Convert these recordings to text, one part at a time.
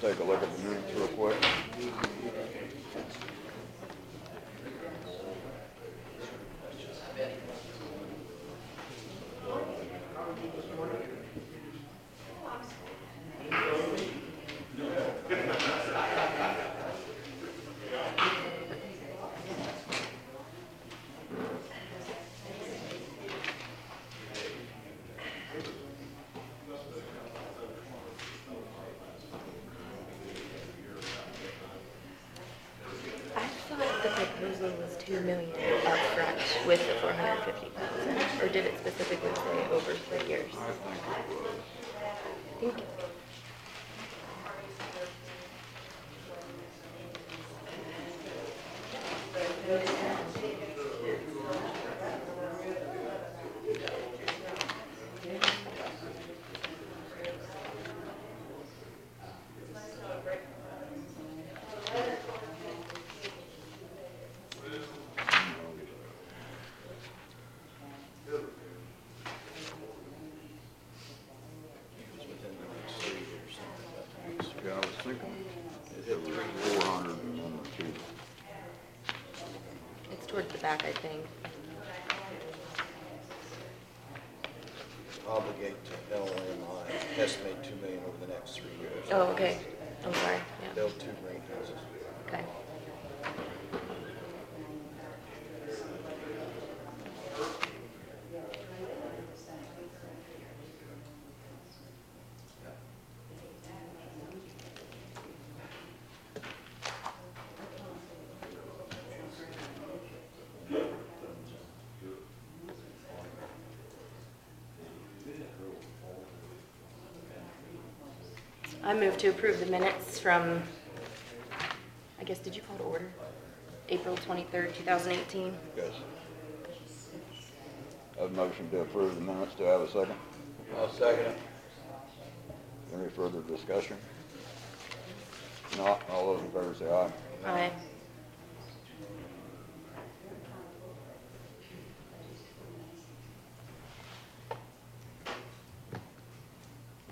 take a look at the minutes real quick. Was $2 million upfront with the $450,000, or did it specifically say over 3 years? I think. Yeah, I was thinking it was 400 and then the 2. It's towards the back, I think. Obligate to LMI, estimate $2 million over the next 3 years. Oh, okay. I'm sorry. Yeah. Build 2 greenhouses. Okay. I move to approve the minutes from, I guess, did you call to order? April 23rd, 2018. Yes. I have a motion to approve the minutes. Do I have a second? I'll second it. Any further discussion? Not. All those in favor say aye. Aye.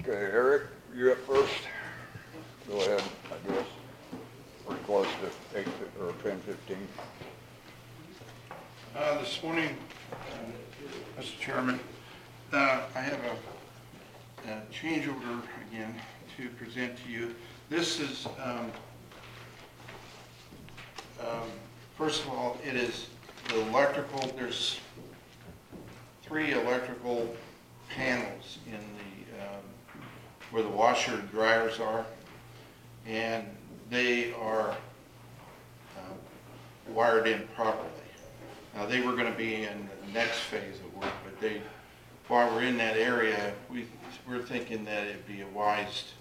Okay, Eric, you're up first. Go ahead, I guess. Pretty close to 8 or 10:15. This morning, Mr. Chairman, I have a change order again to present to you. This is, first of all, it is the electrical. There's 3 electrical panels in the where the washer and dryers are, and they are wired in properly. Now, they were going to be in the next phase of work, but while we're in that area, we're thinking that it'd be wise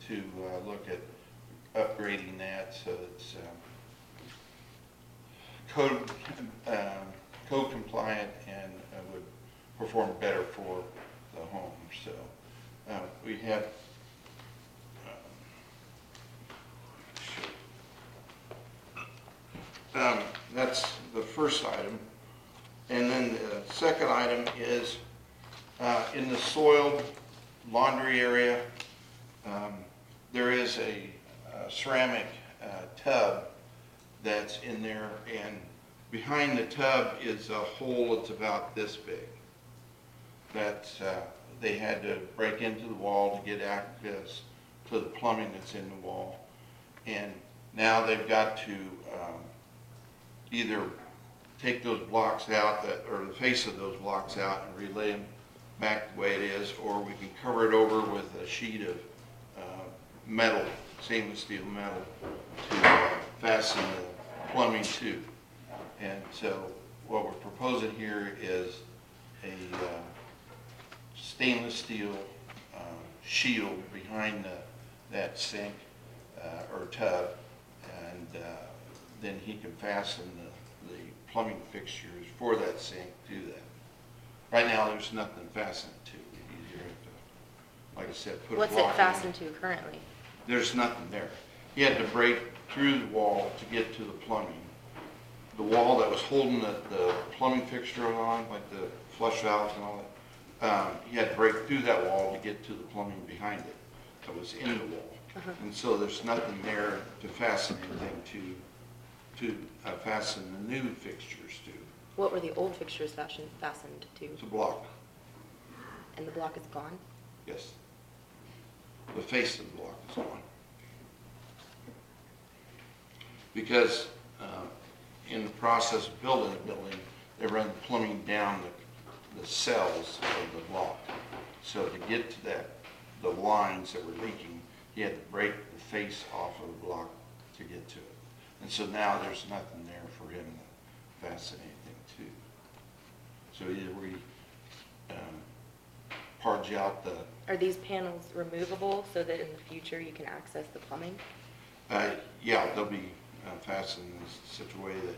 to look at upgrading that so it's code compliant and would perform better for the home. So we have that's the first item. And then the second item is in the soiled laundry area, there is a ceramic tub that's in there, and behind the tub is a hole that's about this big that they had to break into the wall to get access to the plumbing that's in the wall. And now they've got to either take those blocks out, or the face of those blocks out, and relay them back the way it is, or we can cover it over with a sheet of metal, stainless steel metal, to fasten the plumbing to. And so what we're proposing here is a stainless steel shield behind that sink or tub, and then he can fasten the plumbing fixtures for that sink to that. Right now, there's nothing fastened to. You either have to, like I said, put a block in. What's it fastened to currently? There's nothing there. He had to break through the wall to get to the plumbing. The wall that was holding the plumbing fixture on, like the flush valves and all that, he had to break through that wall to get to the plumbing behind it that was in the wall. And so there's nothing there to fasten anything to fasten the new fixtures to. What were the old fixtures fastened to? It's a block, And the block is gone? yes. The face of the block is gone. Because in the process of building the building, they run plumbing down the cells of the block. So to get to the lines that were leaking, he had to break the face off of the block to get to it. And so now there's nothing there for him to fasten anything to. So either we parge out the, Are these panels removable so that in the future you can access the plumbing? yeah, they'll be fastened in such a way that,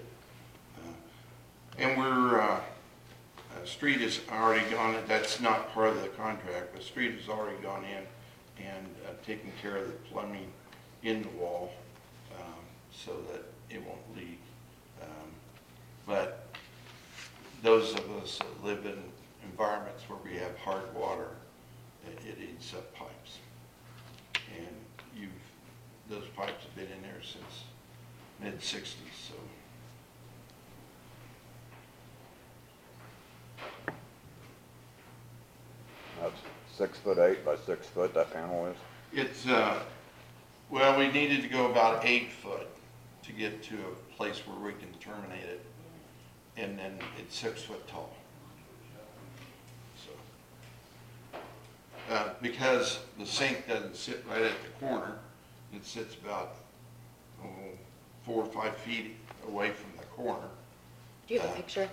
and we're, street has already gone, that's not part of the contract, but street has already gone in and taken care of the plumbing in the wall so that it won't leak. But those of us that live in environments where we have hard water, it eats up pipes. And those pipes have been in there since mid-60s, so. That's 6'8" by 6 foot, that panel is? It's, well, we needed to go about 8 foot to get to a place where we can terminate it. And then it's 6 foot tall. So, because the sink doesn't sit right at the corner, it sits about 4 or 5 feet away from the corner. Do you have a picture?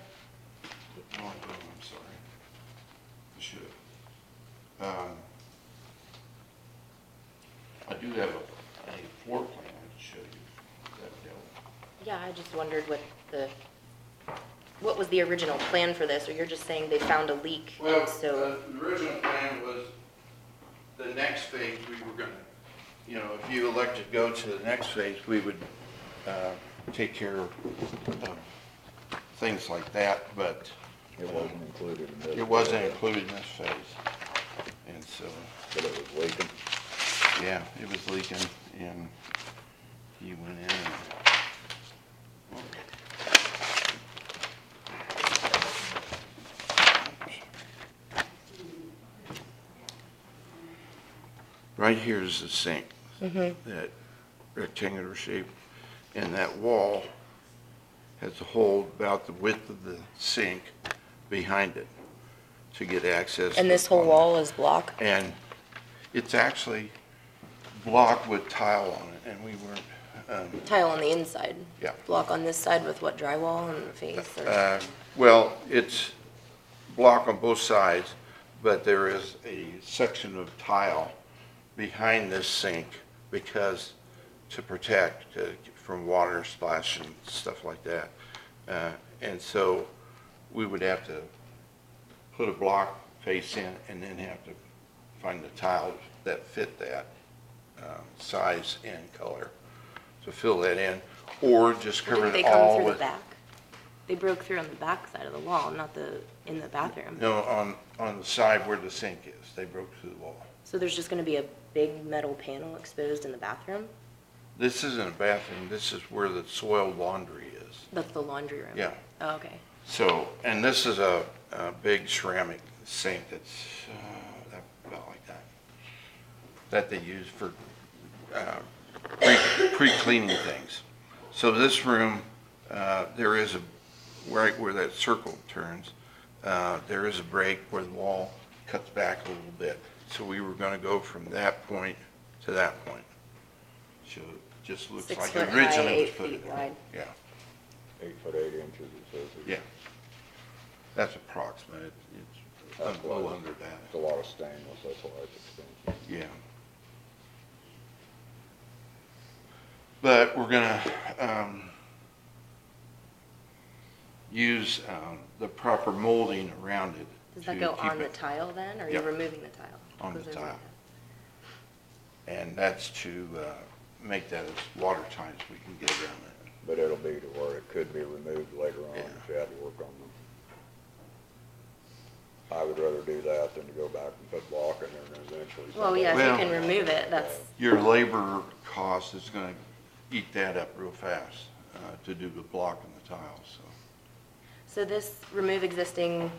No, I don't, I'm sorry. I should have. I do have a floor plan I can show you. That help. Yeah, I just wondered what was the original plan for this, or you're just saying they found a leak, Well, and so. the original plan was the next phase we were gonna, you know, if you elect to go to the next phase, we would take care of things like that, but It wasn't included in this. it wasn't included in this phase. And so, But it was leaking. yeah, it was leaking, and he went in and right here is the sink, that rectangular shape, and that wall has a hole about the width of the sink behind it to get access. And to this the whole plumbing. wall is block? And it's actually block with tile on it, and we weren't, Tile on the inside? Yeah. Block on this side with what, drywall on the face? Or? well, it's block on both sides, but there is a section of tile behind this sink because to protect from water splash and stuff like that. And so we would have to put a block face in and then have to find the tiles that fit that size and color to fill that in, or just cover Didn't they it come all through the with. back? They broke through on the back side of the wall, not in the bathroom. No, on the side where the sink is, they broke through the wall. So there's just gonna be a big metal panel exposed in the bathroom? This isn't a bathroom, this is where the soiled laundry is. That's the laundry room? Yeah. Oh, okay. So, and this is a big ceramic sink that's about like that they use for pre-cleaning things. So this room, there is right where that circle turns, there is a break where the wall cuts back a little bit. So we were gonna go from that point to that point. So it just looks 6 like foot it high, originally was 8 put feet in. wide. Yeah, 8 foot 8 inches, it says. yeah. That's approximate. It's a little under that. It's a lot of stainless, that's why it's expensive. Yeah. But we're gonna use the proper molding around it. Does that to go keep on the it tile then, or are you Yep. removing the tile? On the Goes over tile. And that's to make that as watertight as we can get around it. But it'll be to where it could be removed later on Yeah. if you had to work on I would rather do that than to go back and put block in there and then eventually. Well, yeah, if Well- you can remove it, that's, Your labor cost is gonna eat that up real fast, to do the block and the tiles, so. so this remove existing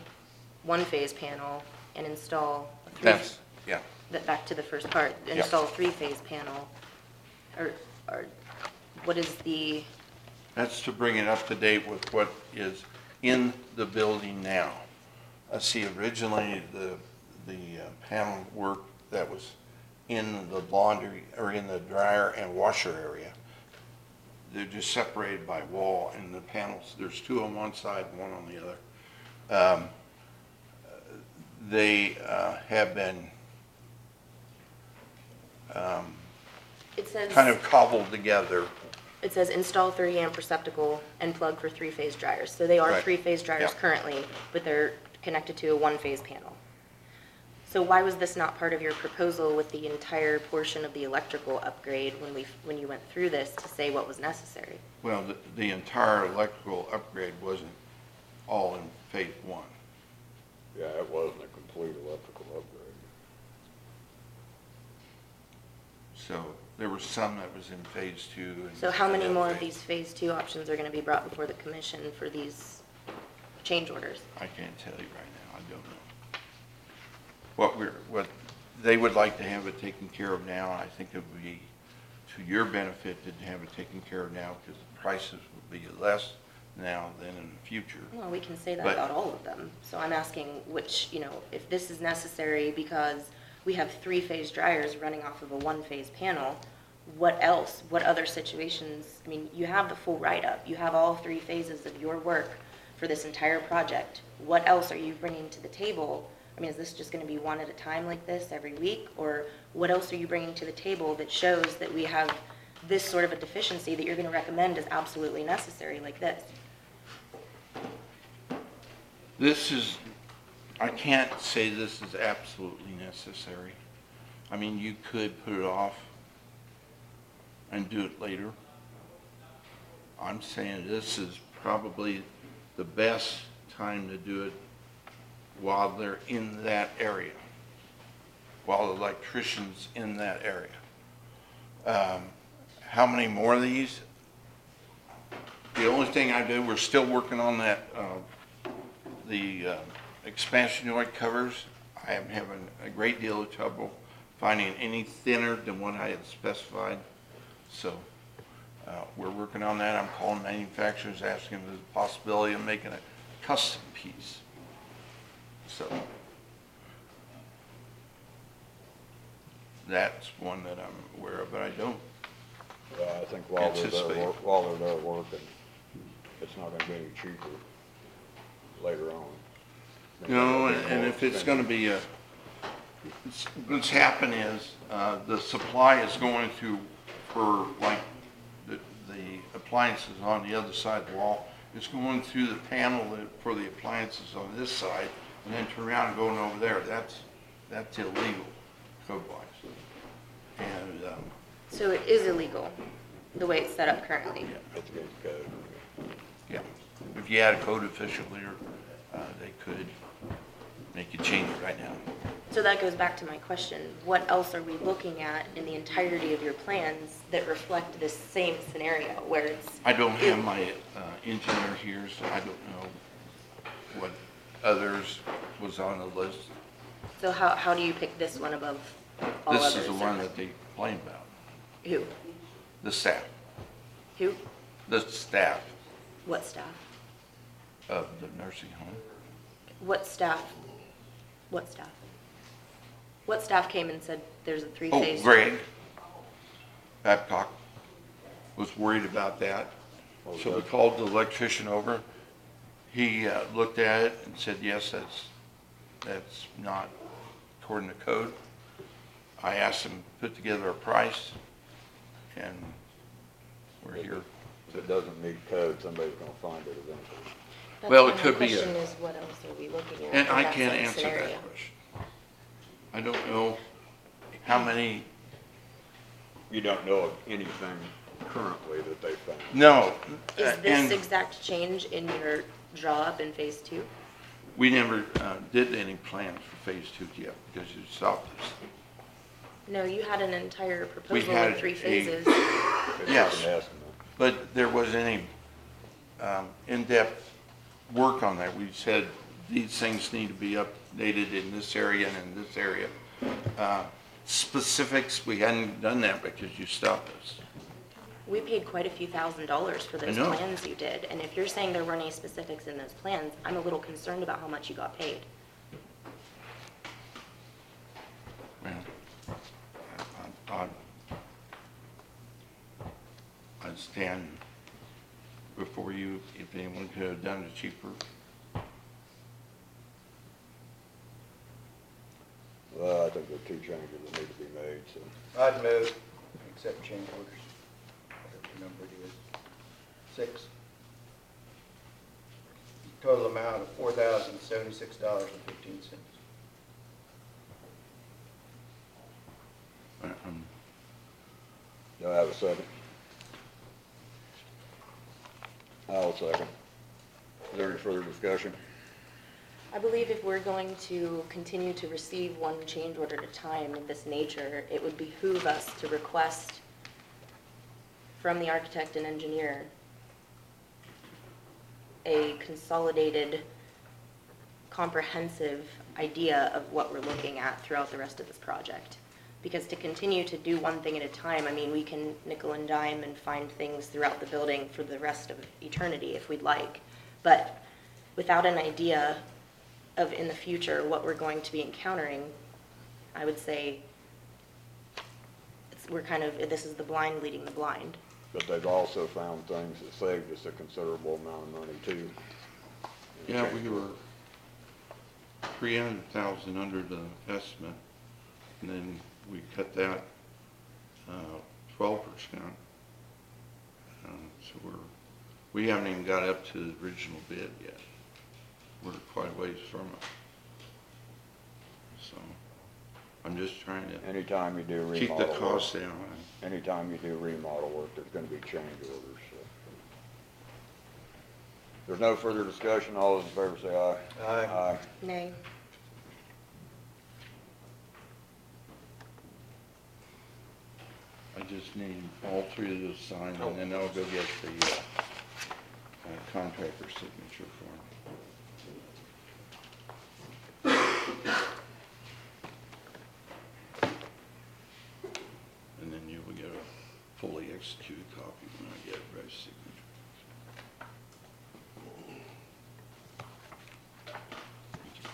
one-phase panel and install a That's, yeah. back to the first part, Yeah. install a three-phase panel, or what is the, That's to bring it up to date with what is in the building now. See, originally, the panel work that was in the laundry, or in the dryer and washer area, they're just separated by wall, and the panels, there's two on one side, one on the other. They have been it says, kind of cobbled together. it says install 30 amp receptacle and plug for three-phase dryers. So they are Right. three-phase dryers Yeah. currently, but they're connected to a one-phase panel. So why was this not part of your proposal with the entire portion of the electrical upgrade when you went through this to say what was necessary? Well, the entire electrical upgrade wasn't all in phase one. Yeah, it wasn't a complete electrical upgrade. So there was some that was in phase two. and- So how many and more then of these phase two options are gonna be brought before the commission for these change orders? I can't tell you right now, I don't know. What they would like to have it taken care of now, I think it would be to your benefit to have it taken care of now, because the prices would be less now than in the future. Well, we can say that But- about all of them. So I'm asking which, if this is necessary because we have three-phase dryers running off of a one-phase panel, what else? What other situations? I mean, you have the full write-up. You have all three phases of your work for this entire project. What else are you bringing to the table? I mean, is this just gonna be one at a time like this every week? Or what else are you bringing to the table that shows that we have this sort of a deficiency that you're gonna recommend is absolutely necessary like this? This is, I can't say this is absolutely necessary. I mean, you could put it off and do it later. I'm saying this is probably the best time to do it while they're in that area, while the electrician's in that area. How many more of these? The only thing I do, we're still working on that, the expansion joint covers. I am having a great deal of trouble finding any thinner than what I had specified. So we're working on that. I'm calling manufacturers, asking if there's a possibility of making a custom piece. So that's one that I'm aware of, but I don't. Yeah, I think while they're Anticipate. there working, it's not gonna be any cheaper later on. No, and if it's gonna be what's happened is, the supply is going to, for like the appliances on the other side of the wall, it's going through the panel for the appliances on this side, and then turn around and going over there. That's illegal code-wise. And, So it is illegal, the way it's set up currently? It's against code. yeah, if you had a code official here, they could make you change it right now. So that goes back to my question, what else are we looking at in the entirety of your plans that reflect this same scenario where it's? I don't have my engineer here, so I don't know what others was on the list. So how do you pick this one above all others? This is the one that they complained about, Who? the staff, Who? the staff What staff? of the nursing home. What staff? What staff? What staff came and said there's a three-phase? Oh, Greg Babcock was worried about that, so we called the electrician over. He looked at it and said, yes, that's not according to code. I asked him to put together a price, and we're here. If it doesn't meet code, somebody's gonna find it eventually. That's Well, why it my could be a- question is, what else are we looking at? And in I that can't same answer scenario? that question. I don't know how many, You don't know of anything currently that they found. no. Is this and exact change in your draw up in phase two? We never did any plans for phase 2 yet because you stopped us. No, you had an entire We proposal had with 3 a- phases. Yes. An estimate. But there wasn't any in-depth work on that. We said these things need to be updated in this area and in this area. Specifics, we hadn't done that because you stopped us. We paid quite a few $1,000s for those I know. plans you did, and if you're saying there weren't any specifics in those plans, I'm a little concerned about how much you got paid. Well, I'd stand before you if anyone could have done it cheaper. Well, I think there are 2 changes that need to be made, so. I'd move, accept change orders, whatever the number it is, 6. Total amount of $4,076.15. Do I have a second? I'll second. Is there any further discussion? I believe if we're going to continue to receive one change order at a time of this nature, it would behoove us to request from the architect and engineer a consolidated, comprehensive idea of what we're looking at throughout the rest of this project. Because to continue to do one thing at a time, I mean, we can nickel and dime and find things throughout the building for the rest of eternity if we'd like. But without an idea of in the future what we're going to be encountering, I would say this is the blind leading the blind. But they've also found things that saved us a considerable amount of money too. Yeah, we were 300,000 under the estimate, and then we cut that 12%. So we haven't even got up to the original bid yet. We're quite a ways from it. So I'm just trying to Anytime you do remodel keep the work, costs down. anytime you do remodel work, there's gonna be change orders, so. There's no further discussion, all those in favor say aye. Aye. Nay. I just need all 3 of those signed, and then I'll go get the contractor's signature form. And then you will get a fully executed copy when I get everybody's signature. Thank you.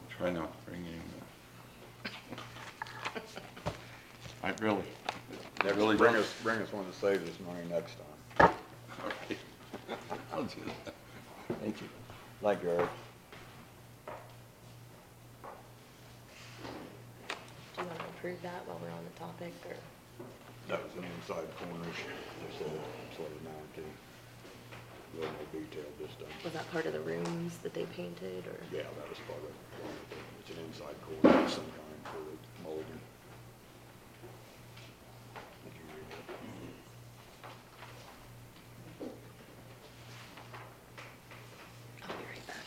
Try not to bring any more. I really. Yeah, really bring us one that saves us money next time. All right. I'll do that. Thank you. Thank you, Eric. Do you want to approve that while we're on the topic, or? That was an inside corner, they said, sort of 19. A little more detailed this time. Was that part of the rooms that they painted, or? Yeah, that was part of it. It's an inside corner of some kind for the molding. Did you read that? I'll be right back.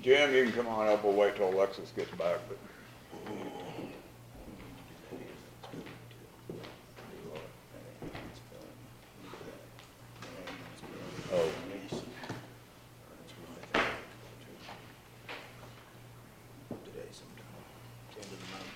Jim, you can come on up, we'll wait till Alexis gets back, but. Oh. Today sometime, end of the month.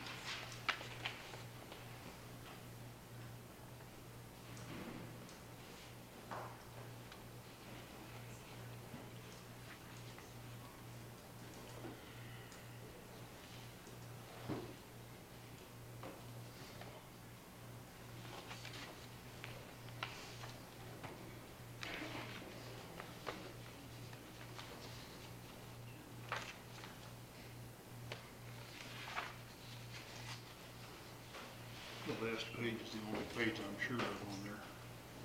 The last page is the only page I'm sure of on there.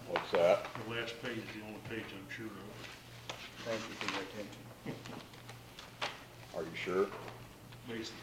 What's that? The last page is the only page I'm sure of. Thank you for your attention. Are you sure? Basically.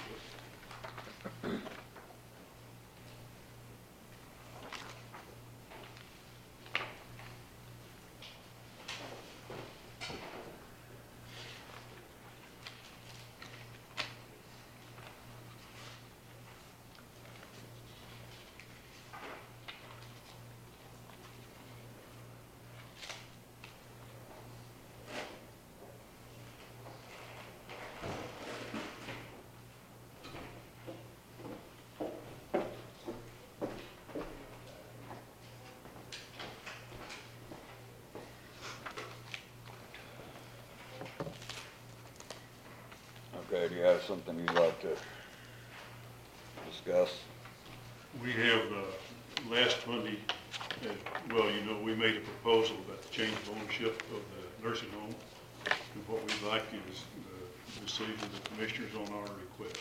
Okay, do you have something you'd like to discuss? We have, last Monday, well, you know, we made a proposal about the change of ownership of the nursing home. And what we'd like is the decision of the commissioners on our request.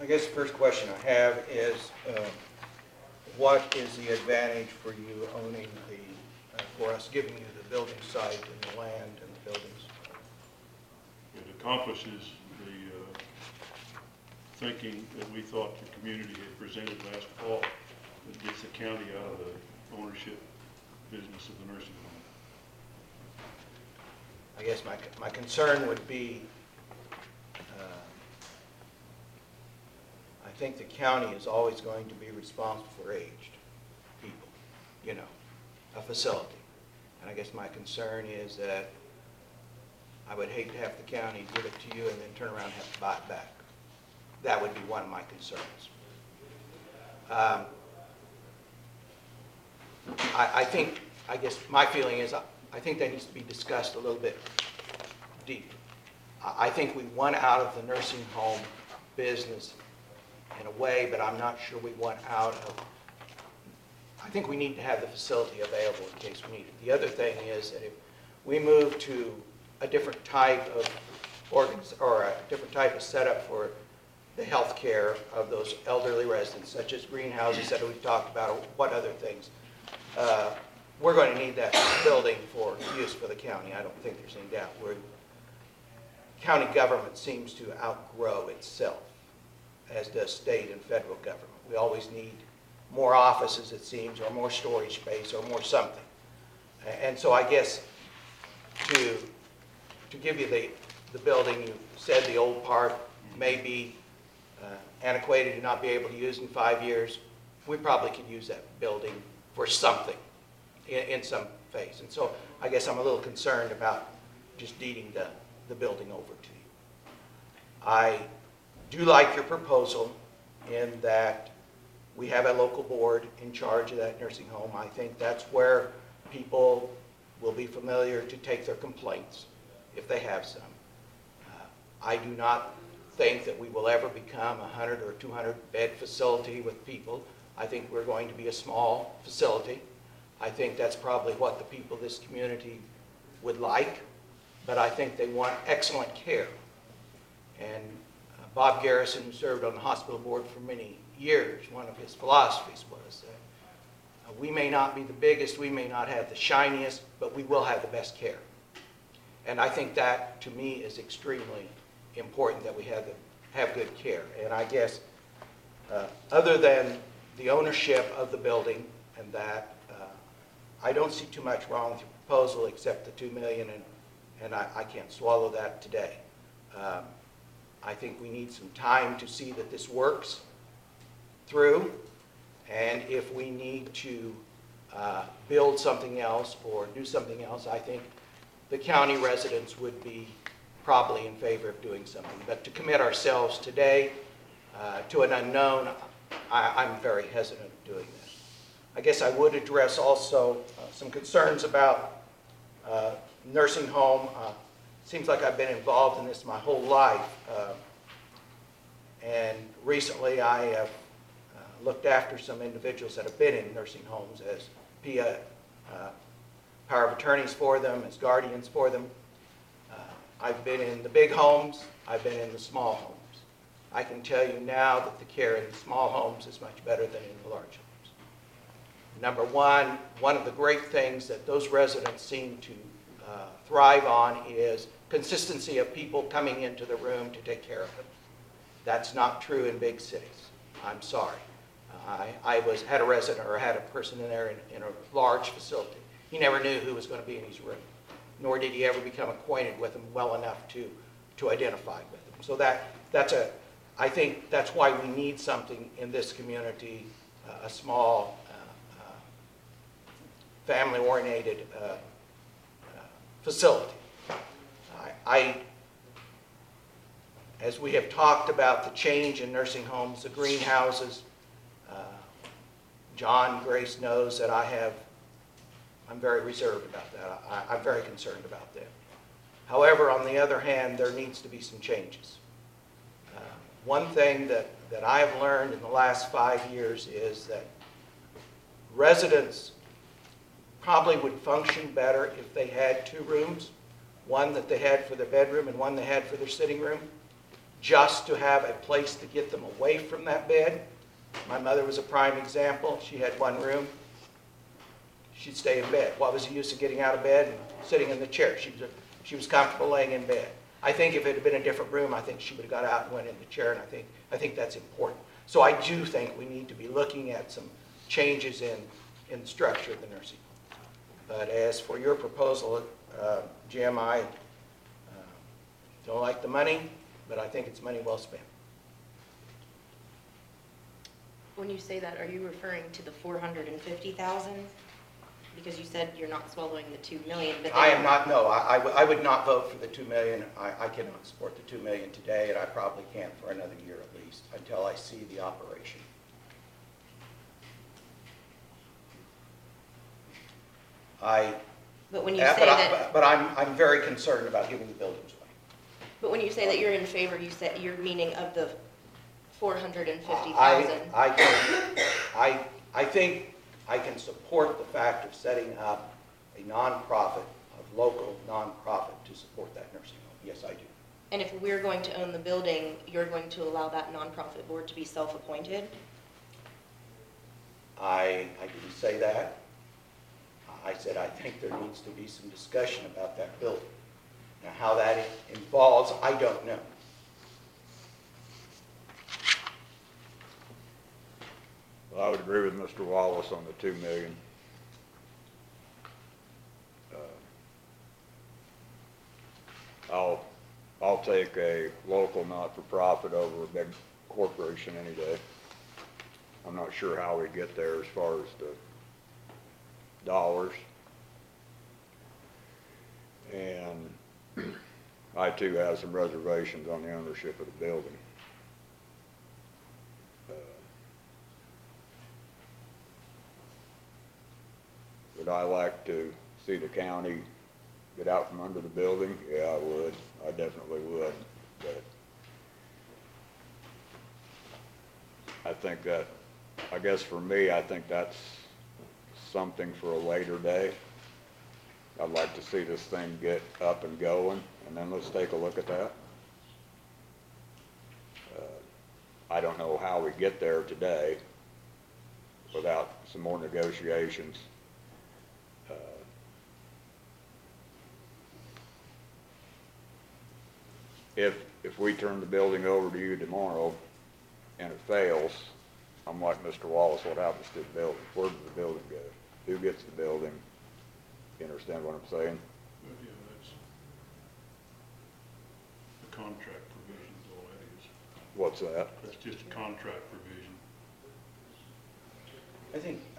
I guess the first question I have is, what is the advantage for you owning for us giving you the building site and the land and the buildings? It accomplishes the thinking that we thought the community had presented last fall, that gets the county out of the ownership business of the nursing home. I guess my concern would be, I think the county is always going to be responsible for aged people, you know, a facility. And I guess my concern is that I would hate to have the county give it to you and then turn around and have to buy it back. That would be one of my concerns. I guess my feeling is I think that needs to be discussed a little bit deeper. I think we want out of the nursing home business in a way, but I'm not sure we want out of, I think we need to have the facility available in case we need it. The other thing is that if we move to a different type of a different type of setup for the health care of those elderly residents, such as greenhouses that we've talked about, or what other things, we're going to need that building for use for the county. I don't think there's any doubt. County government seems to outgrow itself, as does state and federal government. We always need more offices, it seems, or more storage space, or more something. And so I guess to give you the building, you said the old part may be antiquated and not be able to use in 5 years. We probably could use that building for something in some phase. And so I guess I'm a little concerned about just deeding the building over to you. I do like your proposal in that we have a local board in charge of that nursing home. I think that's where people will be familiar to take their complaints if they have some. I do not think that we will ever become a 100 or 200 bed facility with people. I think we're going to be a small facility. I think that's probably what the people of this community would like, but I think they want excellent care. And Bob Garrison, who served on the hospital board for many years, one of his philosophies was we may not be the biggest, we may not have the shiniest, but we will have the best care. And I think that, to me, is extremely important, that we have good care. And I guess other than the ownership of the building and that, I don't see too much wrong with your proposal except the $2 million, and I can't swallow that today. I think we need some time to see that this works through, and if we need to build something else or do something else, I think the county residents would be probably in favor of doing something. But to commit ourselves today to an unknown, I'm very hesitant of doing this. I guess I would address also some concerns about nursing home. Seems like I've been involved in this my whole life. And recently I have looked after some individuals that have been in nursing homes as PA power of attorneys for them, as guardians for them. I've been in the big homes, I've been in the small homes. I can tell you now that the care in the small homes is much better than in the large homes. Number one of the great things that those residents seem to thrive on is consistency of people coming into the room to take care of them. That's not true in big cities. I'm sorry. I had a resident or had a person in there in a large facility. He never knew who was going to be in his room, nor did he ever become acquainted with them well enough to identify with them. So I think that's why we need something in this community, a small, family-oriented facility. As we have talked about the change in nursing homes, the greenhouses, John Grace knows that I'm very reserved about that. I'm very concerned about that. However, on the other hand, there needs to be some changes. One thing that I have learned in the last 5 years is that residents probably would function better if they had 2 rooms, one that they had for their bedroom and one they had for their sitting room, just to have a place to get them away from that bed. My mother was a prime example. She had 1 room. She'd stay in bed. What was the use of getting out of bed and sitting in the chair? She was comfortable laying in bed. I think if it had been a different room, I think she would have got out and went in the chair, and I think that's important. So I do think we need to be looking at some changes in the structure of the nursing home. But as for your proposal, Jim, I don't like the money, but I think it's money well spent. When you say that, are you referring to the 450,000? Because you said you're not swallowing the 2 million, but I am not, no, I would not vote for the 2 million. I cannot support the 2 million today, and I probably can't for another year at least, until I see the operation. But when you say that, But I'm very concerned about giving the buildings away. but when you say that you're in favor, you're meaning of the 450,000. I think I can support the fact of setting up a nonprofit, a local nonprofit to support that nursing home. Yes, I do. And if we're going to own the building, you're going to allow that nonprofit board to be self-appointed? I didn't say that. I said I think there needs to be some discussion about that building. Now, how that involves, I don't know. Well, I would agree with Mr. Wallace on the 2 million. I'll take a local not-for-profit over a big corporation any day. I'm not sure how we get there as far as the dollars. And I too have some reservations on the ownership of the building. Would I like to see the county get out from under the building? Yeah, I would. I definitely would. But I think that, I guess for me, I think that's something for a later day. I'd like to see this thing get up and going, and then let's take a look at that. I don't know how we get there today without some more negotiations. If we turn the building over to you tomorrow and it fails, I'm like Mr. Wallace, what happens to the building? Where does the building go? Who gets the building? You understand what I'm saying? But yeah, that's the contract provision is all that is. What's that? That's just a contract provision.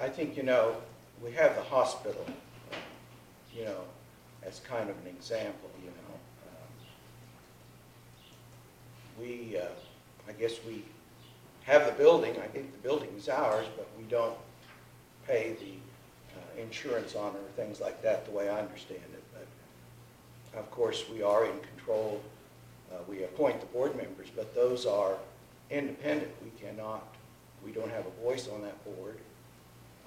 I think, you know, we have the hospital, you know, as kind of an example, you know. I guess we have the building. I think the building is ours, but we don't pay the insurance on it or things like that the way I understand it. But of course, we are in control. We appoint the board members, but those are independent. We don't have a voice on that board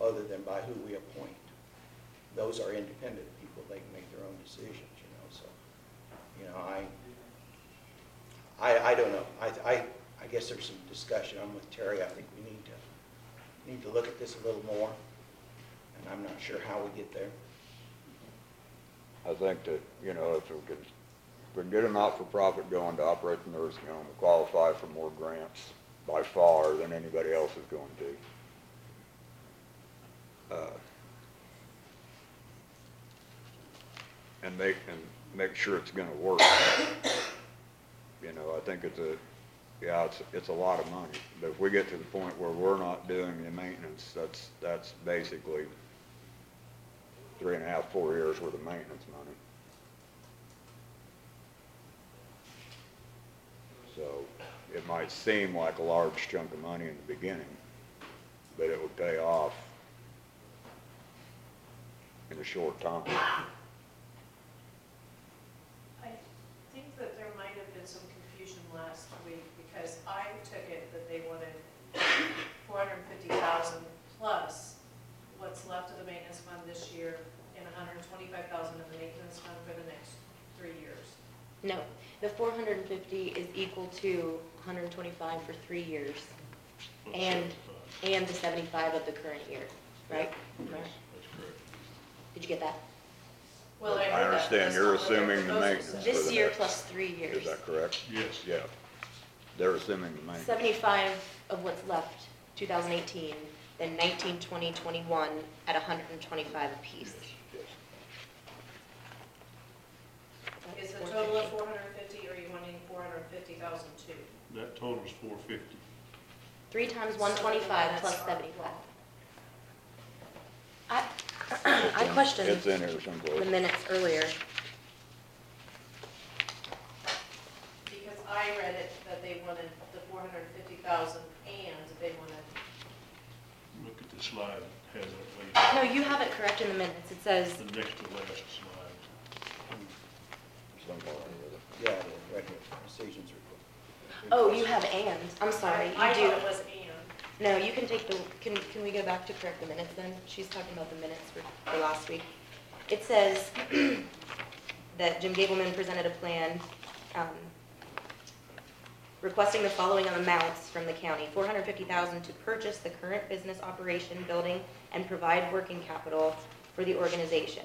other than by who we appoint. those are independent people, they can make their own decisions, so, I don't know. I guess there's some discussion. I'm with Terry. I think we need to look at this a little more, and I'm not sure how we get there. I think that, if we can get a not-for-profit going to operate the nursing home, we qualify for more grants by far than anybody else is going to. And make sure it's gonna work. I think it's a lot of money. But if we get to the point where we're not doing the maintenance, that's basically 3.5, 4 years worth of maintenance money. So it might seem like a large chunk of money in the beginning, but it would pay off in a short time. I think that there might have been some confusion last week, because I took it that they wanted 450,000 plus what's left of the maintenance fund this year and 125,000 in the maintenance fund for the next 3 years. No, the 450 is equal to 125 for 3 years, and the 75 of the current year, right? Yes, that's correct. Did you get that? Well, I heard that, but understand that's you're not what their assuming the proposal maintenance. said. This for the year next- plus 3 years. Is that correct? Yes. Yeah. They're assuming the maintenance. 75 of what's left, 2018, then 19, 20, 21 at 125 apiece. Yes. Is the total of 450, or are you wanting 450,000 too? That totals 450. 3 times 125 plus 75. I questioned It's in here the someplace. minutes earlier. Because I read it that they wanted the 450,000 and they wanted, Look at the slide, it has that laid out. No, you have it correct in the minutes. It says, The next to last slide. Somewhere under it. Yeah, right here, decisions report. oh, you have and. I'm sorry, I you thought it do. was and. No, you can take the, can we go back to correct the minutes then? She's talking about the minutes for last week. It says that Jim Gabelmann presented a plan requesting the following amounts from the county: 450,000 to purchase the current business operation building and provide working capital for the organization.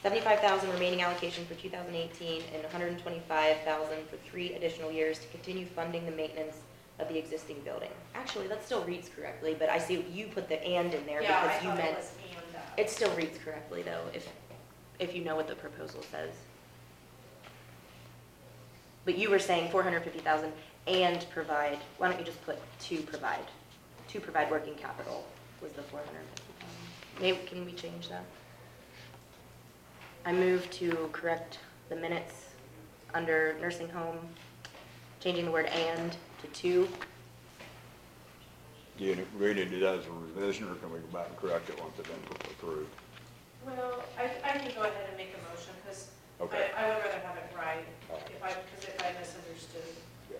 75,000 remaining allocation for 2018 and 125,000 for 3 additional years to continue funding the maintenance of the existing building. Actually, that still reads correctly, but I see you put the and in there Yeah, I because you thought it meant, was and. it still reads correctly though, if you know what the proposal says. But you were saying 450,000 and provide, why don't you just put to provide working capital was the 450,000. Maybe, can we change that? I move to correct the minutes under nursing home, changing the word and to to. Do you read it as a revision, or can we go back and correct it once it's been approved? Well, I can go ahead and make a motion, because Okay. I would rather have it right, All right. because if I misunderstood. Yeah.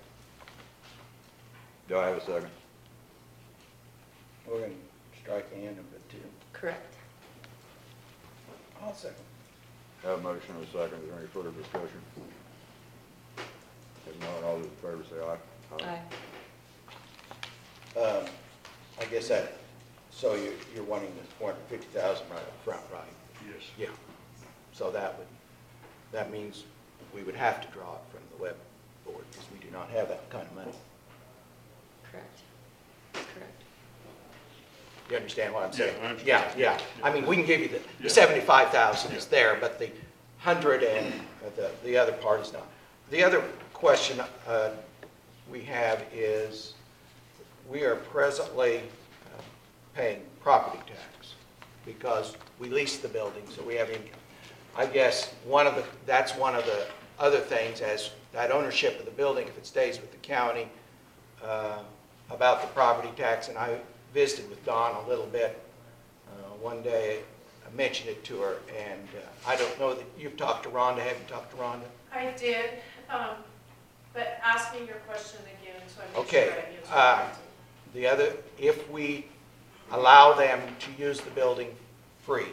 Do I have a second? We're going to strike and and put two. Correct. I'll second. Have a motion and a second. Is there any further discussion? If not, all those in favor say aye. Aye. I guess so you're wanting the 450,000 right up front, right? Yes. Yeah. So that means we would have to draw it from the web board, because we do not have that kind of money. Correct. Correct. You understand what I'm saying? Yeah, I understand. Yeah. I mean, we can give you the Yeah. 75,000 is there, but the 100 and the other part is not. The other question we have is, we are presently paying property tax because we lease the building, so we have income. I guess that's one of the other things, as that ownership of the building, if it stays with the county, about the property tax, and I visited with Dawn a little bit one day. I mentioned it to her, and I don't know that you've talked to Rhonda. Have you talked to Rhonda? I did, but ask me your question again, so I make Okay, sure I answer correctly. The other, if we allow them to use the building free,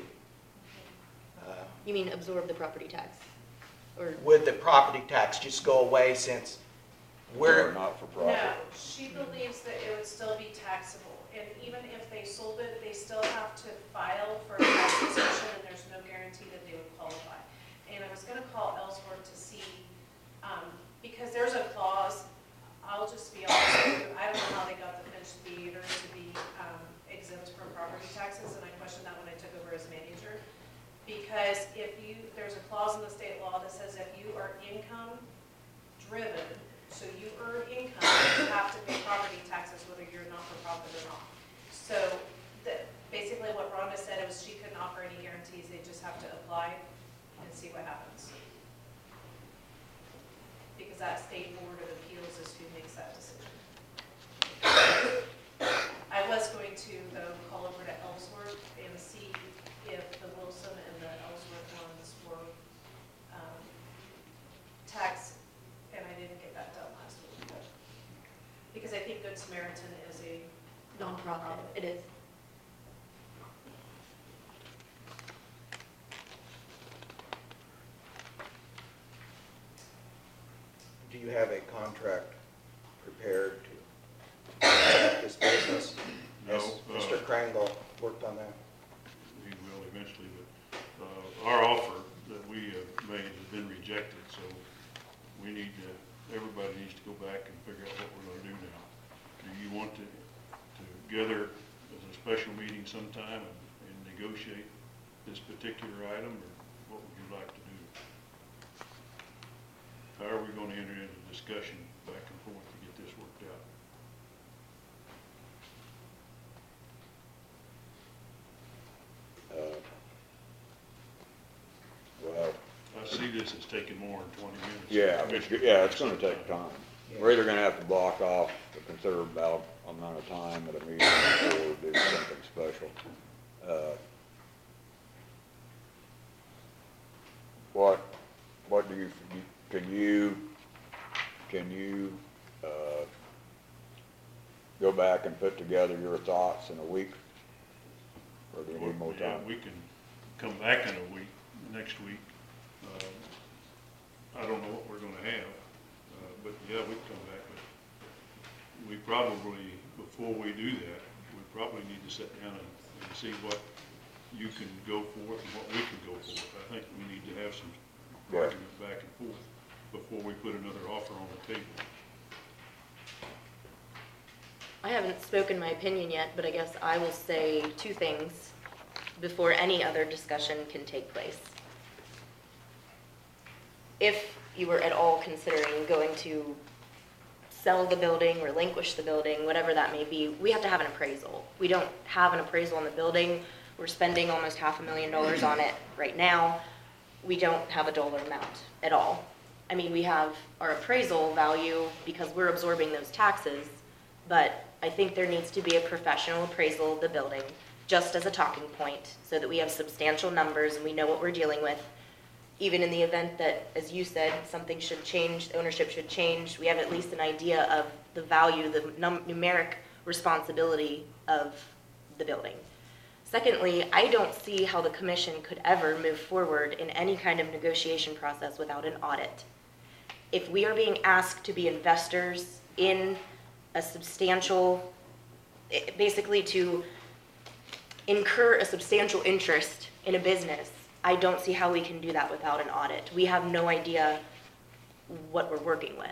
You mean absorb the property tax? Or, Would the property tax just go away since Or we're, not for profit? No, she believes that it would still be taxable, and even if they sold it, they still have to file for a tax exemption, and there's no guarantee that they would qualify. And I was gonna call Ellsworth to see, because there's a clause, I'll just be honest with you, I don't know how they got the Finch Theater to be exempt from property taxes, and I questioned that when I took over as manager. Because there's a clause in the state law that says if you are income driven, so you earn income, you have to pay property taxes whether you're not-for-profit or not. So basically what Rhonda said was she couldn't offer any guarantees, they just have to apply and see what happens. Because that state board of appeals is who makes that decision. I was going to, though, call over to Ellsworth and see if the Wilson and the Ellsworth ones were taxed, and I didn't get that done last week. Because I think Good Samaritan is a nonprofit, it is. do you have a contract prepared to set up this business? No, Has Mr. Krangle worked on that? We will eventually, but our offer that we have made has been rejected, so we need to, everybody needs to go back and figure out what we're gonna do now. Do you want to gather as a special meeting sometime and negotiate this particular item, or what would you like to do? How are we gonna enter into discussion back and forth to get this worked out? Well, I see this as taking more than 20 minutes. yeah, it's gonna take time. We're either gonna have to block off a considerable amount of time at a meeting or do something special. What do you, can you go back and put together your thoughts in a week? Or do you need more Yeah, time? we can come back in a week, next week. I don't know what we're gonna have, but yeah, we can come back, but we probably, before we do that, we probably need to sit down and see what you can go for and what we can go for. I think we need to have some argument back and forth before we put another offer on the table. I haven't spoken my opinion yet, but I guess I will say two things before any other discussion can take place. If you were at all considering going to sell the building, relinquish the building, whatever that may be, we have to have an appraisal. We don't have an appraisal on the building. We're spending almost $500,000 on it right now. We don't have a dollar amount at all. I mean, we have our appraisal value because we're absorbing those taxes, but I think there needs to be a professional appraisal of the building, just as a talking point, so that we have substantial numbers and we know what we're dealing with. Even in the event that, as you said, something should change, ownership should change, we have at least an idea of the value, the numeric responsibility of the building. Secondly, I don't see how the commission could ever move forward in any kind of negotiation process without an audit. If we are being asked to be investors in a substantial, basically to incur a substantial interest in a business, I don't see how we can do that without an audit. We have no idea what we're working with.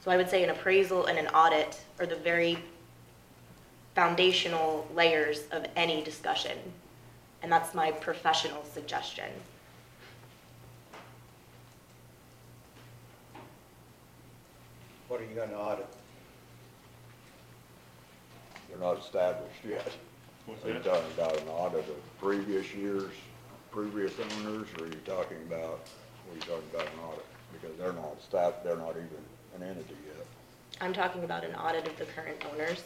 So I would say an appraisal and an audit are the very foundational layers of any discussion. And that's my professional suggestion. What are you going to audit? They're not established yet. What's Are you that? talking about an audit of previous years, previous owners, or are you talking about, what are you talking about an audit? Because they're not even an entity yet. I'm talking about an audit of the current owners,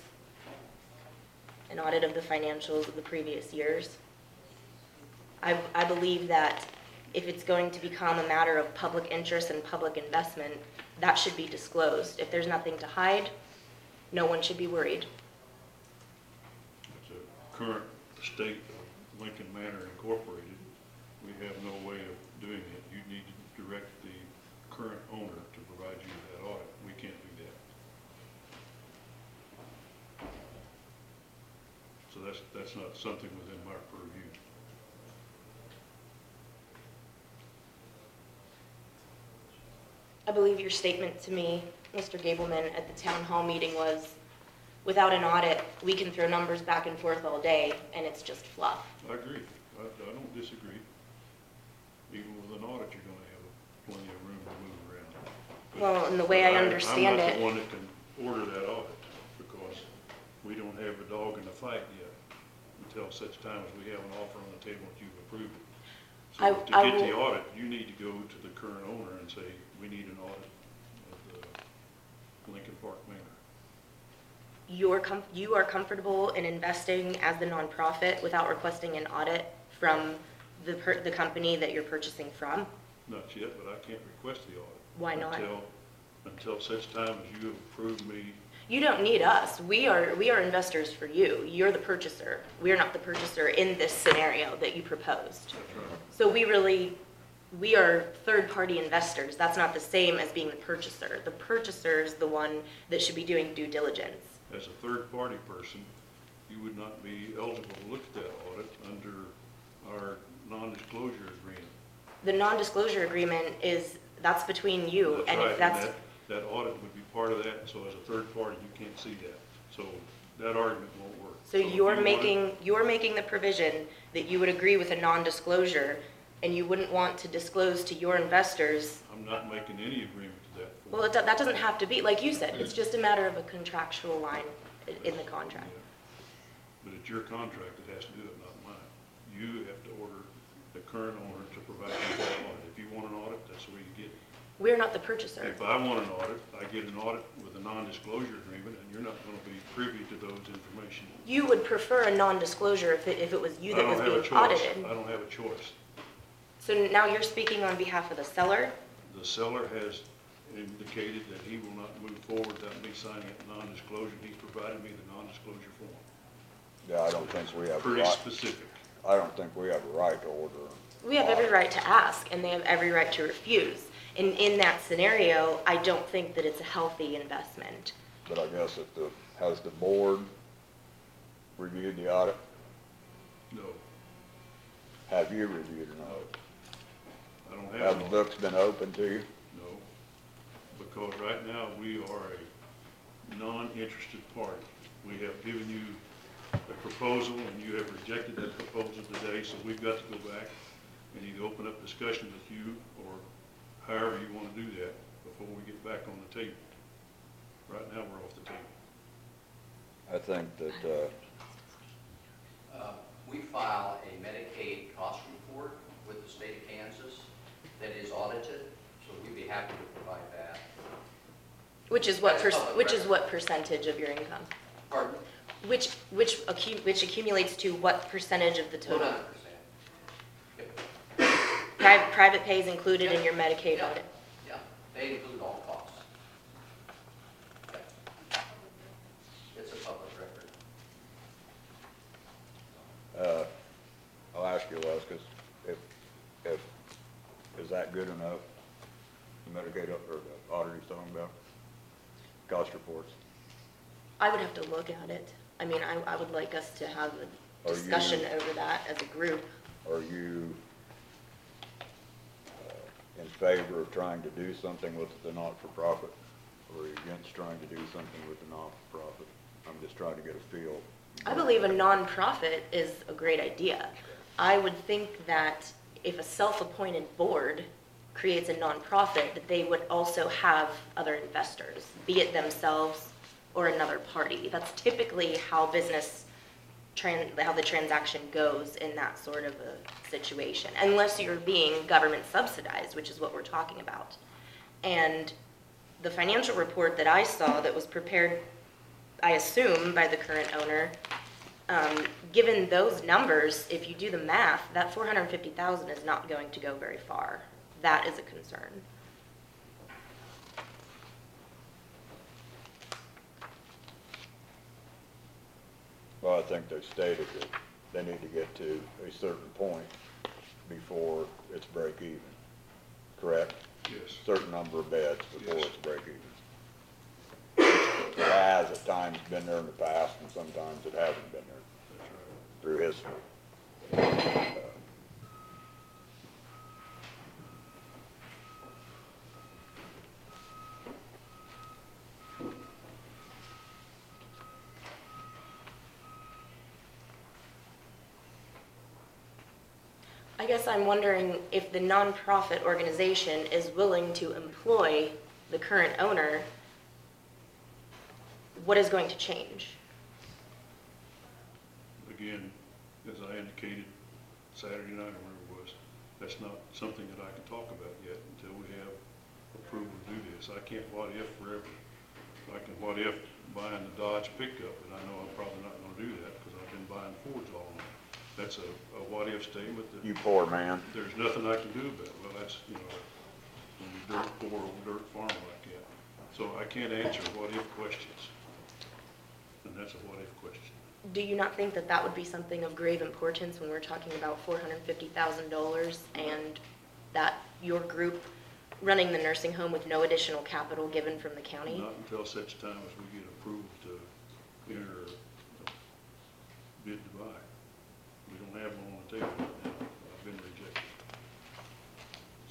an audit of the financials of the previous years. I believe that if it's going to become a matter of public interest and public investment, that should be disclosed. If there's nothing to hide, no one should be worried. It's a current state of Lincoln Manor Incorporated. that's not something within my purview. I believe your statement to me, Mr. Gabelmann, at the town hall meeting was, without an audit, we can throw numbers back and forth all day, and it's just fluff. I agree. I don't disagree. Even with an audit, you're gonna have plenty of room to move around. But- Well, and the way I understand I'm not it- the one that can order that audit, because we don't have a dog in the fight yet, until such time as we have an offer on the table that you've approved it. So I to get the will- audit, you need to go to the current owner and say, we need an audit of the Lincoln Park Manor. You are comfortable in investing as the nonprofit without requesting an audit from the company that you're purchasing from? Not yet, but I can't request the audit. Why not? Until such time as you have approved me. You don't need us. We are investors for you. You're the purchaser. We're not the purchaser in this scenario that you proposed. That's right. So we are third-party investors. That's not the same as being the purchaser. The purchaser is the one that should be doing due diligence. As a third-party person, you would not be eligible to look at that audit under our non-disclosure agreement. The non-disclosure agreement that's between you, That's and right, if that's, that audit would be part of that, so as a third party, you can't see that. So that argument won't work. so if you're you making the provision that you would agree with a non-disclosure, and you wouldn't want to disclose to your investors. I'm not making any agreement to that. Well, that doesn't have to be, like you said, it's just a matter of a contractual line in the contract. Yeah. But it's your contract that has to do it, not mine. You have to order the current owner to provide you with an audit. If you want an audit, that's where you get it. We're not the purchaser. If I want an audit, I get an audit with a non-disclosure agreement, and you're not going to be privy to those information. You would prefer a non-disclosure if it was you that was I don't have a being choice. audited. I don't have a choice. So now you're speaking on behalf of the seller? The seller has indicated that he will not move forward without me signing a non-disclosure. He's provided me the non-disclosure form. Yeah, I don't think we have a Pretty right, specific. I don't think we have a right to order. We have every right to ask, and they have every right to refuse. And in that scenario, I don't think that it's a healthy investment. But I guess has the board reviewed the audit? No, Have you reviewed an audit? I don't Have have the an books been open to you? No, because right now we are a non-interested party. We have given you a proposal and you have rejected that proposal today, so we've got to go back and either open up discussion with you or however you want to do that before we get back on the table. Right now, we're off the table. I think that, We file a Medicaid cost report with the state of Kansas that is audited, so we'd be happy to provide that. Which is what That's public record. what percentage of your income? Pardon? Which accumulates to what percentage of the total? 100%. Private pay is included in your Medicaid Yeah. audit. Yeah, they include all costs. Yeah. It's a public record. I'll ask you, Les, because is that good enough? The Medicaid, or the auditor you're talking about? Cost reports? I would have to look at it. I mean, I would like us to have a Are discussion you- over that as a group. Are you in favor of trying to do something with the not-for-profit? Or are you against trying to do something with the not-for-profit? I'm just trying to get a feel. I believe a nonprofit is a great idea. I would think that if a self-appointed board creates a nonprofit, that they would also have other investors, be it themselves or another party. That's typically how how the transaction goes in that sort of a situation, unless you're being government subsidized, which is what we're talking about. And the financial report that I saw that was prepared, I assume, by the current owner, given those numbers, if you do the math, that $450,000 is not going to go very far. That is a concern. Well, I think they stated that they need to get to a certain point before it's break even, correct? Yes. Certain number of beds before Yes. it's break even. It has at times been there in the past, and sometimes it hasn't been there. That's right. through his. I guess I'm wondering if the nonprofit organization is willing to employ the current owner, what is going to change? Again, as I indicated Saturday night or whatever it was, that's not something that I can talk about yet until we have approval to do this. I can't what if forever. I can what if buying the Dodge pickup, and I know I'm probably not gonna do that because I've been buying Fords all along. That's a what if statement that You poor man. there's nothing I can do about it. Well, that's, you know, when you dirt poor old dirt farmer like that. So I can't answer what if questions. And that's a what if question. Do you not think that that would be something of grave importance when we're talking about $450,000 and that your group running the nursing home with no additional capital given from the county? Not until such time as we get approval to enter a bid to buy. We don't have them on the table right now. I've been rejected.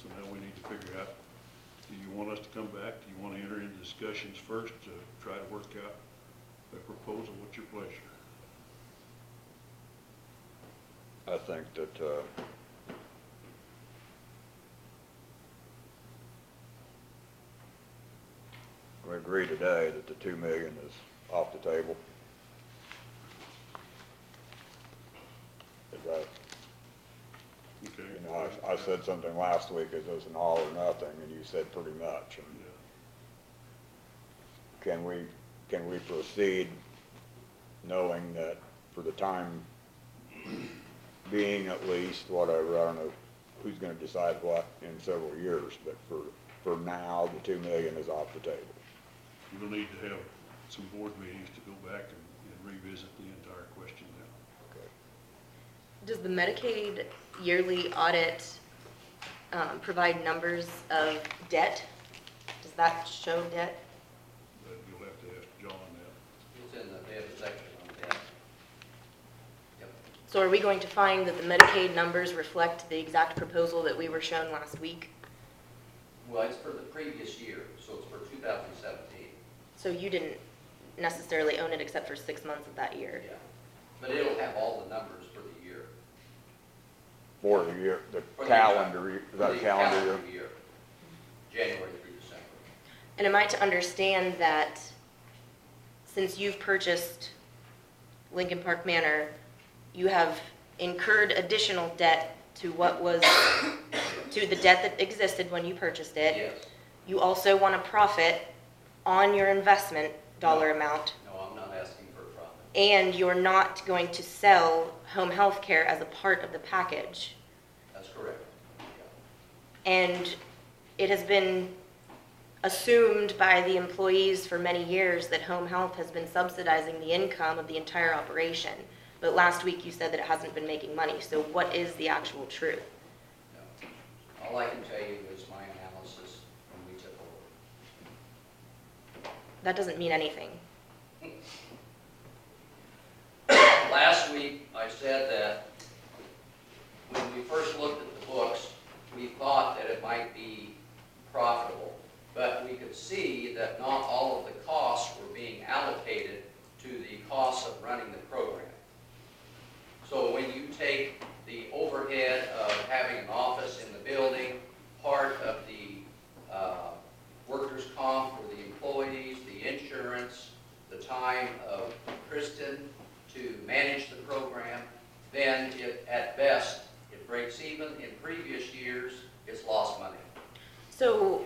So now we need to figure out, do you want us to come back? Do you want to enter into discussions first to try to work out a proposal? What's your pleasure? I think that, we agree today that the 2 million is off the table. Is that, Okay. you know, I said something last week, it was an all or nothing, and you said pretty much. And Yeah. can we proceed knowing that for the time being at least, whatever, I don't know who's gonna decide what in several years, but for now, the 2 million is off the table. We'll need to have some board meetings to go back and revisit the entire question now. Okay. Does the Medicaid yearly audit provide numbers of debt? Does that show debt? But you'll have to ask John that. It's in the debt section on that. Yep. So are we going to find that the Medicaid numbers reflect the exact proposal that we were shown last week? Well, it's for the previous year, so it's for 2017. So you didn't necessarily own it except for 6 months of that year? Yeah. But it'll have all the numbers for the year. For the year, the For the calendar, year- is For that the a calendar year? year, January through December. And am I to understand that since you've purchased Lincoln Park Manor, you have incurred additional debt to what was, to the debt that existed when you purchased it? Yes. You also want to profit on your investment dollar amount, No, I'm not asking for a profit. and you're not going to sell home health care as a part of the package. That's correct. And it has been assumed by the employees for many years that home health has been subsidizing the income of the entire operation. But last week you said that it hasn't been making money, so what is the actual truth? No. All I can tell you is my analysis when we took over. That doesn't mean anything. Last week, I said that when we first looked at the books, we thought that it might be profitable, but we could see that not all of the costs were being allocated to the costs of running the program. So when you take the overhead of having an office in the building, part of the workers' comp for the employees, the insurance, the time of Kristen to manage the program, then at best, it breaks even. In previous years, it's lost money. So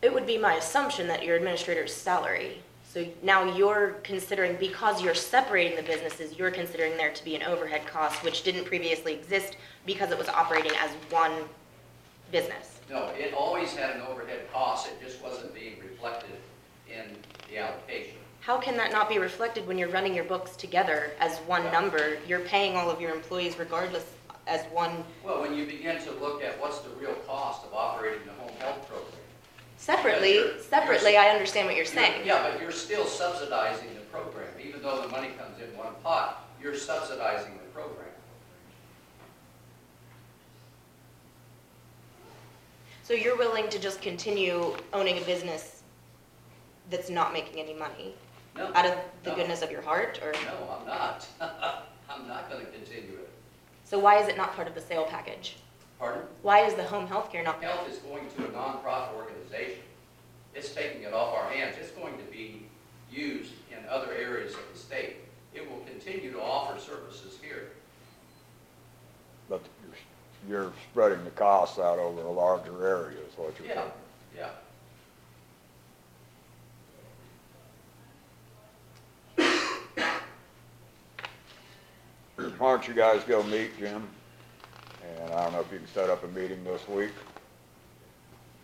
it would be my assumption that your administrator's salary. So now you're considering, because you're separating the businesses, you're considering there to be an overhead cost, which didn't previously exist because it was operating as one business. No, it always had an overhead cost, it just wasn't being reflected in the allocation. How can that not be reflected when you're running your books together as one Yeah. number? You're paying all of your employees regardless as one, Well, when you begin to look at what's the real cost of operating the home health program. separately, I understand what you're saying. Yeah, but you're still subsidizing the program, even though the money comes in one pot. you're subsidizing the program. So you're willing to just continue owning a business that's not making any money? No. Out of the No. goodness of your heart, or? No, I'm not. I'm not gonna continue it. So why is it not part of the sale package? Pardon? Why is the home health care not? Health is going to a nonprofit organization. It's taking it off our hands. It's going to be used in other areas of the state. It will continue to offer services here. But you're spreading the costs out over a larger area is what you're Yeah, saying. yeah. Why don't you guys go meet Jim? And I don't know if you can set up a meeting this week.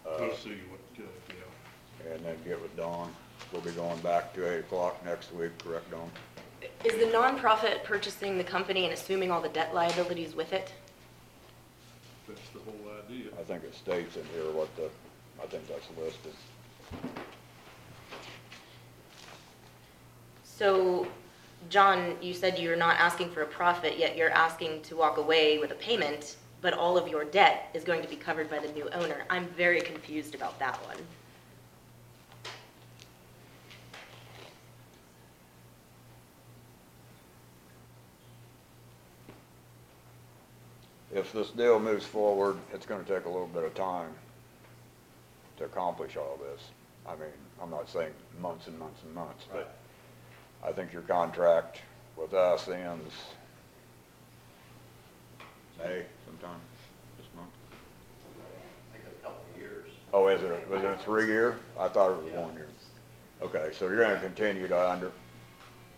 We'll see what, yeah. And then get with Dawn. We'll be going back to 8 o'clock next week, correct, Dawn? Is the nonprofit purchasing the company and assuming all the debt liabilities with it? That's the whole idea. I think it states in here what the, I think that's listed. So, John, you said you're not asking for a profit, yet you're asking to walk away with a payment, but all of your debt is going to be covered by the new owner. I'm very confused about that one. If this deal moves forward, it's gonna take a little bit of time to accomplish all this. I mean, I'm not saying months and months and months, but I think your contract with us ends May sometime this month. I think a couple of years. Oh, is it, was it a 3-year? I thought it was Yeah. 1 year. Okay, so you're gonna continue to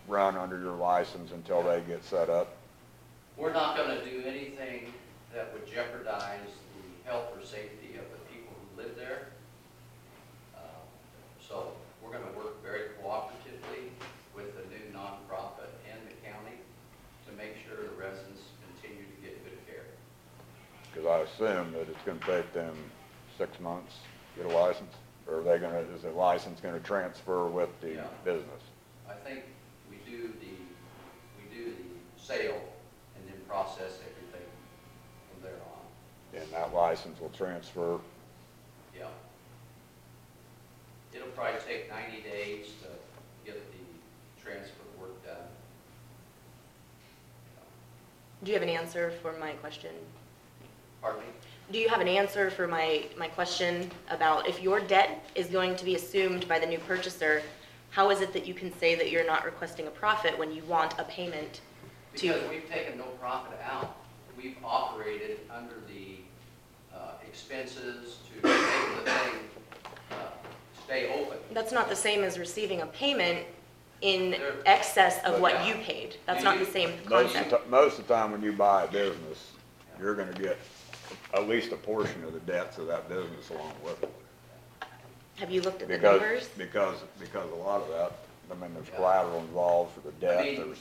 run under your license until they get set up? We're not gonna do anything that would jeopardize the health or safety of the people who live there. So we're gonna work very cooperatively with the new nonprofit and the county to make sure the residents continue to get good care. Because I assume that it's gonna take them 6 months to get a license? Or are they gonna, is the license gonna transfer with the Yeah. business? I think we do the sale and then process everything from there on. And that license will transfer, Yeah. It'll probably take 90 days to get the transfer work done. Do you have an answer for my question? Pardon me? Do you have an answer for my question about if your debt is going to be assumed by the new purchaser, how is it that you can say that you're not requesting a profit when you want a payment to? Because we've taken no profit out. We've operated under the expenses to make the thing stay open. That's not the same as receiving a payment in There- excess of what Yeah. you paid. That's Do not you- the same most of concept. the time when you buy a business, you're gonna get at least a portion of the debts of that business along with it. Have you looked at the Because, numbers? because a lot of that, I mean, there's Yeah. collateral involved for the debt, mean- there's,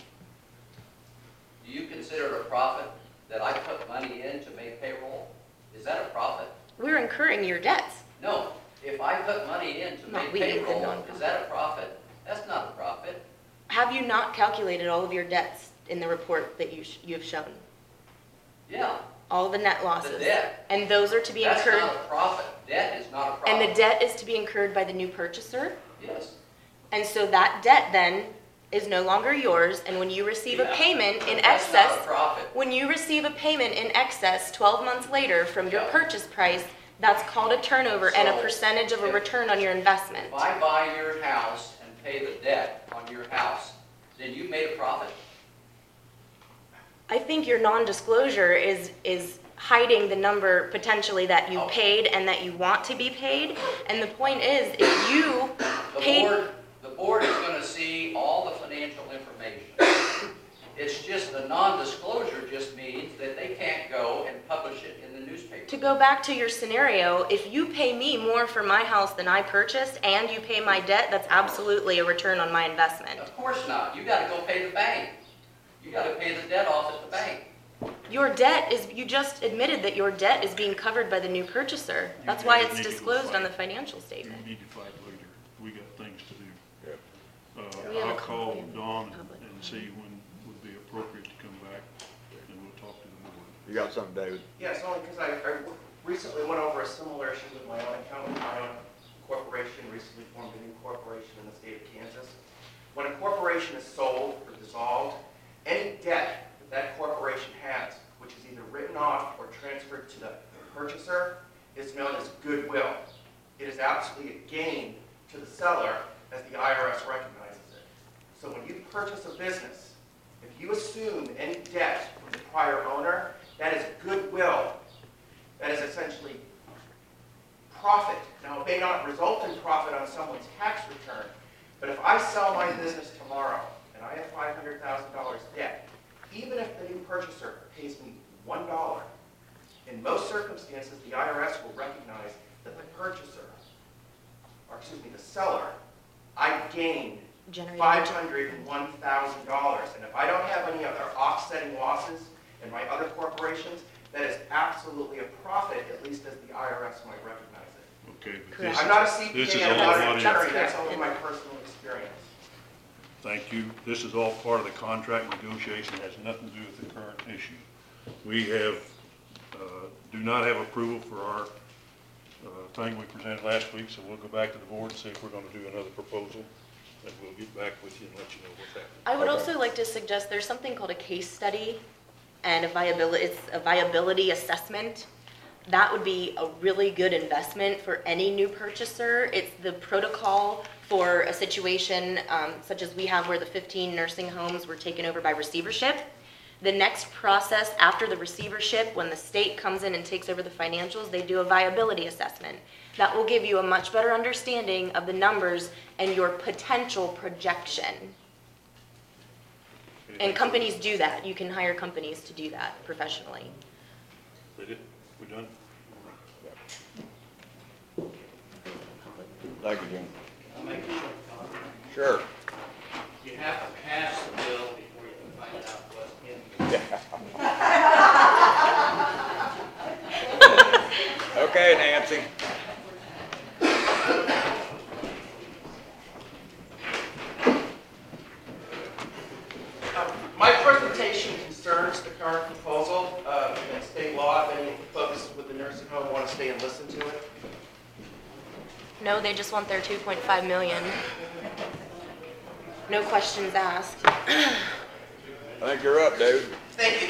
Do you consider it a profit that I put money in to make payroll? Is that a profit? We're incurring your debts. No. If I put money in to Not make we, the payroll, nonprofit. is that a profit? That's not a profit. Have you not calculated all of your debts in the report that you have shown? Yeah. All the net losses? debt. And those are to be That's incurred, not a profit. Debt is not a profit. and the debt is to be incurred by the new purchaser? Yes. And so that debt then is no longer yours, and when you receive a Yeah. payment in That's not a excess, profit. when you receive a payment in excess 12 months later from your Yeah. purchase price, that's called a turnover and a So, percentage of a if- return on your investment. If I buy your house and pay the debt on your house, then you made a profit. I think your non-disclosure is hiding the number potentially that you Oh. paid and that you want to be paid. And the point is, if you paid, The board is gonna see all the financial information. It's just the non-disclosure just means that they can't go and publish it in the newspaper. to go back to your scenario, if you pay me more for my house than I purchased and you pay my debt, that's absolutely a return on my investment. Of course not. You gotta go pay the bank. You gotta pay the debt off at the bank. Your debt is, you just admitted that your debt is being covered by the new purchaser. You That's why guys it's need to go disclosed on the fight. financial We statement. need to fight later. We got things to do. yeah. We have a I'll call copy of the Dawn public and see when would be appropriate You got something, David? Yes, only because I recently went over a similar issue with my own account. My own corporation recently formed a new corporation in the state of Kansas. When a corporation is sold or dissolved, any debt that that corporation has, which is either written off or transferred to the purchaser, is known as goodwill. It is absolutely a gain to the seller as the IRS recognizes it. So when you purchase a business, if you assume any debt from the prior owner, that is goodwill. That is essentially profit. Now, it may not result in profit on someone's tax return, but if I sell my business tomorrow and I have $500,000 debt, even if the new purchaser pays me $1, in most circumstances, the IRS will recognize that the purchaser, or excuse me, the seller, I gained $501,000. And if I don't have any other offsetting losses in my other corporations, that is absolutely a profit, at least as the IRS might recognize it. Okay, but Correct. I'm not a this is CPA, I'm all not about an it. attorney, that's That's only my personal experience. Thank you. This is all part of the contract negotiation, has nothing to do with the current issue. We have, do not have approval for our thing we presented last week, so we'll go back to the board and see if we're gonna do another proposal, and we'll get back with you and let you know what's happening. I would Okay. also like to suggest there's something called a case study and it's a viability assessment. That would be a really good investment for any new purchaser. It's the protocol for a situation such as we have where the 15 nursing homes were taken over by receivership. The next process after the receivership, when the state comes in and takes over the financials, they do a viability assessment. That will give you a much better understanding of the numbers and your potential projection. And companies do that. You can hire companies to do that professionally. Did it? We done? Thank you, Jim. I'll make a short comment. Sure. You have to pass the bill before you can find out what's in it. Okay, Nancy. My presentation concerns the current proposal and state law. If any folks with the nursing home want to stay and listen to it. No, they just want their 2.5 million. No questions asked. I think you're up, David. Thank you.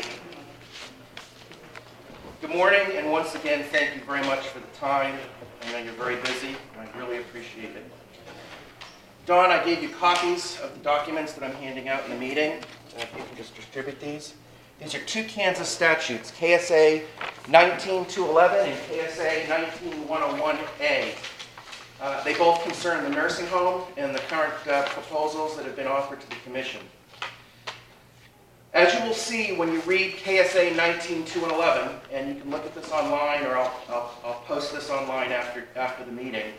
Good morning, and once again, thank you very much for the time. I know you're very busy, and I really appreciate it. Dawn, I gave you copies of the documents that I'm handing out in the meeting. If you can just distribute these. These are two Kansas statutes, KSA 19211 and KSA 19101A. They both concern the nursing home and the current proposals that have been offered to the commission. As you will see when you read KSA 19211, and you can look at this online, or I'll post this online after the meeting,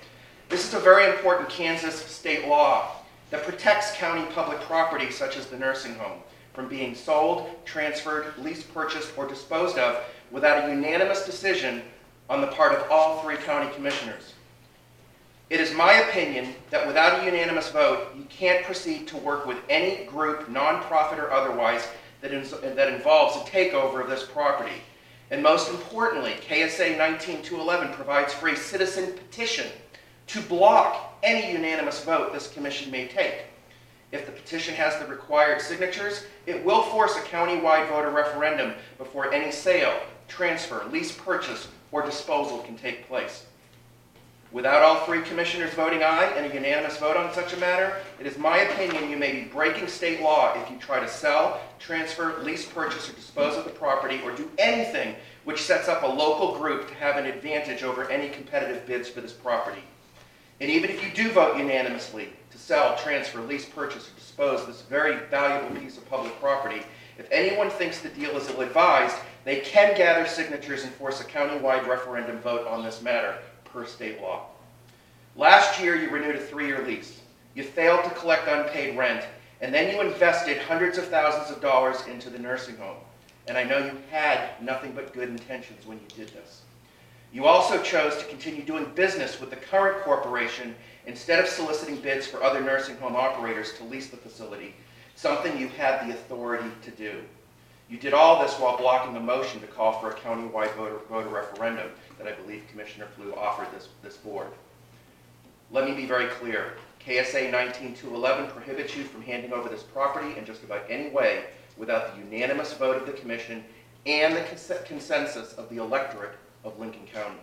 this is a very important Kansas state law that protects county public property such as the nursing home from being sold, transferred, leased, purchased, or disposed of without a unanimous decision on the part of all three county commissioners. It is my opinion that without a unanimous vote, you can't proceed to work with any group, nonprofit or otherwise, that involves a takeover of this property. And most importantly, KSA 19211 provides for a citizen petition to block any unanimous vote this commission may take. If the petition has the required signatures, it will force a county-wide voter referendum before any sale, transfer, lease purchase, or disposal can take place. Without all three commissioners voting aye and a unanimous vote on such a matter, it is my opinion you may be breaking state law if you try to sell, transfer, lease, purchase, or dispose of the property, or do anything which sets up a local group to have an advantage over any competitive bids for this property. And even if you do vote unanimously to sell, transfer, lease, purchase, or dispose of this very valuable piece of public property, if anyone thinks the deal is ill-advised, they can gather signatures and force a county-wide referendum vote on this matter per state law. Last year, you renewed a 3-year lease. You failed to collect unpaid rent, and then you invested hundreds of thousands of dollars into the nursing home. And I know you had nothing but good intentions when you did this. You also chose to continue doing business with the current corporation instead of soliciting bids for other nursing home operators to lease the facility, something you had the authority to do. You did all this while blocking a motion to call for a countywide voter referendum that I believe Commissioner Flew offered this board. Let me be very clear. KSA 19211 prohibits you from handing over this property in just about any way without the unanimous vote of the commission and the consensus of the electorate of Lincoln County.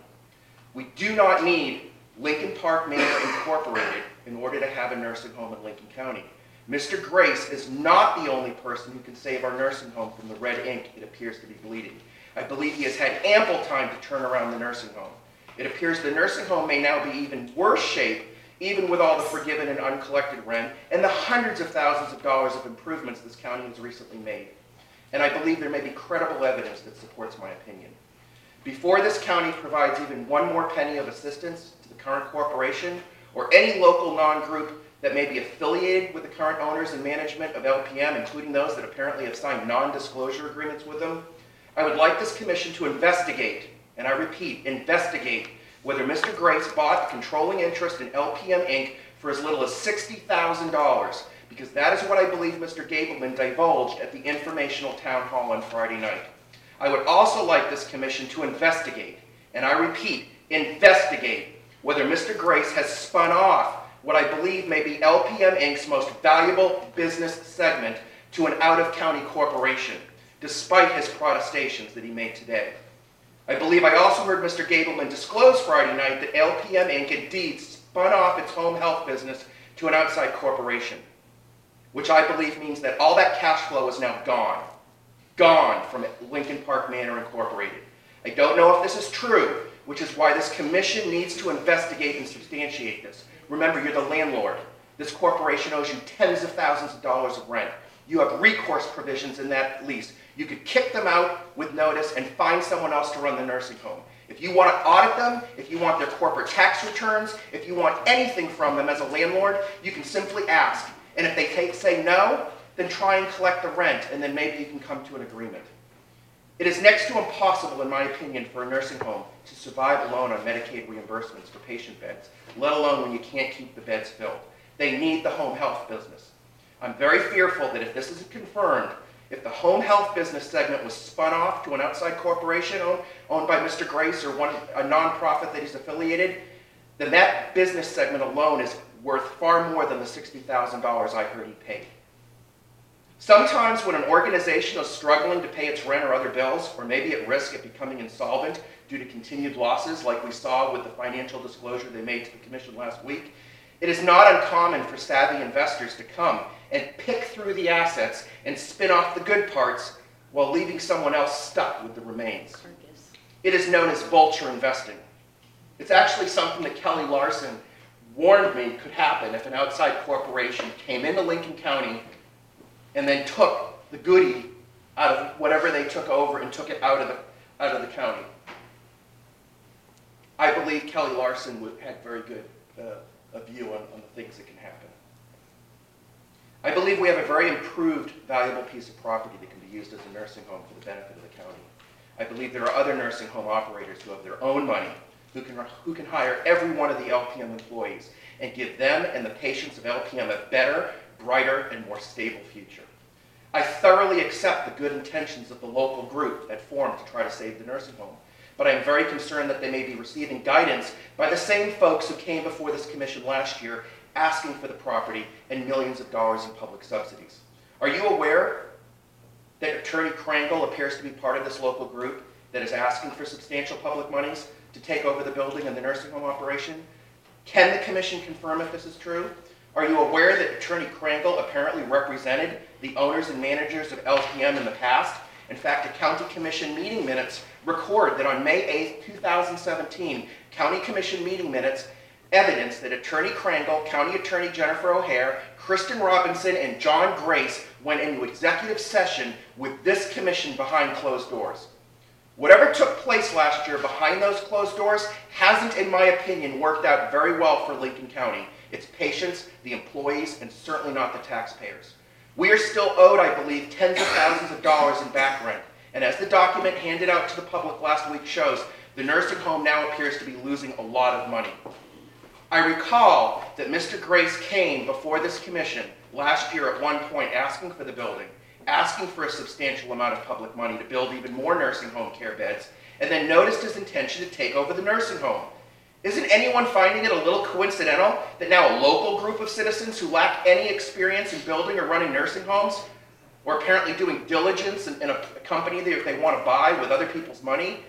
We do not need Lincoln Park Manor Incorporated in order to have a nursing home in Lincoln County. Mr. Grace is not the only person who can save our nursing home from the red ink it appears to be bleeding. I believe he has had ample time to turn around the nursing home. It appears the nursing home may now be even worse shape, even with all the forgiven and uncollected rent and the hundreds of thousands of dollars of improvements this county has recently made. And I believe there may be credible evidence that supports my opinion. Before this county provides even one more penny of assistance to the current corporation or any local non-group that may be affiliated with the current owners and management of LPM, including those that apparently have signed non-disclosure agreements with them, I would like this commission to investigate, and I repeat, investigate, whether Mr. Grace bought a controlling interest in LPM Inc. for as little as $60,000, because that is what I believe Mr. Gabelmann divulged at the informational town hall on Friday night. I would also like this commission to investigate, and I repeat, investigate, whether Mr. Grace has spun off what I believe may be LPM Inc.'s most valuable business segment to an out-of-county corporation, despite his protestations that he made today. I believe I also heard Mr. Gabelmann disclose Friday night that LPM Inc. indeed spun off its home health business to an outside corporation, which I believe means that all that cash flow is now gone. Gone from Lincoln Park Manor Incorporated. I don't know if this is true, which is why this commission needs to investigate and substantiate this. Remember, you're the landlord. This corporation owes you tens of thousands of dollars of rent. You have recourse provisions in that lease. You could kick them out with notice and find someone else to run the nursing home. If you want to audit them, if you want their corporate tax returns, if you want anything from them as a landlord, you can simply ask. And if they say no, then try and collect the rent, and then maybe you can come to an agreement. It is next to impossible, in my opinion, for a nursing home to survive alone on Medicaid reimbursements for patient beds, let alone when you can't keep the beds filled. They need the home health business. I'm very fearful that if this isn't confirmed, if the home health business segment was spun off to an outside corporation owned by Mr. Grace or a nonprofit that he's affiliated, then that business segment alone is worth far more than the $60,000 I heard he paid. Sometimes when an organization is struggling to pay its rent or other bills, or maybe at risk of becoming insolvent due to continued losses like we saw with the financial disclosure they made to the commission last week, it is not uncommon for savvy investors to come and pick through the assets and spin off the good parts while leaving someone else stuck with the remains. It is known as vulture investing. It's actually something that Kelly Larson warned me could happen if an outside corporation came into Lincoln County and then took the goodie out of whatever they took over and took it out of the county. I believe Kelly Larson had very good a view on the things that can happen. I believe we have a very improved, valuable piece of property that can be used as a nursing home for the benefit of the county. I believe there are other nursing home operators who have their own money, who can hire every one of the LPM employees and give them and the patients of LPM a better, brighter, and more stable future. I thoroughly accept the good intentions of the local group that formed to try to save the nursing home, but I am very concerned that they may be receiving guidance by the same folks who came before this commission last year asking for the property and millions of dollars in public subsidies. Are you aware that Attorney Krangle appears to be part of this local group that is asking for substantial public monies to take over the building and the nursing home operation? Can the commission confirm if this is true? Are you aware that Attorney Krangle apparently represented the owners and managers of LPM in the past? In fact, the County Commission meeting minutes record that on May 8, 2017, County Commission meeting minutes evidence that Attorney Krangle, County Attorney Jennifer O'Hare, Kristen Robinson, and John Grace went into executive session with this commission behind closed doors. Whatever took place last year behind those closed doors hasn't, in my opinion, worked out very well for Lincoln County, its patients, the employees, and certainly not the taxpayers. We are still owed, I believe, tens of thousands of dollars in back rent. And as the document handed out to the public last week shows, the nursing home now appears to be losing a lot of money. I recall that Mr. Grace came before this commission last year at one point asking for the building asking for a substantial amount of public money to build even more nursing home care beds, and then noticed his intention to take over the nursing home. Isn't anyone finding it a little coincidental that now a local group of citizens who lack any experience in building or running nursing homes, or apparently doing diligence in a company that they want to buy with other people's money,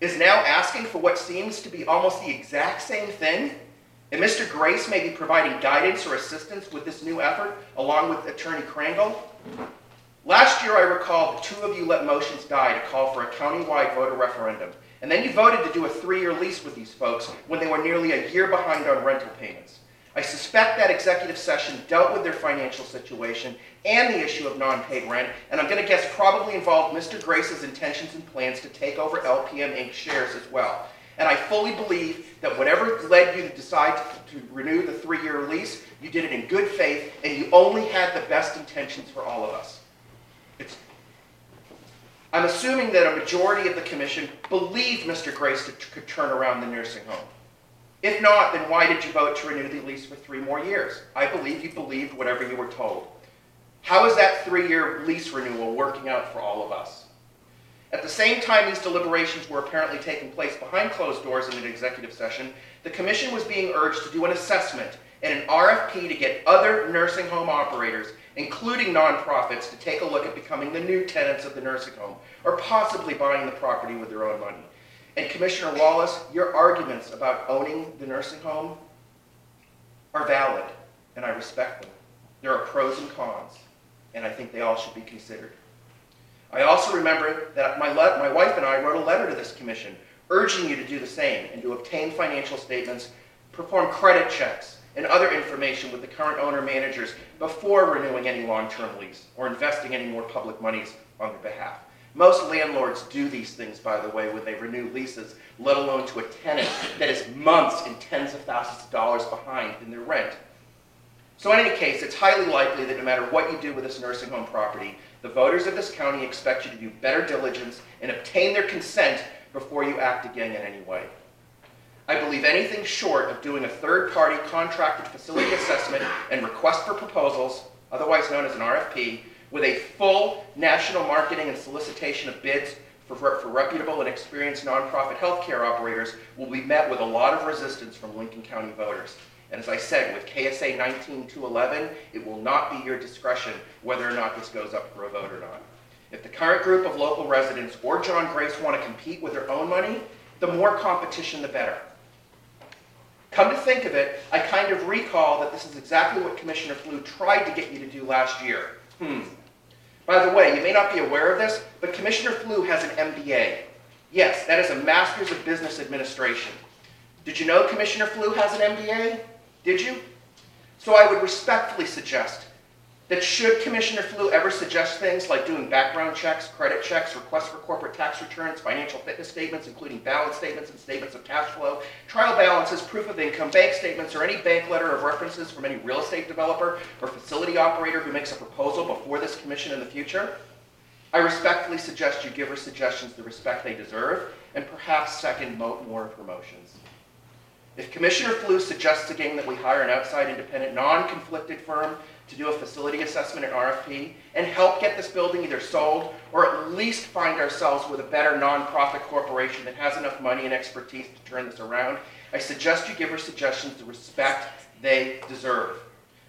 is now asking for what seems to be almost the exact same thing? And Mr. Grace may be providing guidance or assistance with this new effort, along with Attorney Krangle? Last year, I recall the two of you let motions die to call for a countywide voter referendum. And then you voted to do a 3-year lease with these folks when they were nearly a year behind on rental payments. I suspect that executive session dealt with their financial situation and the issue of non-paid rent, and I'm going to guess probably involved Mr. Grace's intentions and plans to take over LPM Inc. shares as well. And I fully believe that whatever led you to decide to renew the 3-year lease, you did it in good faith, and you only had the best intentions for all of us. I'm assuming that a majority of the commission believed Mr. Grace could turn around the nursing home. If not, then why did you vote to renew the lease for 3 more years? I believe you believed whatever you were told. How is that 3-year lease renewal working out for all of us? At the same time these deliberations were apparently taking place behind closed doors in an executive session, the commission was being urged to do an assessment and an RFP to get other nursing home operators, including nonprofits, to take a look at becoming the new tenants of the nursing home, or possibly buying the property with their own money. And Commissioner Wallace, your arguments about owning the nursing home are valid, and I respect them. There are pros and cons, and I think they all should be considered. I also remember that my wife and I wrote a letter to this commission urging you to do the same and to obtain financial statements, perform credit checks, and other information with the current owner-managers before renewing any long-term lease or investing any more public monies on their behalf. Most landlords do these things, by the way, when they renew leases, let alone to a tenant that is months and tens of thousands of dollars behind in their rent. So in any case, it's highly likely that no matter what you do with this nursing home property, the voters of this county expect you to do better diligence and obtain their consent before you act again in any way. I believe anything short of doing a third-party contracted facility assessment and request for proposals, otherwise known as an RFP, with a full national marketing and solicitation of bids for reputable and experienced nonprofit healthcare operators will be met with a lot of resistance from Lincoln County voters. And as I said, with KSA 19211, it will not be your discretion whether or not this goes up for a vote or not. If the current group of local residents or John Grace want to compete with their own money, the more competition, the better. Come to think of it, I kind of recall that this is exactly what Commissioner Flew tried to get you to do last year. By the way, you may not be aware of this, but Commissioner Flew has an MBA. Yes, that is a Master's of Business Administration. Did you know Commissioner Flew has an MBA? Did you? So I would respectfully suggest that should Commissioner Flew ever suggest things like doing background checks, credit checks, requests for corporate tax returns, financial fitness statements, including balance statements and statements of cash flow, trial balances, proof of income, bank statements, or any bank letter of references from any real estate developer or facility operator who makes a proposal before this commission in the future, I respectfully suggest you give her suggestions the respect they deserve and perhaps second more of her motions. If Commissioner Flew suggests again that we hire an outside independent, non-conflicted firm to do a facility assessment and RFP and help get this building either sold or at least find ourselves with a better nonprofit corporation that has enough money and expertise to turn this around, I suggest you give her suggestions the respect they deserve.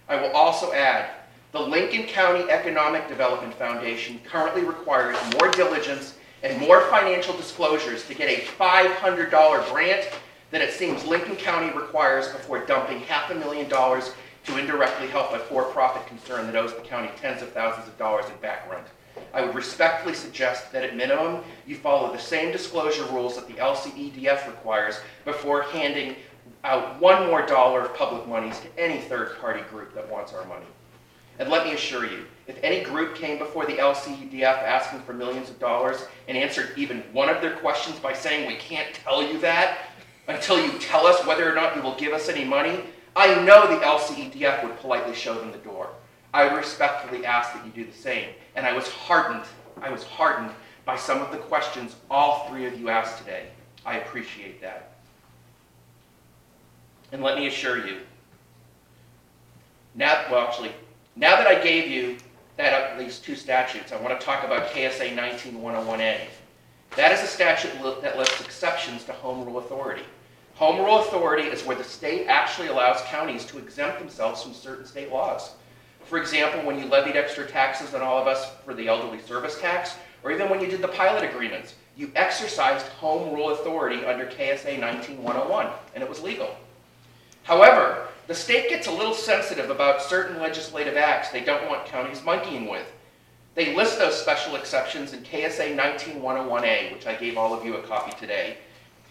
I will also add, the Lincoln County Economic Development Foundation currently requires more diligence and more financial disclosures to get a $500 grant than it seems Lincoln County requires before dumping $500,000 to indirectly help a for-profit concern that owes the county tens of thousands of dollars in back rent. I would respectfully suggest that at minimum, you follow the same disclosure rules that the LCEDF requires before handing out $1 more of public monies to any third-party group that wants our money. And let me assure you, if any group came before the LCEDF asking for millions of dollars and answered even one of their questions by saying, we can't tell you that until you tell us whether or not you will give us any money, I know the LCEDF would politely show them the door. I would respectfully ask that you do the same. And I was heartened by some of the questions all three of you asked today. I appreciate that. And let me assure you, now that I gave you these two statutes, I want to talk about KSA 19-101A. That is a statute that lists exceptions to home rule authority. Home rule authority is where the state actually allows counties to exempt themselves from certain state laws. For example, when you levied extra taxes on all of us for the elderly service tax, or even when you did the pilot agreements, you exercised home rule authority under KSA 19-101, and it was legal. However, the state gets a little sensitive about certain legislative acts they don't want counties monkeying with. They list those special exceptions in KSA 19-101A, which I gave all of you a copy today.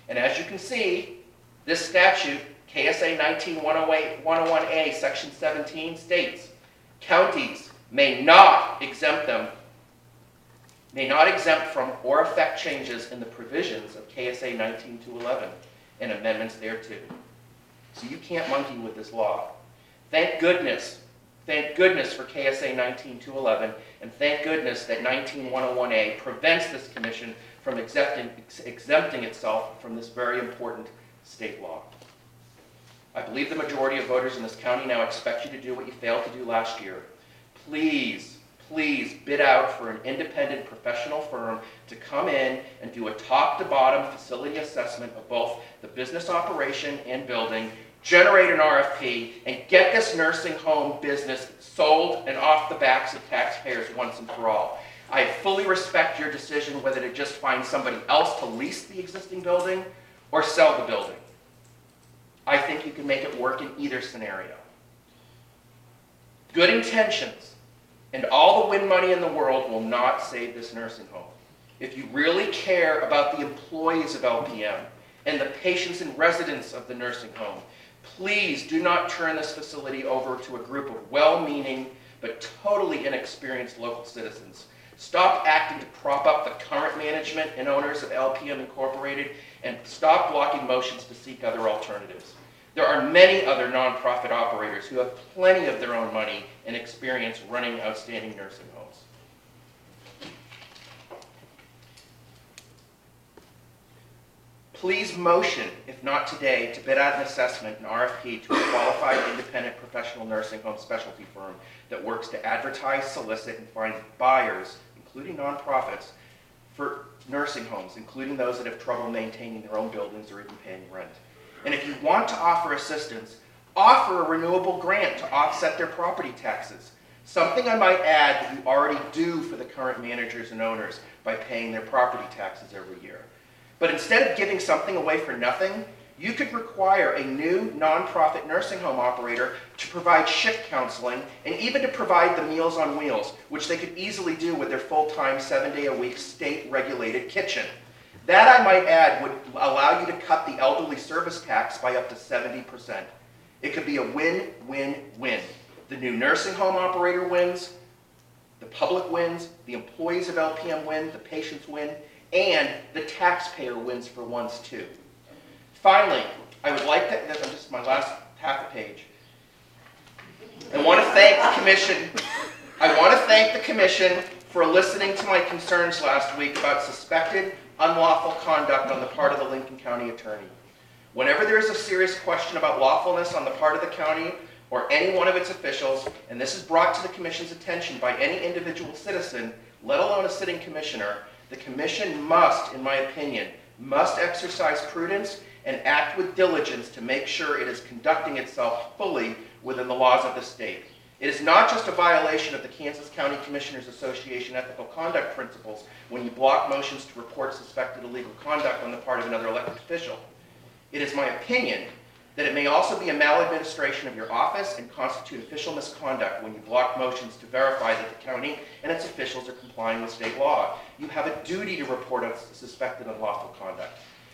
And as you can see, this statute, KSA 19-101A, Section 17, states, counties may not exempt from or affect changes in the provisions of KSA 19-211 and amendments thereto. So you can't monkey with this law. Thank goodness for KSA 19-211, and thank goodness that 19-101A prevents this commission from exempting itself from this very important state law. I believe the majority of voters in this county now expect you to do what you failed to do last year. Please bid out for an independent professional firm to come in and do a top-to-bottom facility assessment of both the business operation and building, generate an RFP, and get this nursing home business sold and off the backs of taxpayers once and for all. I fully respect your decision whether to just find somebody else to lease the existing building or sell the building. I think you can make it work in either scenario. Good intentions and all the win money in the world will not save this nursing home. If you really care about the employees of LPM and the patients and residents of the nursing home, please do not turn this facility over to a group of well-meaning but totally inexperienced local citizens. Stop acting to prop up the current management and owners of LPM Incorporated, and stop blocking motions to seek other alternatives. There are many other nonprofit operators who have plenty of their own money and experience running outstanding nursing homes. Please motion, if not today, to bid out an assessment and RFP to a qualified independent professional nursing home specialty firm that works to advertise, solicit, and find buyers, including nonprofits, for nursing homes, including those that have trouble maintaining their own buildings or even paying rent. And if you want to offer assistance, offer a renewable grant to offset their property taxes. Something I might add that you already do for the current managers and owners by paying their property taxes every year. But instead of giving something away for nothing, you could require a new nonprofit nursing home operator to provide shift counseling and even to provide the Meals on Wheels, which they could easily do with their full-time, 7-day-a-week state-regulated kitchen. That, I might add, would allow you to cut the elderly service tax by up to 70%. It could be a win-win-win. The new nursing home operator wins, the public wins, the employees of LPM win, the patients win, and the taxpayer wins for once too. Finally, I would like to, this is just my last half a page. I want to thank the commission for listening to my concerns last week about suspected unlawful conduct on the part of the Lincoln County Attorney. Whenever there is a serious question about lawfulness on the part of the county or any one of its officials, and this is brought to the commission's attention by any individual citizen, let alone a sitting commissioner, the commission must, in my opinion, exercise prudence and act with diligence to make sure it is conducting itself fully within the laws of the state. It is not just a violation of the Kansas County Commissioners Association ethical conduct principles when you block motions to report suspected illegal conduct on the part of another elected official. It is my opinion that it may also be a maladministration of your office and constitute official misconduct when you block motions to verify that the county and its officials are complying with state law. You have a duty to report on suspected unlawful conduct.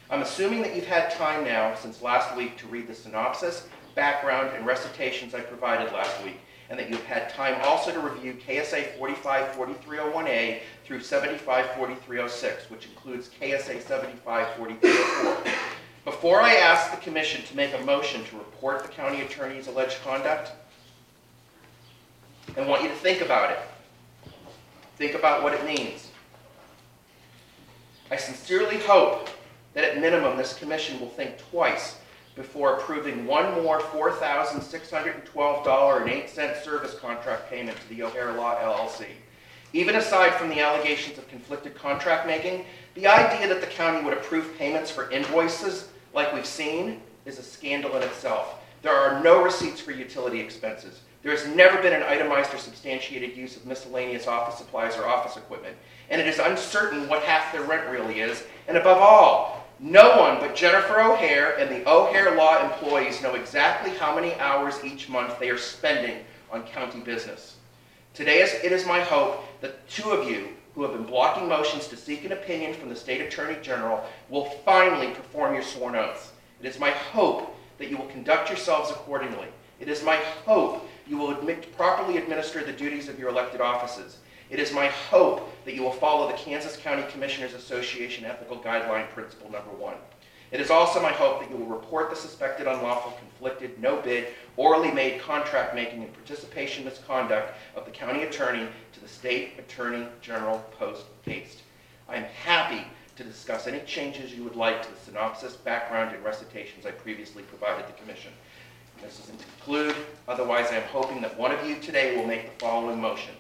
I'm assuming that you've had time now since last week to read the synopsis, background, and recitations I provided last week, and that you've had time also to review KSA 45-4301A through 75-4306, which includes KSA 75-4304. Before I ask the commission to make a motion to report the county attorney's alleged conduct, I want you to think about it. Think about what it means. I sincerely hope that at minimum this commission will think twice before approving one more $4,612.08 service contract payment to the O'Hare Law LLC. Even aside from the allegations of conflicted contract making, the idea that the county would approve payments for invoices like we've seen is a scandal in itself. There are no receipts for utility expenses. There has never been an itemized or substantiated use of miscellaneous office supplies or office equipment, and it is uncertain what half their rent really is, and above all, no one but Jennifer O'Hare and the O'Hare Law employees know exactly how many hours each month they are spending on county business. Today, it is my hope that two of you who have been blocking motions to seek an opinion from the State Attorney General will finally perform your sworn oaths. It is my hope that you will conduct yourselves accordingly. It is my hope you will properly administer the duties of your elected offices. It is my hope that you will follow the Kansas County Commissioners Association Ethical Guideline Principle Number 1. It is also my hope that you will report the suspected unlawful, conflicted, no-bid, orally made contract making and participation misconduct of the county attorney to the State Attorney General post-haste. I am happy to discuss any changes you would like to the synopsis, background, and recitations I previously provided the Commission. This doesn't conclude. Otherwise, I am hoping that one of you today will make the following motion: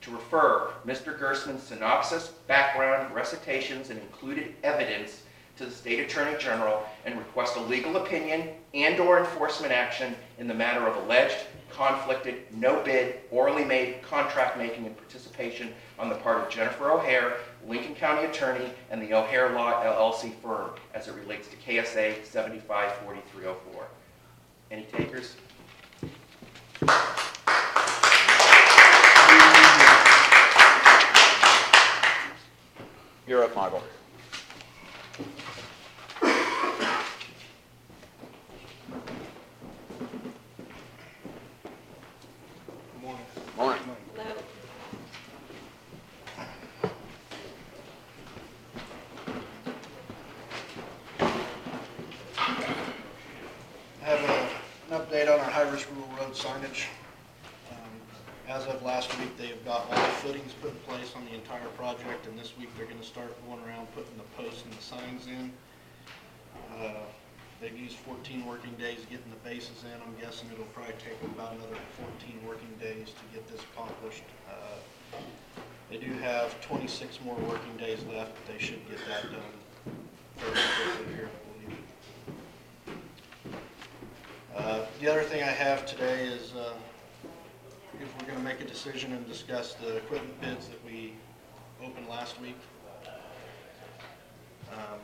to refer Mr. Gerstmann's synopsis, background, recitations, and included evidence to the State Attorney General and request a legal opinion and/or enforcement action in the matter of alleged, conflicted, no-bid, orally made contract making and participation on the part of Jennifer O'Hare, Lincoln County Attorney, and the O'Hare Law LLC firm as it relates to KSA 754304. Any takers? You're up, Michael. Morning. Morning. Hello. I have an update on our high-risk rural road signage. As of last week, they have got all the footings put in place on the entire project, and this week they're going to start going around putting the posts and the signs in. They've used 14 working days getting the bases in. I'm guessing it'll probably take about another 14 working days to get this accomplished. They do have 26 more working days left, but they should get that done fairly quickly here, I believe. The other thing I have today is if we're going to make a decision and discuss the equipment bids that we opened last week. I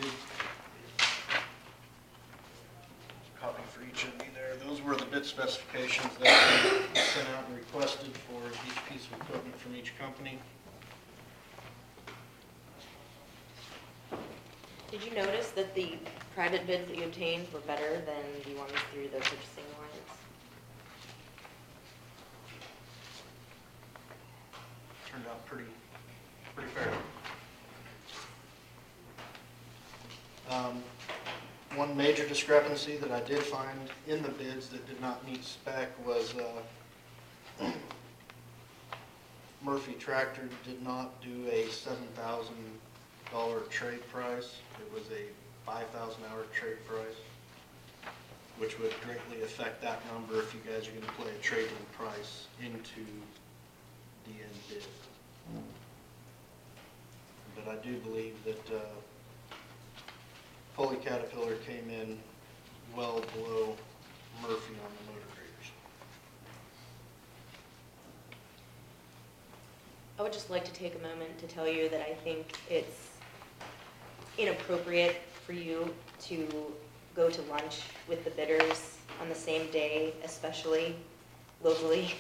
did copy for each of you there. Those were the bid specifications that we sent out and requested for each piece of equipment from each company. Did you notice that the private bids that you obtained were better than the ones through the purchasing alliance? Turned out pretty fair. One major discrepancy that I did find in the bids that did not meet spec was Murphy Tractor did not do a $7,000 trade price. It was a 5,000 hour trade price, which would greatly affect that number if you guys are going to play a trading price into the end bid. But I do believe that Foley Caterpillar came in well below Murphy on the motor graders. I would just like to take a moment to tell you that I think it's inappropriate for you to go to lunch with the bidders on the same day, especially locally,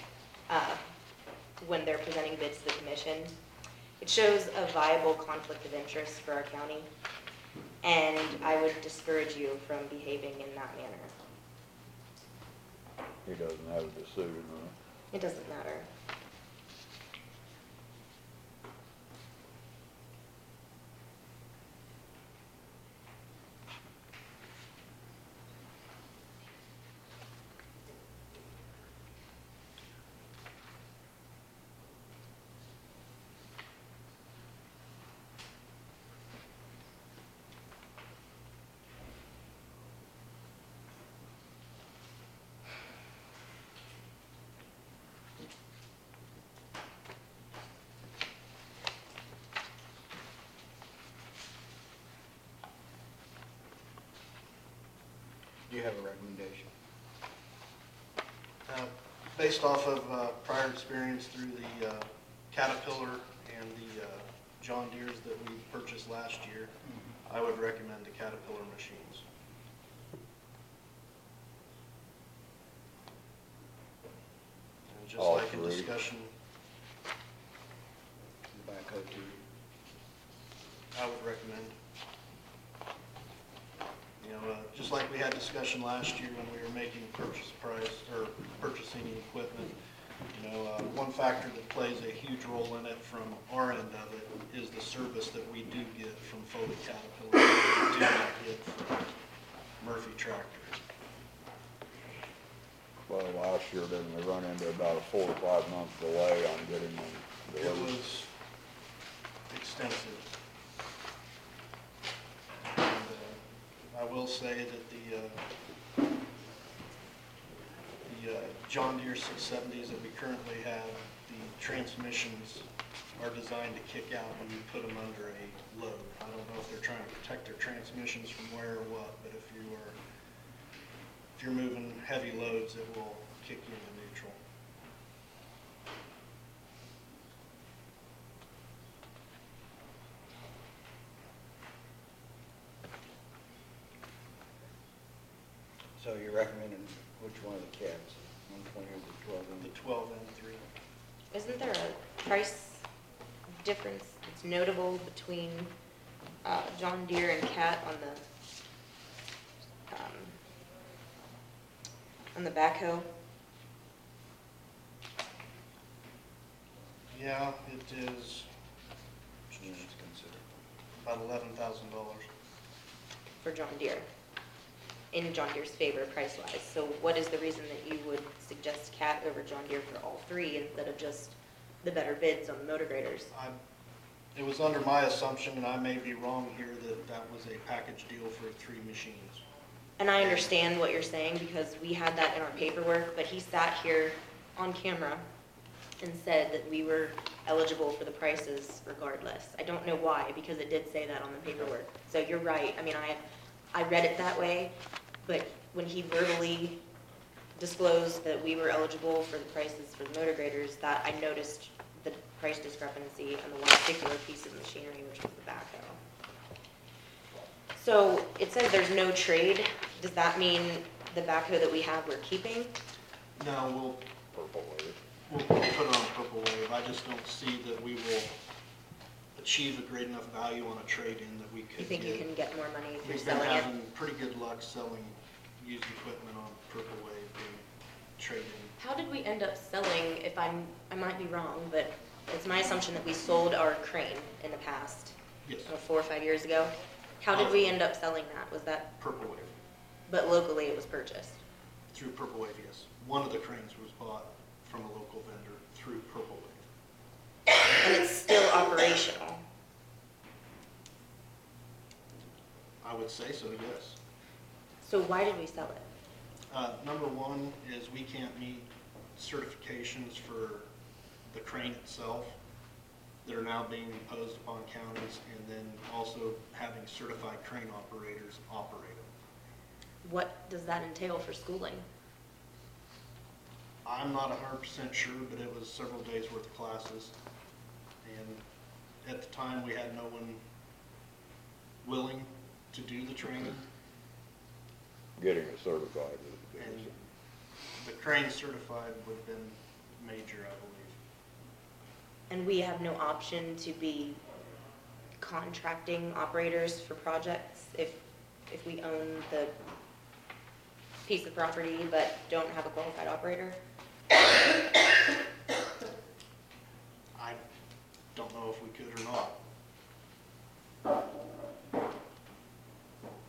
when they're presenting bids to the commission. It shows a viable conflict of interest for our county, and I would discourage you from behaving in that manner. He doesn't have a decision on it. It doesn't matter. you have a recommendation? Based off of prior experience through the Caterpillar and the John Deere's that we purchased last year, I would recommend the Caterpillar machines. And just All like in three. discussion, The backhoe too. I would recommend. You know, just like we had discussion last year when we were making purchase price, or purchasing equipment, you know, one factor that plays a huge role in it from our end of it is the service that we do get from Foley Caterpillar, that we do not get from Murphy Tractor. Well, last year, didn't we run into about a 4 to 5 month delay on getting them It delivered? was extensive. And I will say that the John Deere 670s that we currently have, the transmissions are designed to kick out when you put them under a load. I don't know if they're trying to protect their transmissions from wear or what, but if you're moving heavy loads, it will kick you into neutral. So you're recommending which one of the cabs, 120 or the 12 The inch? 12 and 3. Isn't there a price difference that's notable between John Deere and Cat on the backhoe? Yeah, it is Which one's considered? about $11,000. For John Deere, in John Deere's favor price-wise. So what is the reason that you would suggest Cat over John Deere for all three instead of just the better bids on the motor graders? It was under my assumption, and I may be wrong here, that that was a package deal for 3 machines. And I understand what you're saying because we had that in our paperwork, but he sat here on camera and said that we were eligible for the prices regardless. I don't know why, because it did say that on the paperwork. So you're right. I mean, I read it that way, but when he verbally disclosed that we were eligible for the prices for the motor graders, that I noticed the price discrepancy on the one particular piece of machinery, which was the backhoe. So it says there's no trade. Does that mean the backhoe that we have we're keeping? No, Purple wave. we'll put it on Purple Wave. I just don't see that we will achieve a great enough value on a trade-in that we You could think you get. can get more money through We've been selling it? having pretty good luck selling used equipment on Purple Wave and trade-in. How did we end up selling, if I might be wrong, but it's my assumption that we sold our crane in the past, Yes, 4 or 5 years ago. How did we end up selling that? Was that, Purple Wave. but locally it was purchased? Through Purple Wave, yes. One of the cranes was bought from a local vendor through Purple Wave. And it's still operational? I would say so, yes. So why did we sell it? Number one is we can't meet certifications for the crane itself that are now being imposed upon counties, and then also having certified crane operators operate them. What does that entail for schooling? I'm not 100% sure, but it was several days worth of classes. And at the time, we had no one willing to do the training. Getting it certified is the And biggest. the crane certified would have been major, I believe. And we have no option to be contracting operators for projects if we own the piece of property but don't have a qualified operator? I don't know if we could or not.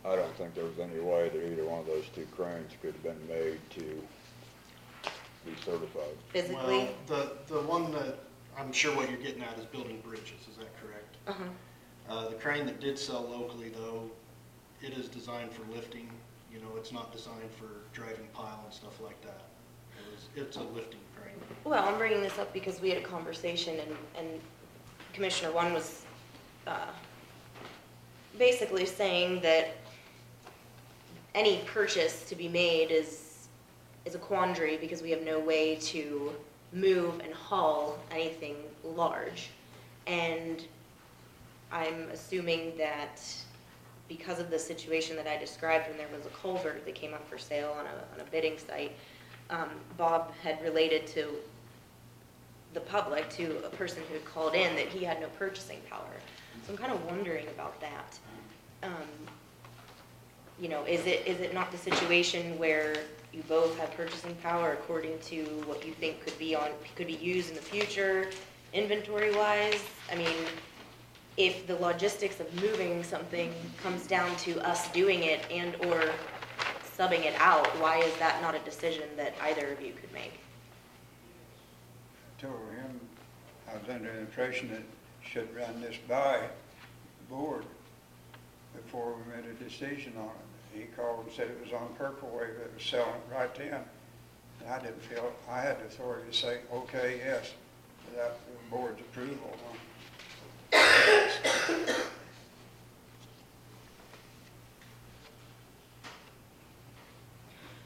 I don't think there was any way that either one of those 2 cranes could have been made to be certified. Physically? Well, the one that, I'm sure what you're getting at is building bridges, is that correct? Uh-huh. The crane that did sell locally, though, it is designed for lifting. You know, it's not designed for driving pile and stuff like that. It's a lifting crane. Well, I'm bringing this up because we had a conversation and Commissioner One was basically saying that any purchase to be made is a quandary because we have no way to move and haul anything large. And I'm assuming that because of the situation that I described when there was a culvert that came up for sale on a bidding site, Bob had related to the public, to a person who had called in, that he had no purchasing power. So I'm kind of wondering about that. You know, is it not the situation where you both have purchasing power according to what you think could be used in the future, inventory-wise? I mean, if the logistics of moving something comes down to us doing it and or subbing it out, why is that not a decision that either of you could make? I told him I was under the impression that should run this by the board before we made a decision on it. He called and said it was on Purple Wave, that was selling it right then. And I didn't feel I had the authority to say, okay, yes, without the board's approval.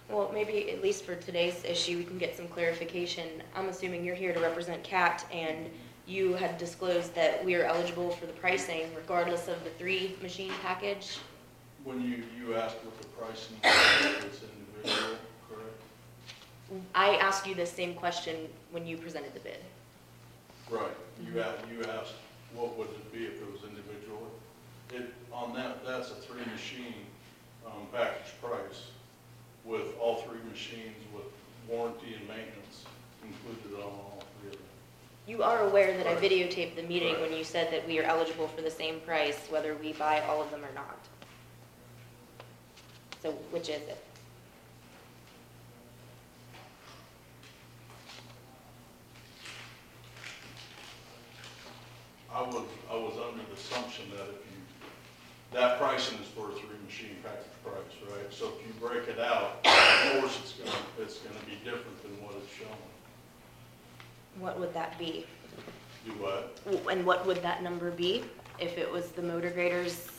Well, maybe at least for today's issue, we can get some clarification. I'm assuming you're here to represent CAT, and you had disclosed that we are eligible for the pricing regardless of the 3-machine package. When you asked what the pricing was, it's individual, correct? I asked you the same question when you presented the bid. Right, you asked what would it be if it was individual. That's a 3-machine package price with all 3 machines with warranty and maintenance included on all 3 of them. You are aware that I Right. videotaped the meeting Right. when you said that we are eligible for the same price whether we buy all of them or not. So which is it? I was under the assumption that that pricing is for a 3-machine package price, right? So if you break it out, of course it's gonna be different than what it's showing. What would that be? Do what? And what would that number be if it was the motor graders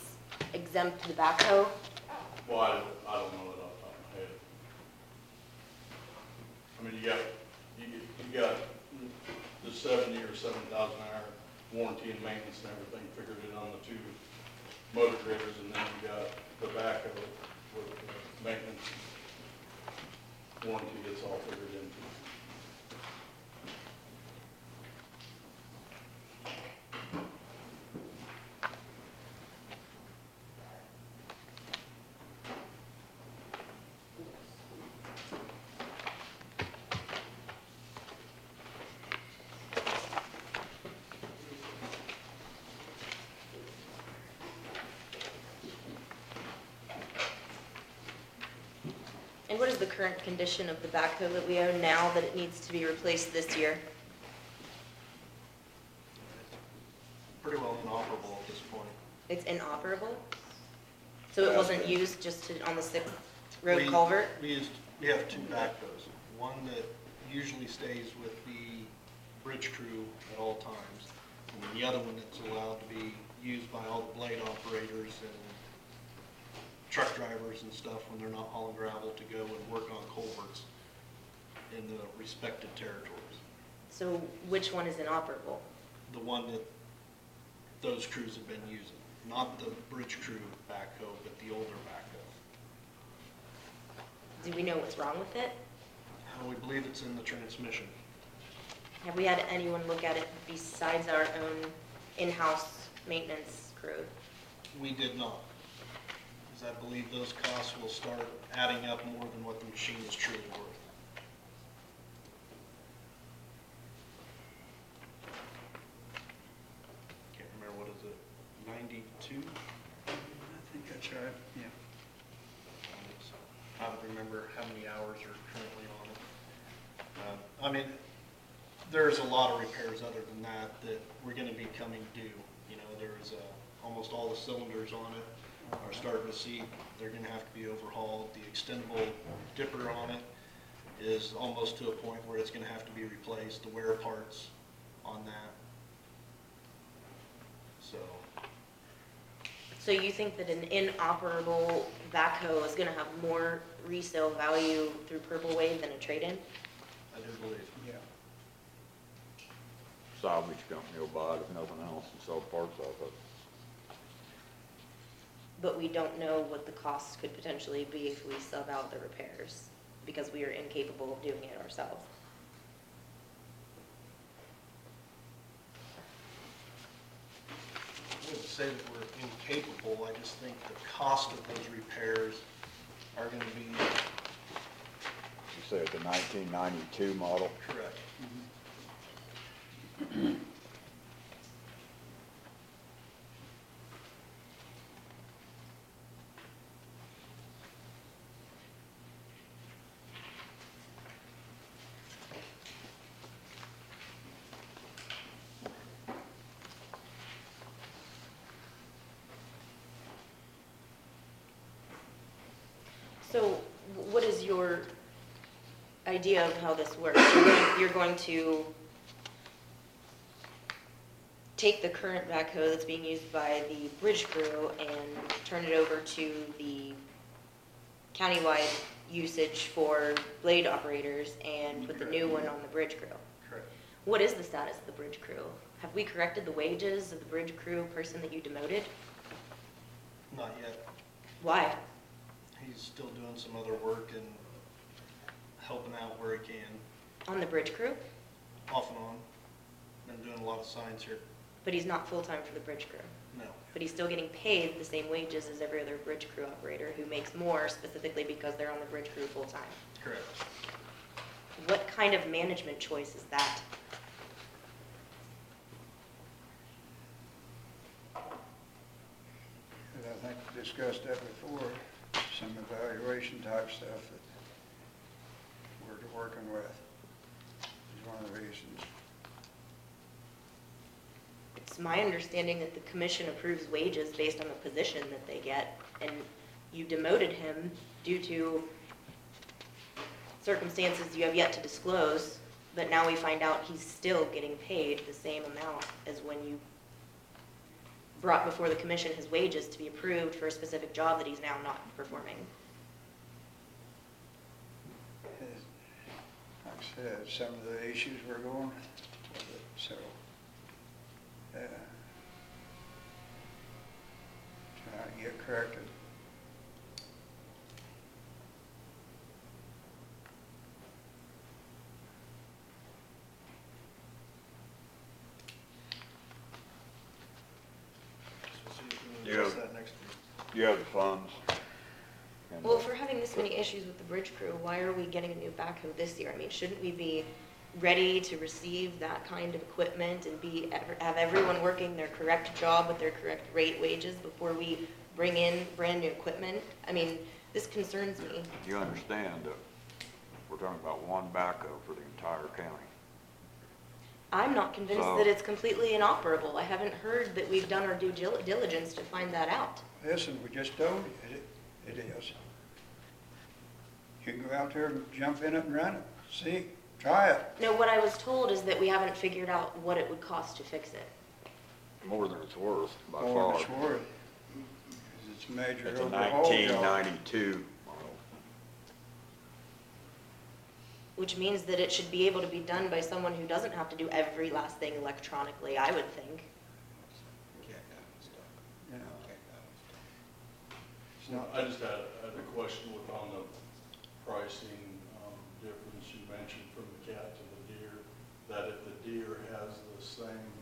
exempt the backhoe? Well, I don't know it off the top of my head. I mean, you got the 70 or 7,000 hour warranty and maintenance and everything figured in on the 2 motor graders, and then you got the backhoe with maintenance, warranty, it's all figured into. And what is the current condition of the backhoe that we own now that it needs to be replaced this year? Pretty well inoperable at this point. It's inoperable? So it wasn't used just on the 6th Road We- culvert? We have 2 backhoes. One that usually stays with the bridge crew at all times, and then the other one that's allowed to be used by all the blade operators and truck drivers and stuff when they're not hauling gravel to go and work on culverts in the respective territories. So which one is inoperable? The one that those crews have been using, not the bridge crew backhoe, but the older backhoe. Do we know what's wrong with it? We believe it's in the transmission. Have we had anyone look at it besides our own in-house maintenance crew? We did not, because I believe those costs will start adding up more than what the machine is truly worth. Can't remember, what is it, 92? I think that's right, yeah. I don't remember how many hours are currently on it. I mean, there's a lot of repairs other than that we're gonna be coming due. You know, there's almost all the cylinders on it are starting to see, they're gonna have to be overhauled. The extendable dipper on it is almost to a point where it's gonna have to be replaced, the wear parts on that. So, So you think that an inoperable backhoe is gonna have more resale value through Purple Wave than a trade-in? I do believe. Yeah. Salvage company will buy it if nothing else and sell parts of it. But we don't know what the costs could potentially be if we sub out the repairs, because we are incapable of doing it ourselves. I wouldn't say that we're incapable, I just think the cost of those repairs are gonna be You say it's a 1992 model? correct. So what is your idea of how this works? You're going to take the current backhoe that's being used by the bridge crew and turn it over to the countywide usage for blade operators and put the new one on the bridge crew? Correct. What is the status of the bridge crew? Have we corrected the wages of the bridge crew person that you demoted? Not yet. Why? He's still doing some other work and helping out where he can, On the bridge crew? off and on. Been doing a lot of signs here. But he's not full-time for the bridge crew. No. But he's still getting paid the same wages as every other bridge crew operator who makes more specifically because they're on the bridge crew full-time. Correct. What kind of management choice is that? And I think we discussed that before, some evaluation type stuff that we're working with is one of the reasons. It's my understanding that the commission approves wages based on the position that they get, and you demoted him due to circumstances you have yet to disclose, but now we find out he's still getting paid the same amount as when you brought before the commission his wages to be approved for a specific job that he's now not performing. Like I said, some of the issues we're going with it, so, trying to get corrected. So see if we can Yeah. address that next week. You have the funds. And, Well, if we're having this many issues with the bridge crew, why are we getting a new backhoe this year? I mean, shouldn't we be ready to receive that kind of equipment and have everyone working their correct job with their correct rate wages before we bring in brand new equipment? I mean, this concerns me. You understand that we're talking about one backhoe for the entire county. I'm not convinced So- that it's completely inoperable. I haven't heard that we've done our due diligence to find that out. Listen, we just told you, it is. You can go out there and jump in it and run it, see, try it. No, what I was told is that we haven't figured out what it would cost to fix it. More than it's worth, by More than far. it's worth. 'Cause it's a major It's a overhaul job. 1992 model. Which means that it should be able to be done by someone who doesn't have to do every last thing electronically, I would think. You know. I just had a question on the pricing difference you mentioned from the cat to the deer, that if the deer has the same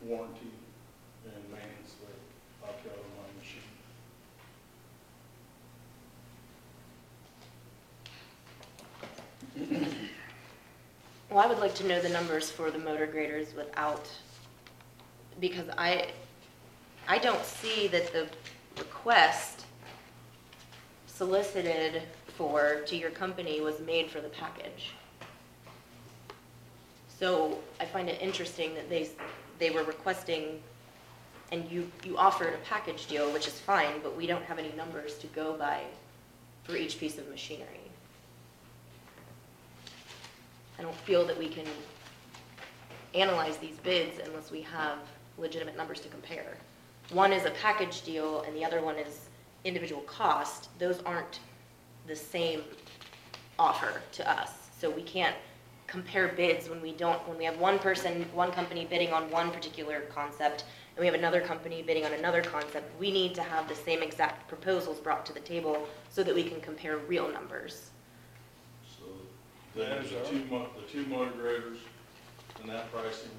warranty and maintenance that I've got on my machine. Well, I would like to know the numbers for the motor graders without, because I don't see that the request solicited to your company was made for the package. So I find it interesting that they were requesting, and you offered a package deal, which is fine, but we don't have any numbers to go by for each piece of machinery. I don't feel that we can analyze these bids unless we have legitimate numbers to compare. one is a package deal and the other one is individual cost, those aren't the same offer to us. So we can't compare bids when we have one company bidding on one particular concept and we have another company bidding on another concept. We need to have the same exact proposals brought to the table so that we can compare real numbers. So then the two motor graders and that pricing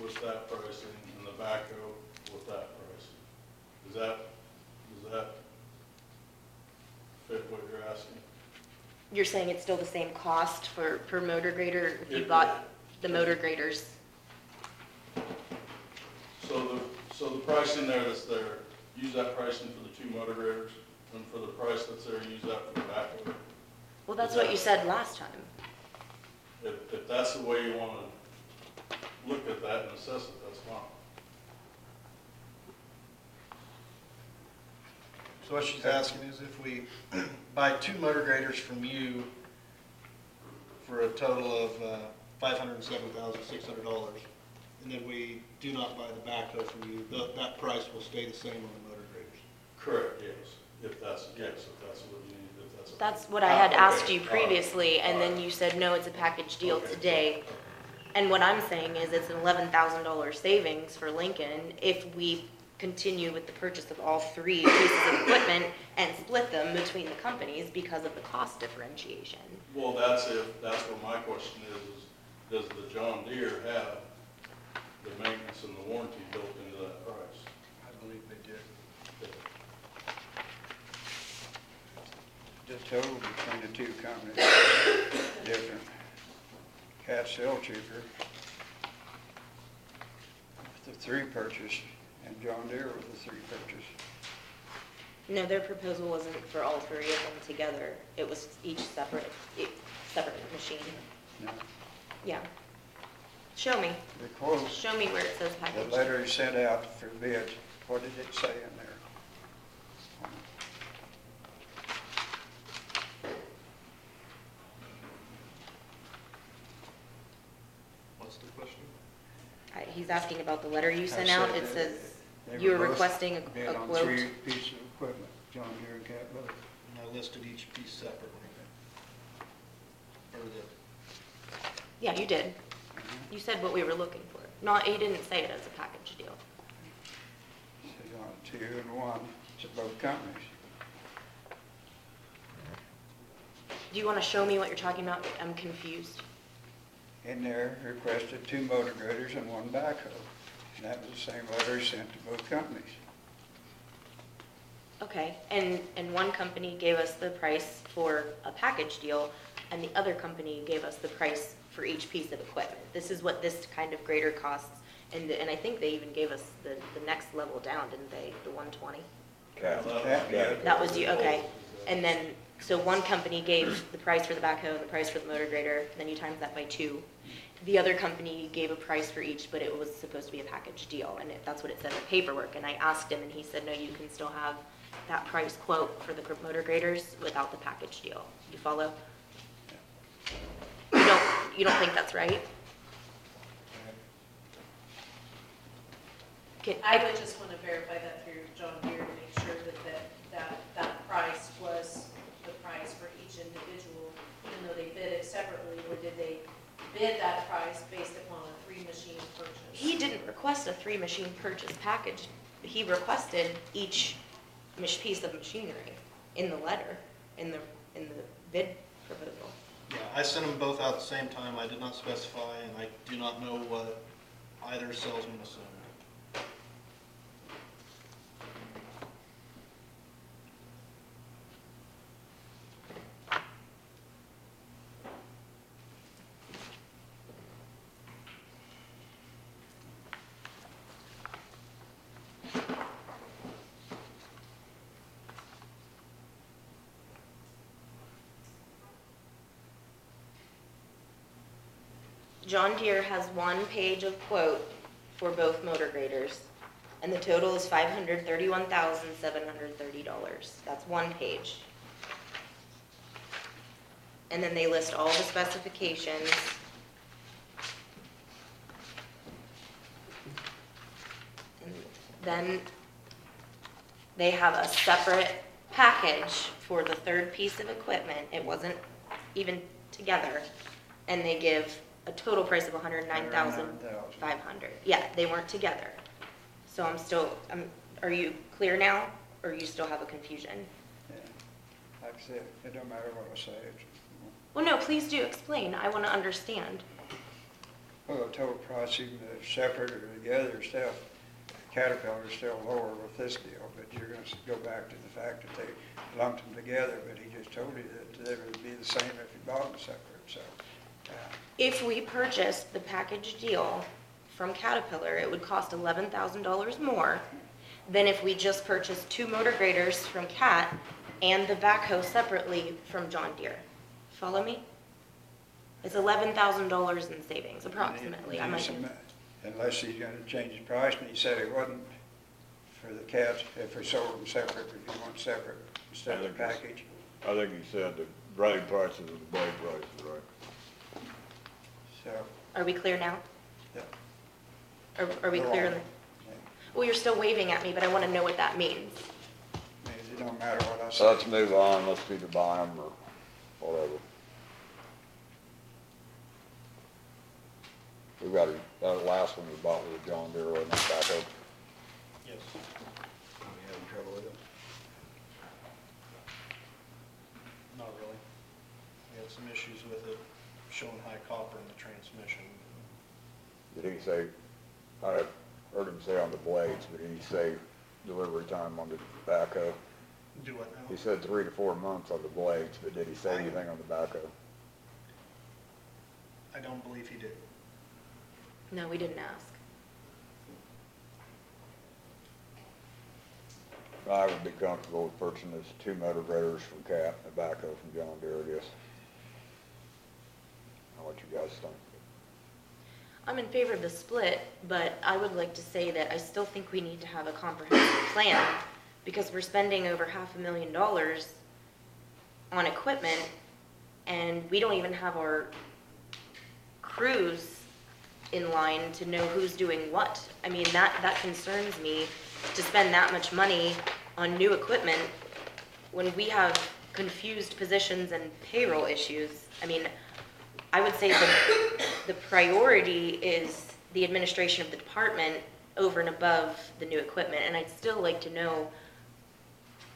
with that pricing and the backhoe with that pricing. Does that fit what you're asking? You're saying it's still the same cost per motor grader if you bought the motor graders? So the pricing there that's there, use that pricing for the two motor graders, and for the price that's there, use that for the backhoe. Well, that's what you said last time. If that's the way you want to look at that and assess it, that's fine. So what she's asking is if we buy 2 motor graders from you for a total of $507,600, and then we do not buy the backhoe from you, that price will stay the same on the motor graders. Correct, yes. If that's what you need, if that's. That's what I had asked okay. you previously, and then you said, no, it's a package deal Okay. today. And what I'm saying is it's an $11,000 savings for Lincoln if we continue with the purchase of all 3 pieces of equipment and split them between the companies because of the cost differentiation. Well, that's what my question is does the John Deere have the maintenance and the warranty built into that price? I believe they did. Yeah. The total between the 2 companies different. Cat's still cheaper. The 3 purchase, and John Deere was the 3 purchase. No, their proposal wasn't for all 3 of them together. It was each separate machine. No. Yeah. Show me. The quote, Show me where it says the package. letter he sent out for bids, what did it say in there? What's the question? He's asking about the letter you sent I out. said It that says they you were both requesting a bid on quote. 3 pieces of equipment, John Deere and Campbell. And I listed each piece separately. Or Yeah, you did. You said what we were looking for. Not, he didn't say it as a package deal. Said on 2 and 1 to both companies. Do you want to show me what you're talking about? I'm confused. In there requested 2 motor graders and 1 backhoe. And that was the same letter he sent to both companies. Okay, and one company gave us the price for a package deal, and the other company gave us the price for each piece of equipment. This is what this kind of grader costs, and I think they even gave us the next level down, didn't they? The 120? That was you, okay. And then, so one company gave the price for the backhoe and the price for the motor grader, then you times that by 2. The other company gave a price for each, but it was supposed to be a package deal, and that's what it said in the paperwork. And I asked him, and he said, no, you can still have that price quote for the motor graders without the package deal. You follow? You don't think that's right? I would just want to verify that through John Deere to make sure that price was the price for each individual, even though they bid it separately, or did they bid that price based upon a 3-machine purchase? He didn't request a 3-machine purchase package. He requested each piece of machinery in the letter, in the bid proposal. Yeah, I sent them both out at the same time. I did not specify, and I do not know what either salesman assumed. John Deere has 1 page of quote for both motor graders, and the total is $531,730. That's 1 page. And then they list all the specifications. And then they have a separate package for the third piece of equipment. It wasn't even together. And they give a total price of $109,500. Yeah, they weren't together. So are you clear now, or you still have a confusion? Yeah. Like I said, it don't matter what I say. Well, no, please do explain. I want to understand. Well, the total price, even if it's separate or together stuff, Caterpillar's still lower with this deal, but you're gonna go back to the fact that they lumped them together, but he just told you that they would be the same if you bought them separate, so. If we purchased the package deal from Caterpillar, it would cost $11,000 more than if we just purchased 2 motor graders from Cat and the backhoe separately from John Deere. Follow me? It's $11,000 in savings, approximately. I might have- Unless he's gonna change his price, and he said he wouldn't for the cats, if we sold them separate, if you want separate instead of the package. I think he said the blade prices and the blade prices, right? So, Are we clear now? yeah. Are we clear? Well, you're still waving at me, but I want to know what that means. It don't matter what I say. So let's move on, let's either buy them or whatever. We got that last one we bought with the John Deere, wasn't it, backhoe? Yes. Are we having trouble with it? Not really. We had some issues with it showing high copper in the transmission. Did he say, I heard him say on the blades, but did he say delivery time on the backhoe? Do what now? He said 3 to 4 months on the blades, but did he say anything on the backhoe? I don't believe he did. No, we didn't ask. I would be comfortable with purchasing this 2 motor graders from Cat and a backhoe from John Deere, I guess. I don't know what you guys think. I'm in favor of the split, but I would like to say that I still think we need to have a comprehensive plan because we're spending over $500,000 on equipment and we don't even have our crews in line to know who's doing what. I mean, that concerns me to spend that much money on new equipment when we have confused positions and payroll issues. I mean, I would say the priority is the administration of the department over and above the new equipment. And I'd still like to know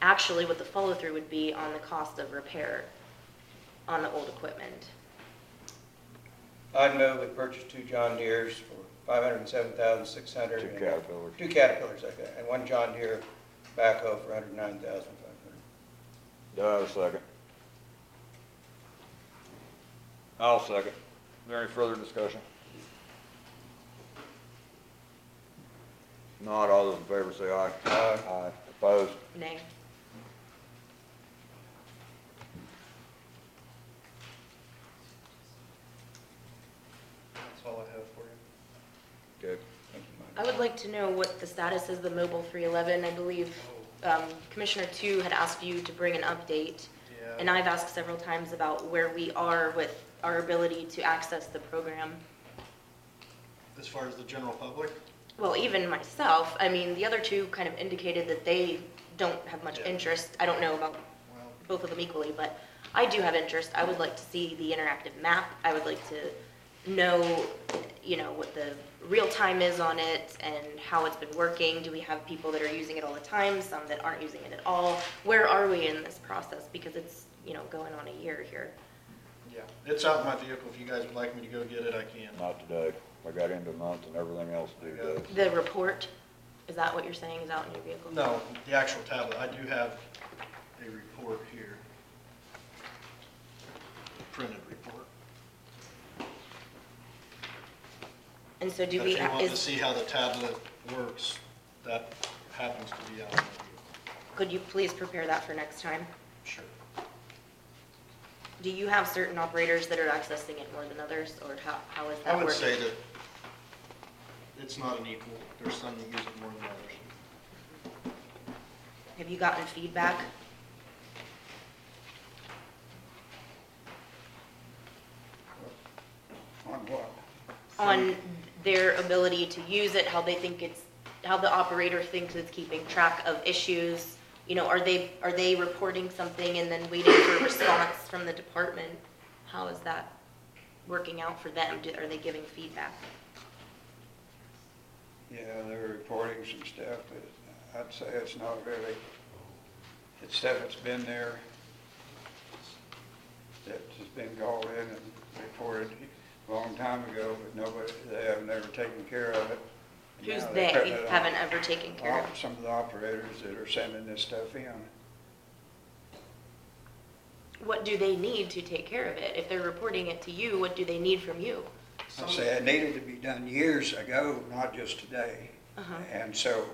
actually what the follow-through would be on the cost of repair on the old equipment. I'd move we purchase 2 John Deeres for $507,600. 2 Caterpillars. 2 Caterpillars, okay, and 1 John Deere backhoe for $109,500. Do I have a second? I'll second. Is there any further discussion? Not all those in favor say aye. Aye. Aye. Opposed? Nay. That's all I have for you. Good. Thank you, I Mike. would like to know what the status is of the Mobile 311. I believe Commissioner 2 had asked you to bring an update. Yeah. And I've asked several times about where we are with our ability to access the program. As far as the general public, Well, even myself, I mean, the other 2 kind of indicated that they don't have much Yeah. interest. I don't know about well, both of them equally, but I do have interest. I would like to see the interactive map. I would like to know, you know, what the real time is on it and how it's been working. Do we have people that are using it all the time, some that aren't using it at all? Where are we in this process? Because it's, you know, going on a year here. yeah, it's out in my vehicle. If you guys would like me to go get it, I can. Not today. I got into a month and everything else due days. The report, is that what you're saying is out in your vehicle? No, the actual tablet. I do have a report here. A printed report. And so do But we, if you want to is, see how the tablet works, that happens to be out in my vehicle. could you please prepare that for next time? Sure. Do you have certain operators that are accessing it more than others, or how is that I working? would say that it's not an equal. There's some that use it more than others. Have you gotten feedback? On what? On their ability to use it, how they think it's how the operator thinks it's keeping track of issues? You know, are they reporting something and then waiting for a response from the department? How is that working out for them? Are they giving feedback? Yeah, they're reporting some stuff, but I'd say it's not really, it's stuff that's been there, that's been called in and reported a long time ago, but they haven't ever taken care of it. And Who's now they they're putting it on haven't ever taken care of? Some of the operators that are sending this stuff in. What do they need to take care of it? If they're reporting it to you, what do they need from you? I say it needed to be done years ago, not just today. Uh-huh. And so,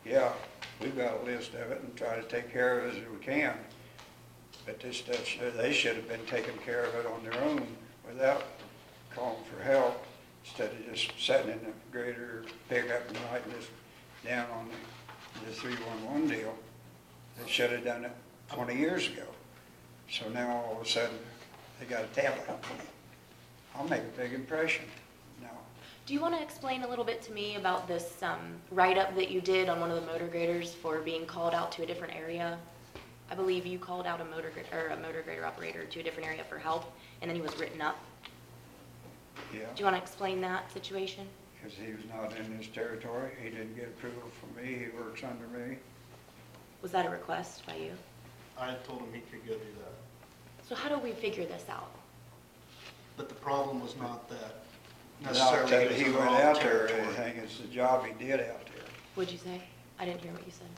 yeah, we've got a list of it and try to take care of it as we can. But this stuff, they should have been taking care of it on their own without calling for help, instead of just sitting in the grader pickup and writing this down on the 311 deal. They should have done it 20 years ago. So now all of a sudden, they got a tablet up for me. I'll make a big impression. No. Do you want to explain a little bit to me about this write-up that you did on one of the motor graders for being called out to a different area? I believe you called out a motor grader operator to a different area for help, and then he was written up. Yeah. Do you want to explain that situation? Because he was not in his territory. He didn't get approval from me. He works under me. Was that a request by you? I told him he could go do that. So how do we figure this out? But the problem was not that Not necessarily that it was he in the went wrong out there or territory. anything. It's the job he did out there. What'd you say? I didn't hear what you said.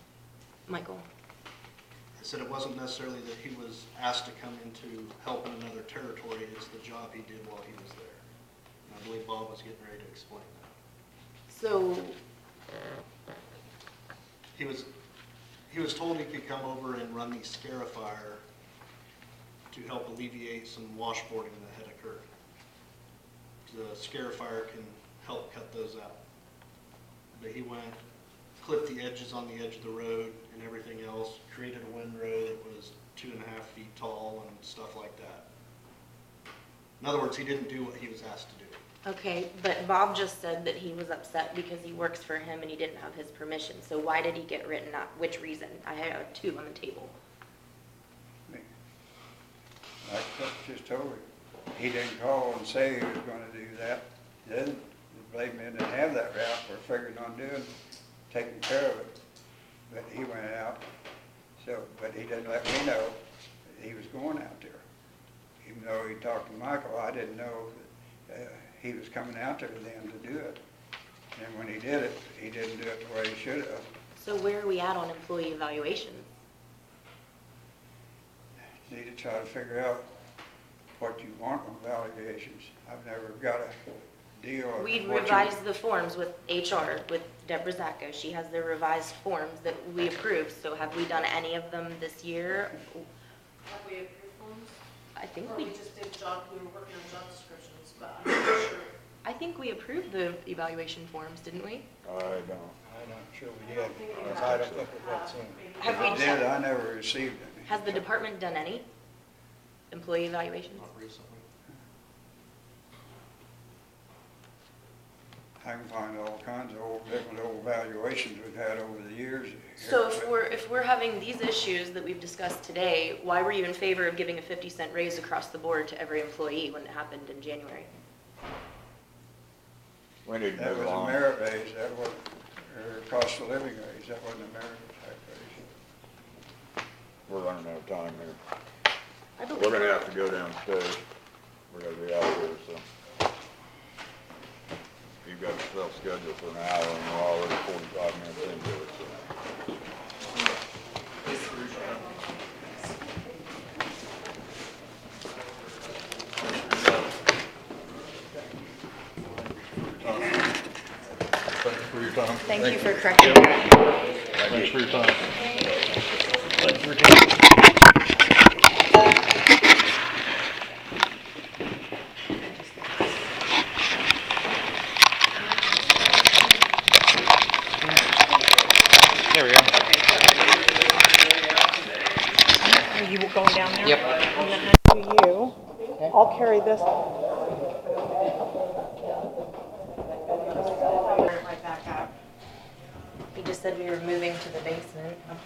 Michael? I said it wasn't necessarily that he was asked to come in to help in another territory, it's the job he did while he was there. And I believe Bob was getting ready to explain that. So, He was told he could come over and run the scarifier to help alleviate some washboarding that had occurred. The scarifier can help cut those out. But he went, clipped the edges on the edge of the road and everything else, created a windrow that was 2.5 feet tall and stuff like that. In other words, he didn't do what he was asked to do. okay, but Bob just said that he was upset because he works for him and he didn't have his permission. So why did he get written up? Which reason? I have two on the table. Like I just told him, he didn't call and say he was gonna do that. He didn't. The blade men didn't have that route. We're figuring on taking care of it. But he went out, but he didn't let me know that he was going out there. Even though he talked to Michael, I didn't know that he was coming out there then to do it. And when he did it, he didn't do it the way he should have. So where are we at on employee evaluations? Need to try to figure out what you want on evaluations. I've never got a deal of We what revised the forms with HR, with Deborah Zacco. She has the revised forms that we approved. So have we done any of them this year? Have we approved forms? I think Or we, we just did we were working on job descriptions, but I'm not sure. I think we approved the evaluation forms, didn't we? I don't. I'm not sure we I did, don't think we because have. I don't think we got some. Maybe Have not. we If we did, I never received any. Has the department done any employee evaluations? Not recently. I can find all kinds of different old evaluations we've had over the years. So if we're having these issues that we've discussed today, why were you in favor of giving a 50-cent raise across the board to every employee when it happened in January? We need to That move was a on. merit raise, that wasn't, or a cost of living raise, that wasn't a merit type raise. We're running out of time here. I believe We're gonna have to go downstairs. We're gonna be out here, so. You've got yourself scheduled for an hour and we're already 45 minutes into it, so. Thanks for your time. Thank you for correcting that. Thanks for your time. There we go. Are you going down there? Yep. I'm gonna hand to you. I'll carry this. Right back up. said we were moving to the basement. Okay.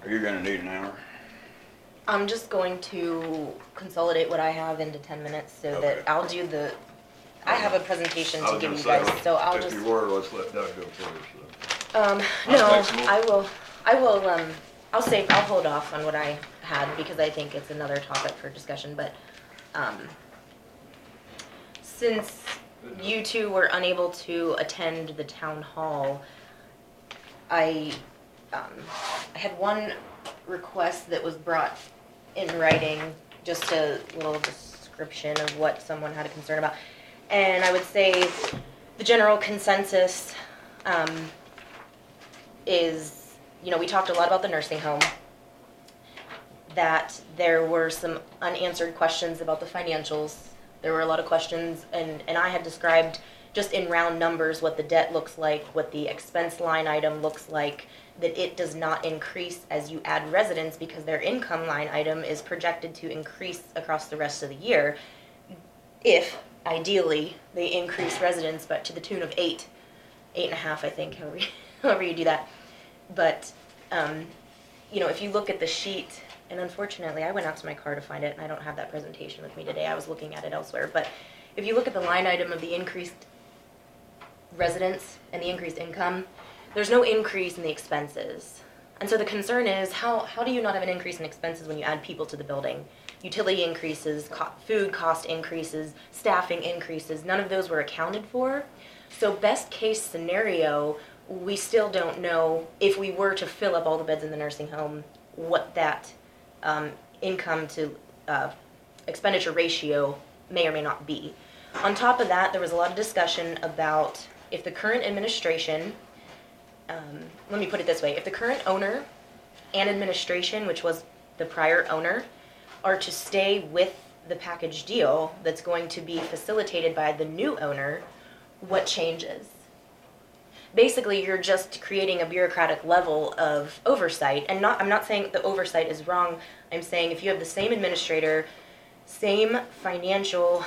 Are you gonna need an hour? I'm just going to consolidate what I have into 10 minutes so Okay. that I'll do the, I have a presentation I to was give gonna you say, guys, so I'll just. if you were, let's let Doug go first. No, flexible. I'll hold off on what I had because I think it's another topic for discussion, but, since you two were unable to attend the town hall, I had one request that was brought in writing, just a little description of what someone had a concern about. And I would say the general consensus, is, we talked a lot about the nursing home, that there were some unanswered questions about the financials. There were a lot of questions, and I had described just in round numbers what the debt looks like, what the expense line item looks like, that it does not increase as you add residents because their income line item is projected to increase across the rest of the year. If, ideally, they increase residents, but to the tune of 8.5, I think, however you do that. But, if you look at the sheet, and unfortunately, I went out to my car to find it, and I don't have that presentation with me today. I was looking at it elsewhere. But if you look at the line item of the increased residents and the increased income, there's no increase in the expenses. And so the concern is, how do you not have an increase in expenses when you add people to the building? Utility increases, food cost increases, staffing increases, none of those were accounted for. So best case scenario, we still don't know if we were to fill up all the beds in the nursing home, what that income to expenditure ratio may or may not be. On top of that, there was a lot of discussion about if the current administration, let me put it this way, if the current owner and administration, which was the prior owner, are to stay with the package deal that's going to be facilitated by the new owner, what changes? Basically, you're just creating a bureaucratic level of oversight, and I'm not saying the oversight is wrong. I'm saying if you have the same administrator, same financial,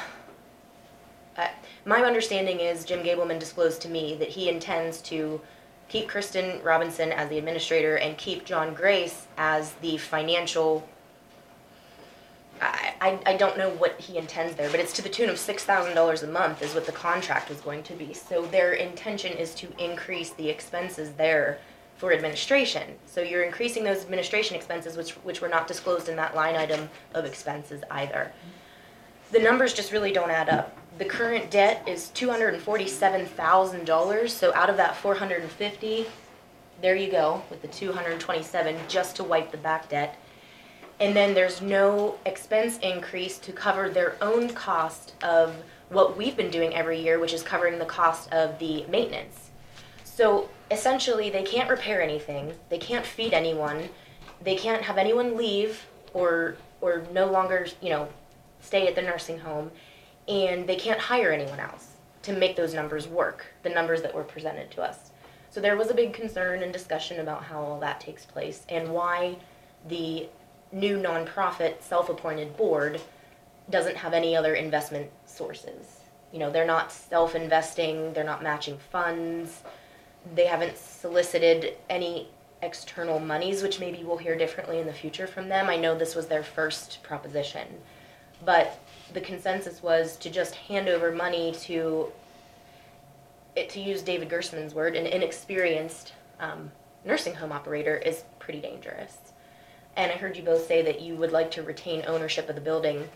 my understanding is Jim Gabelmann disclosed to me that he intends to keep Kristen Robinson as the administrator and keep John Grace as the financial, I don't know what he intends there, but it's to the tune of $6,000 a month is what the contract was going to be. So their intention is to increase the expenses there for administration. So you're increasing those administration expenses, which were not disclosed in that line item of expenses either. The numbers just really don't add up. The current debt is $247,000, so out of that $450, there you go, with the $227 just to wipe the back debt. And then there's no expense increase to cover their own cost of what we've been doing every year, which is covering the cost of the maintenance. So essentially, they can't repair anything, they can't feed anyone, they can't have anyone leave or no longer, stay at the nursing home, and they can't hire anyone else to make those numbers work, the numbers that were presented to us. So there was a big concern and discussion about how all that takes place and why the new nonprofit self-appointed board doesn't have any other investment sources. They're not self-investing, they're not matching funds, they haven't solicited any external monies, which maybe we'll hear differently in the future from them. I know this was their first proposition, but the consensus was to just hand over money to use David Gerstmann's word, an inexperienced nursing home operator is pretty dangerous. And I heard you both say that you would like to retain ownership of the building.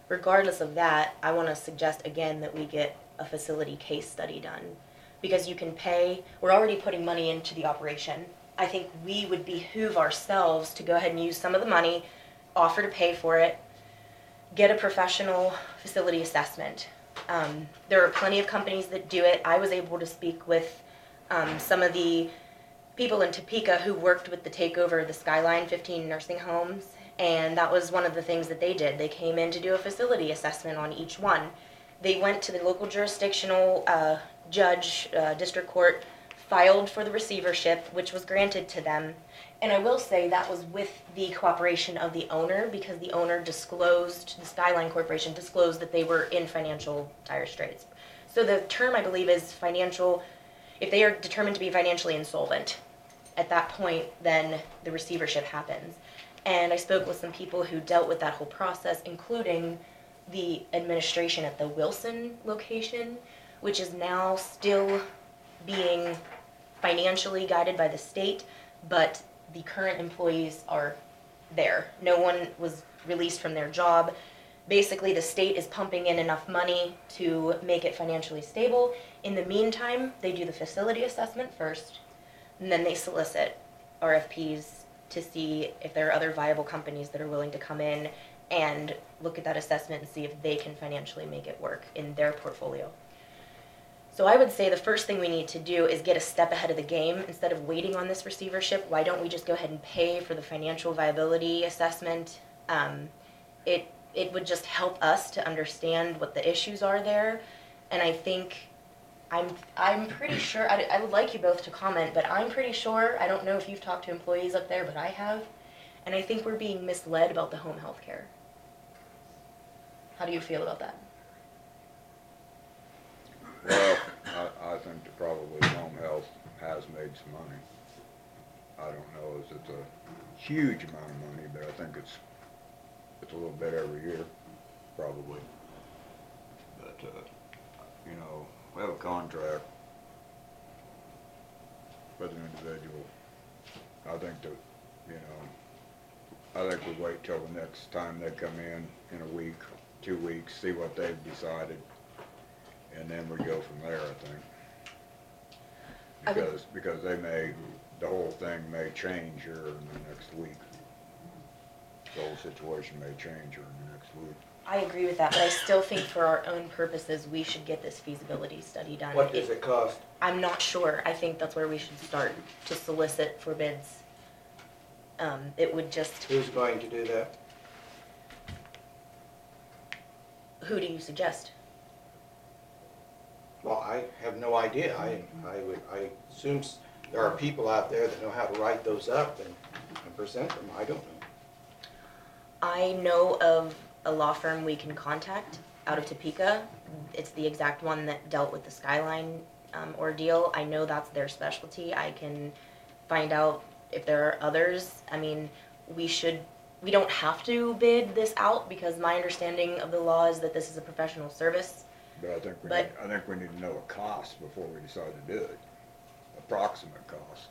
Regardless of that, I want to suggest again that we get a facility case study done. Because you can pay, we're already putting money into the operation. I think we would behoove ourselves to go ahead and use some of the money, offer to pay for it, get a professional facility assessment. There are plenty of companies that do it. I was able to speak with some of the people in Topeka who worked with the takeover of the Skyline 15 nursing homes, and that was one of the things that they did. They came in to do a facility assessment on each one. They went to the local jurisdictional judge, district court, filed for the receivership, which was granted to them. And I will say that was with the cooperation of the owner, because the owner disclosed, the Skyline Corporation disclosed that they were in financial dire straits. So the term, I believe, is financial, if they are determined to be financially insolvent, at that point, then the receivership happens. And I spoke with some people who dealt with that whole process, including the administration at the Wilson location, which is now still being financially guided by the state, but the current employees are there. No one was released from their job. Basically, the state is pumping in enough money to make it financially stable. In the meantime, they do the facility assessment first, and then they solicit RFPs to see if there are other viable companies that are willing to come in and look at that assessment and see if they can financially make it work in their portfolio. So I would say the first thing we need to do is get a step ahead of the game. Instead of waiting on this receivership, why don't we just go ahead and pay for the financial viability assessment? It would just help us to understand what the issues are there. And I think, I'm pretty sure, I would like you both to comment, but I'm pretty sure, I don't know if you've talked to employees up there, but I have, and I think we're being misled about the home health care. How do you feel about that? Well, I think that probably home health has made some money. I don't know if it's a huge amount of money, but I think it's a little bit every year, probably. But, you know, we have a contract with an individual. I think that, you know, I think we wait till the next time they come in a week, 2 weeks, see what they've decided. And then we go from there, I think. Because the whole thing may change here in the next week. The whole situation may change here in the next week. I agree with that, but I still think for our own purposes, we should get this feasibility study done. What does it cost? I'm not sure. I think that's where we should start, to solicit for bids. It would just, Who's going to do that? who do you suggest? Well, I have no idea. I assume there are people out there that know how to write those up and present them. I don't know. I know of a law firm we can contact out of Topeka. It's the exact one that dealt with the Skyline ordeal. I know that's their specialty. I can find out if there are others. I mean, we don't have to bid this out, because my understanding of the law is that this is a professional service. But I think we need to know a cost before we decide to do it. Approximate cost.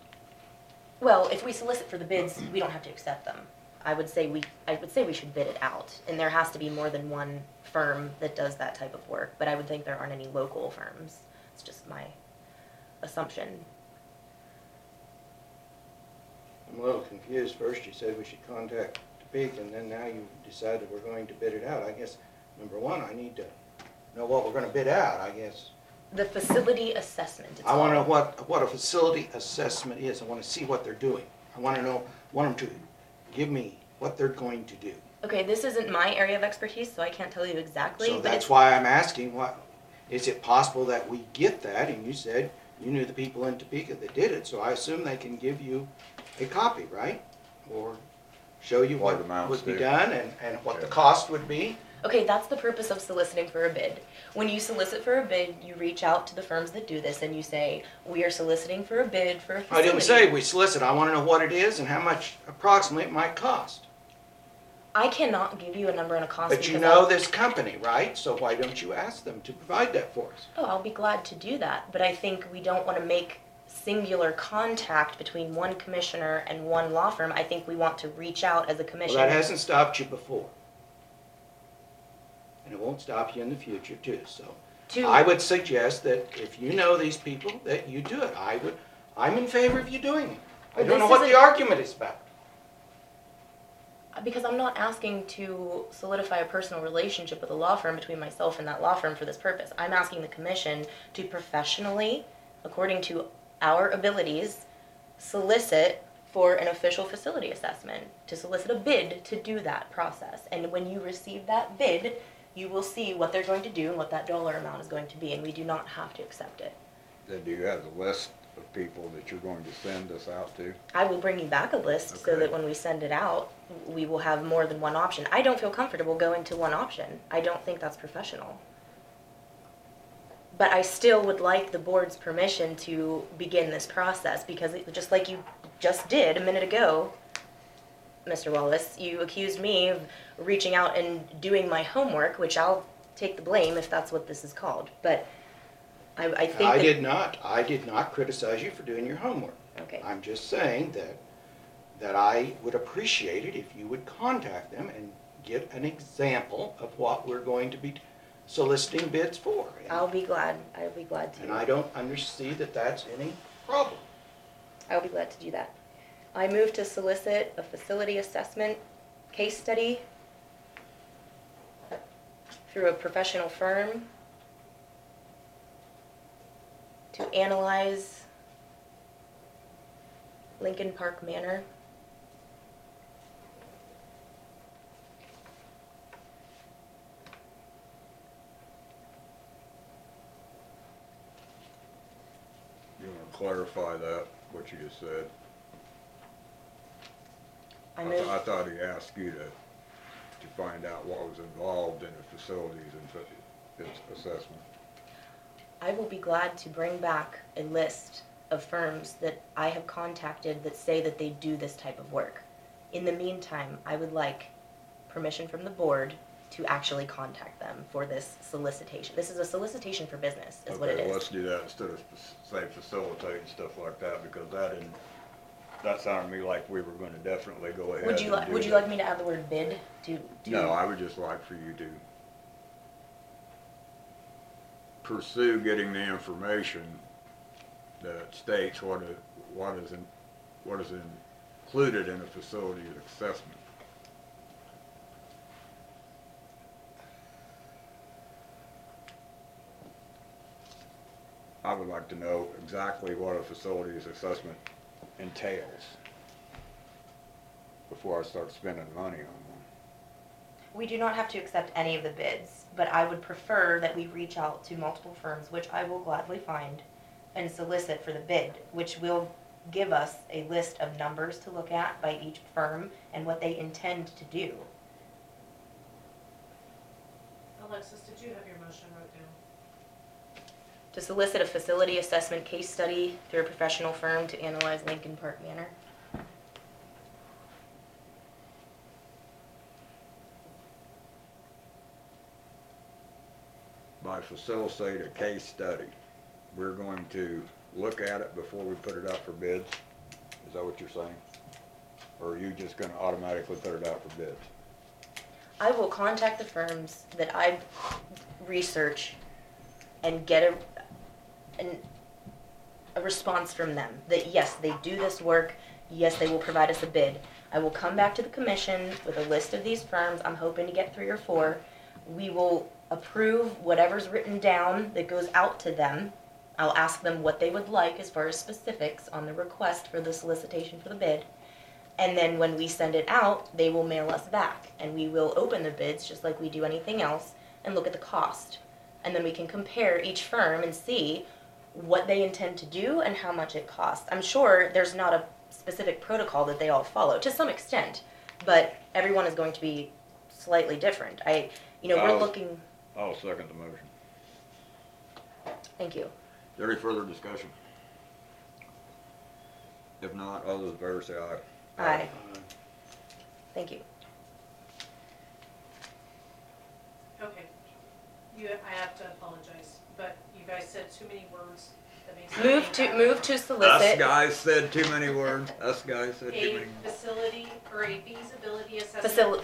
Well, if we solicit for the bids, we don't have to accept them. I would say we should bid it out, and there has to be more than one firm that does that type of work. But I would think there aren't any local firms. It's just my assumption. I'm a little confused. First you said we should contact Topeka, and then now you decided we're going to bid it out. I guess, number one, I need to know what we're going to bid out, I guess. The facility assessment. I want to know what a facility assessment is. I want to see what they're doing. I want them to give me what they're going to do. Okay, this isn't my area of expertise, so I can't tell you exactly. So but that's why I'm asking, is it possible that we get that? And you said you knew the people in Topeka that did it, so I assume they can give you a copy, right? Or show you what would be done and what the cost would be. Okay, that's the purpose of soliciting for a bid. When you solicit for a bid, you reach out to the firms that do this and you say, we are soliciting for a bid for a facility. I didn't say we solicit, I want to know what it is and how much approximately it might cost. I cannot give you a number and a cost. But you because know I- this company, right? So why don't you ask them to provide that for us? Oh, I'll be glad to do that, but I think we don't want to make singular contact between one commissioner and one law firm. I think we want to reach out as a Well, commission. that hasn't stopped you before. And it won't stop you in the future too, so. to I would suggest that if you know these people, that you do it. I'm in favor of you doing it. I don't know This what isn't- the argument is about. Because I'm not asking to solidify a personal relationship with a law firm between myself and that law firm for this purpose. I'm asking the commission to professionally, according to our abilities, solicit for an official facility assessment, to solicit a bid to do that process. And when you receive that bid, you will see what they're going to do and what that dollar amount is going to be, and we do not have to accept it. Then do you have the list of people that you're going to send this out to? I will bring you back a list so Okay. that when we send it out, we will have more than one option. I don't feel comfortable going to one option. I don't think that's professional. But I still would like the board's permission to begin this process, because just like you just did a minute ago, Mr. Wallace, you accused me of reaching out and doing my homework, which I'll take the blame if that's what this is called. But I think I that- did not criticize you for doing your homework. Okay. I'm just saying that I would appreciate it if you would contact them and get an example of what we're going to be soliciting bids for. I'll be glad. I'll be glad to. And I don't see that that's any problem. I'll be glad to do that. I move to solicit a facility assessment case study through a professional firm to analyze Lincoln Park Manor. You want to clarify that, what you just said? I move, I thought he asked you to find out what was involved in the facilities and its assessment. I will be glad to bring back a list of firms that I have contacted that say that they do this type of work. In the meantime, I would like permission from the board to actually contact them for this solicitation. This is a solicitation for business, is what it Okay, well, is. let's do that instead of say facilitate and stuff like that, because that sounded to me like we were going to definitely go ahead Would you and like, do would you that. like me to add the word bid to? No, I would just like for you to pursue getting the information that states what is included in a facility assessment. I would like to know exactly what a facilities assessment entails before I start spending money on one. We do not have to accept any of the bids, but I would prefer that we reach out to multiple firms, which I will gladly find, and solicit for the bid, which will give us a list of numbers to look at by each firm and what they intend to do. Alexis, did you have your motion wrote down? To solicit a facility assessment case study through a professional firm to analyze Lincoln Park Manor. By facilitate a case study, we're going to look at it before we put it out for bids? Is that what you're saying? Or are you just gonna automatically put it out for bids? I will contact the firms that I research and get a response from them that yes, they do this work, yes, they will provide us a bid. I will come back to the commission with a list of these firms. I'm hoping to get 3 or 4. We will approve whatever's written down that goes out to them. I'll ask them what they would like as far as specifics on the request for the solicitation for the bid. And then when we send it out, they will mail us back, and we will open the bids just like we do anything else and look at the cost. And then we can compare each firm and see what they intend to do and how much it costs. I'm sure there's not a specific protocol that they all follow, to some extent, but everyone is going to be slightly different. You know, we're I'll- looking, I'll second the motion. thank you. Is there any further discussion? If not, all those in favor say aye. Aye. Thank you. Okay. I have to apologize, but you guys said too many words. That makes me Move to Us solicit. guys said too many words. Us guys said too A many words. facility or a feasibility assessment.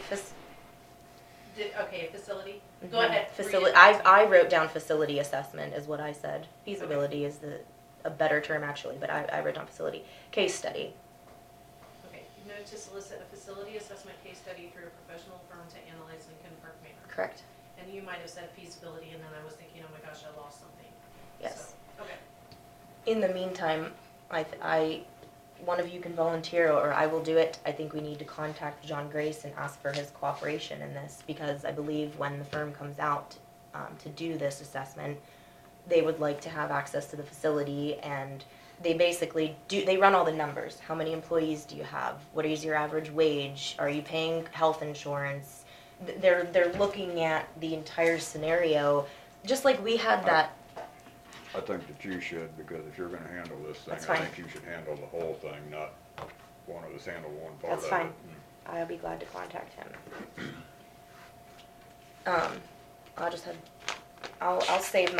Okay, a facility. Go ahead. read Facility, it back to me. I wrote down facility assessment is what I said. Feasibility is a better term actually, but I wrote down facility. Case study. Okay, you note to solicit a facility assessment case study through a professional firm to analyze Lincoln Park Manor. Correct. And you might have said feasibility, and then I was thinking, oh my gosh, I lost something. Yes. So, okay. In the meantime, one of you can volunteer or I will do it. I think we need to contact John Grace and ask for his cooperation in this because I believe when the firm comes out to do this assessment, they would like to have access to the facility and they basically they run all the numbers. How many employees do you have? What is your average wage? Are you paying health insurance? They're looking at the entire scenario, just like we had that. I think that you should, because if you're gonna handle this thing, That's I fine. think you should handle the whole thing, not one of us handle one part of That's it. fine. I'll be glad to contact him. I'll save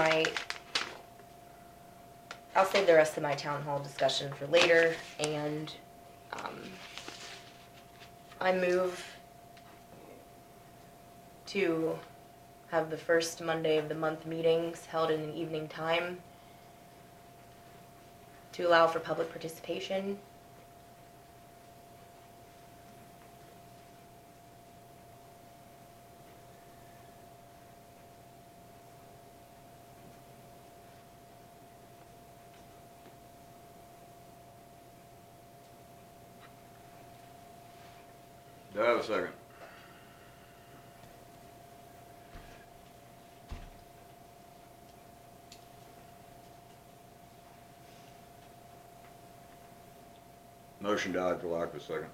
the rest of my town hall discussion for later, and, I move to have the first Monday of the month meetings held in an evening time to allow for public participation. Do I have a second? Motion died for lack of a second.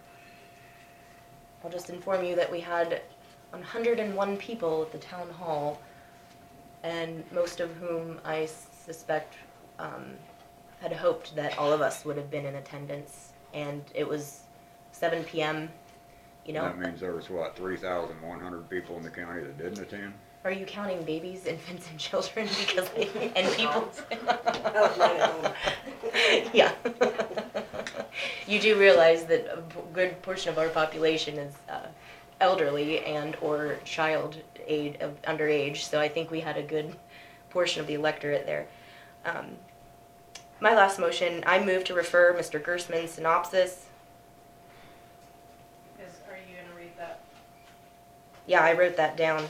I'll just inform you that we had 101 people at the town hall, and most of whom I suspect had hoped that all of us would have been in attendance, and it was 7 p.m., you know. That means there was, what, 3,100 people in the county that didn't attend? Are you counting babies, infants, and children? Because and people. Yeah. You do realize that a good portion of our population is elderly and or child age of underage, so I think we had a good portion of the electorate there. My last motion, I move to refer Mr. Gerstmann's synopsis. Are you gonna read that? Yeah, I wrote that down.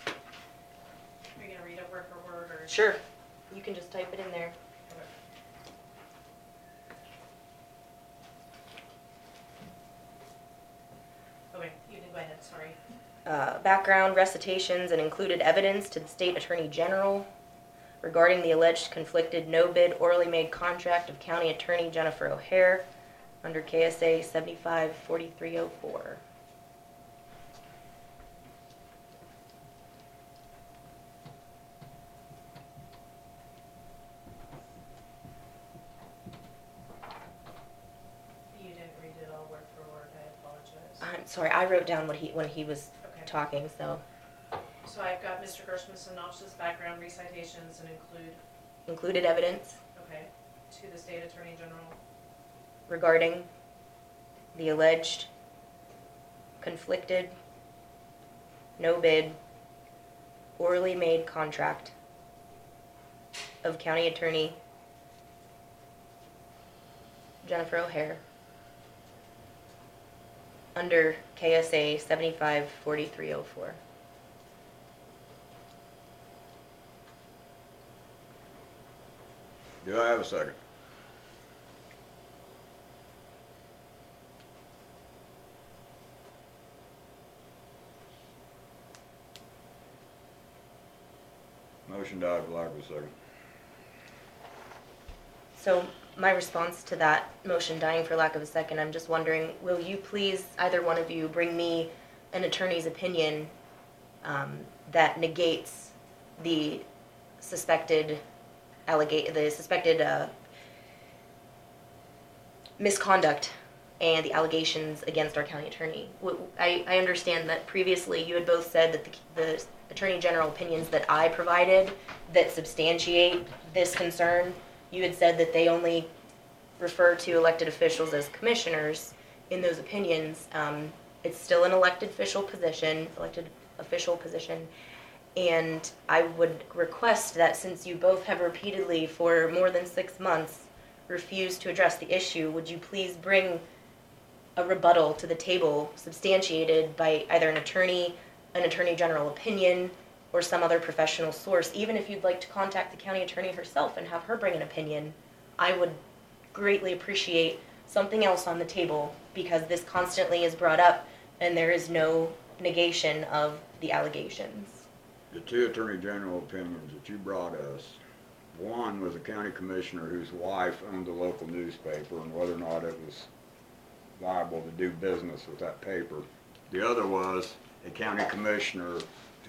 Are you gonna read it word for word, or? Sure. You can just type it in there. Okay, you can go ahead, sorry. Background recitations and included evidence to the state attorney general regarding the alleged conflicted no-bid orally made contract of County Attorney Jennifer O'Hare under KSA 754304. You didn't read it all word for word, I apologize. I'm sorry, I wrote down when he was Okay. talking, so So I've got Mr. Gerstmann's synopsis, background recitations, and included evidence okay, to the state attorney general. regarding the alleged conflicted no-bid orally made contract of County Attorney Jennifer O'Hare under KSA 754304. Do I have a second? Motion died for lack of a second. So my response to that motion dying for lack of a second, I'm just wondering, will you please, either one of you, bring me an attorney's opinion that negates the suspected misconduct and the allegations against our county attorney. I understand that previously you had both said that the Attorney General opinions that I provided that substantiate this concern, you had said that they only refer to elected officials as commissioners in those opinions. It's still an elected official position, and I would request that since you both have repeatedly for more than 6 months refused to address the issue, would you please bring a rebuttal to the table substantiated by either an attorney general opinion, or some other professional source. Even if you'd like to contact the county attorney herself and have her bring an opinion, I would greatly appreciate something else on the table, because this constantly is brought up and there is no negation of the allegations. The two attorney general opinions that you brought us, one was a county commissioner whose wife owned a local newspaper and whether or not it was viable to do business with that paper. The other was a county commissioner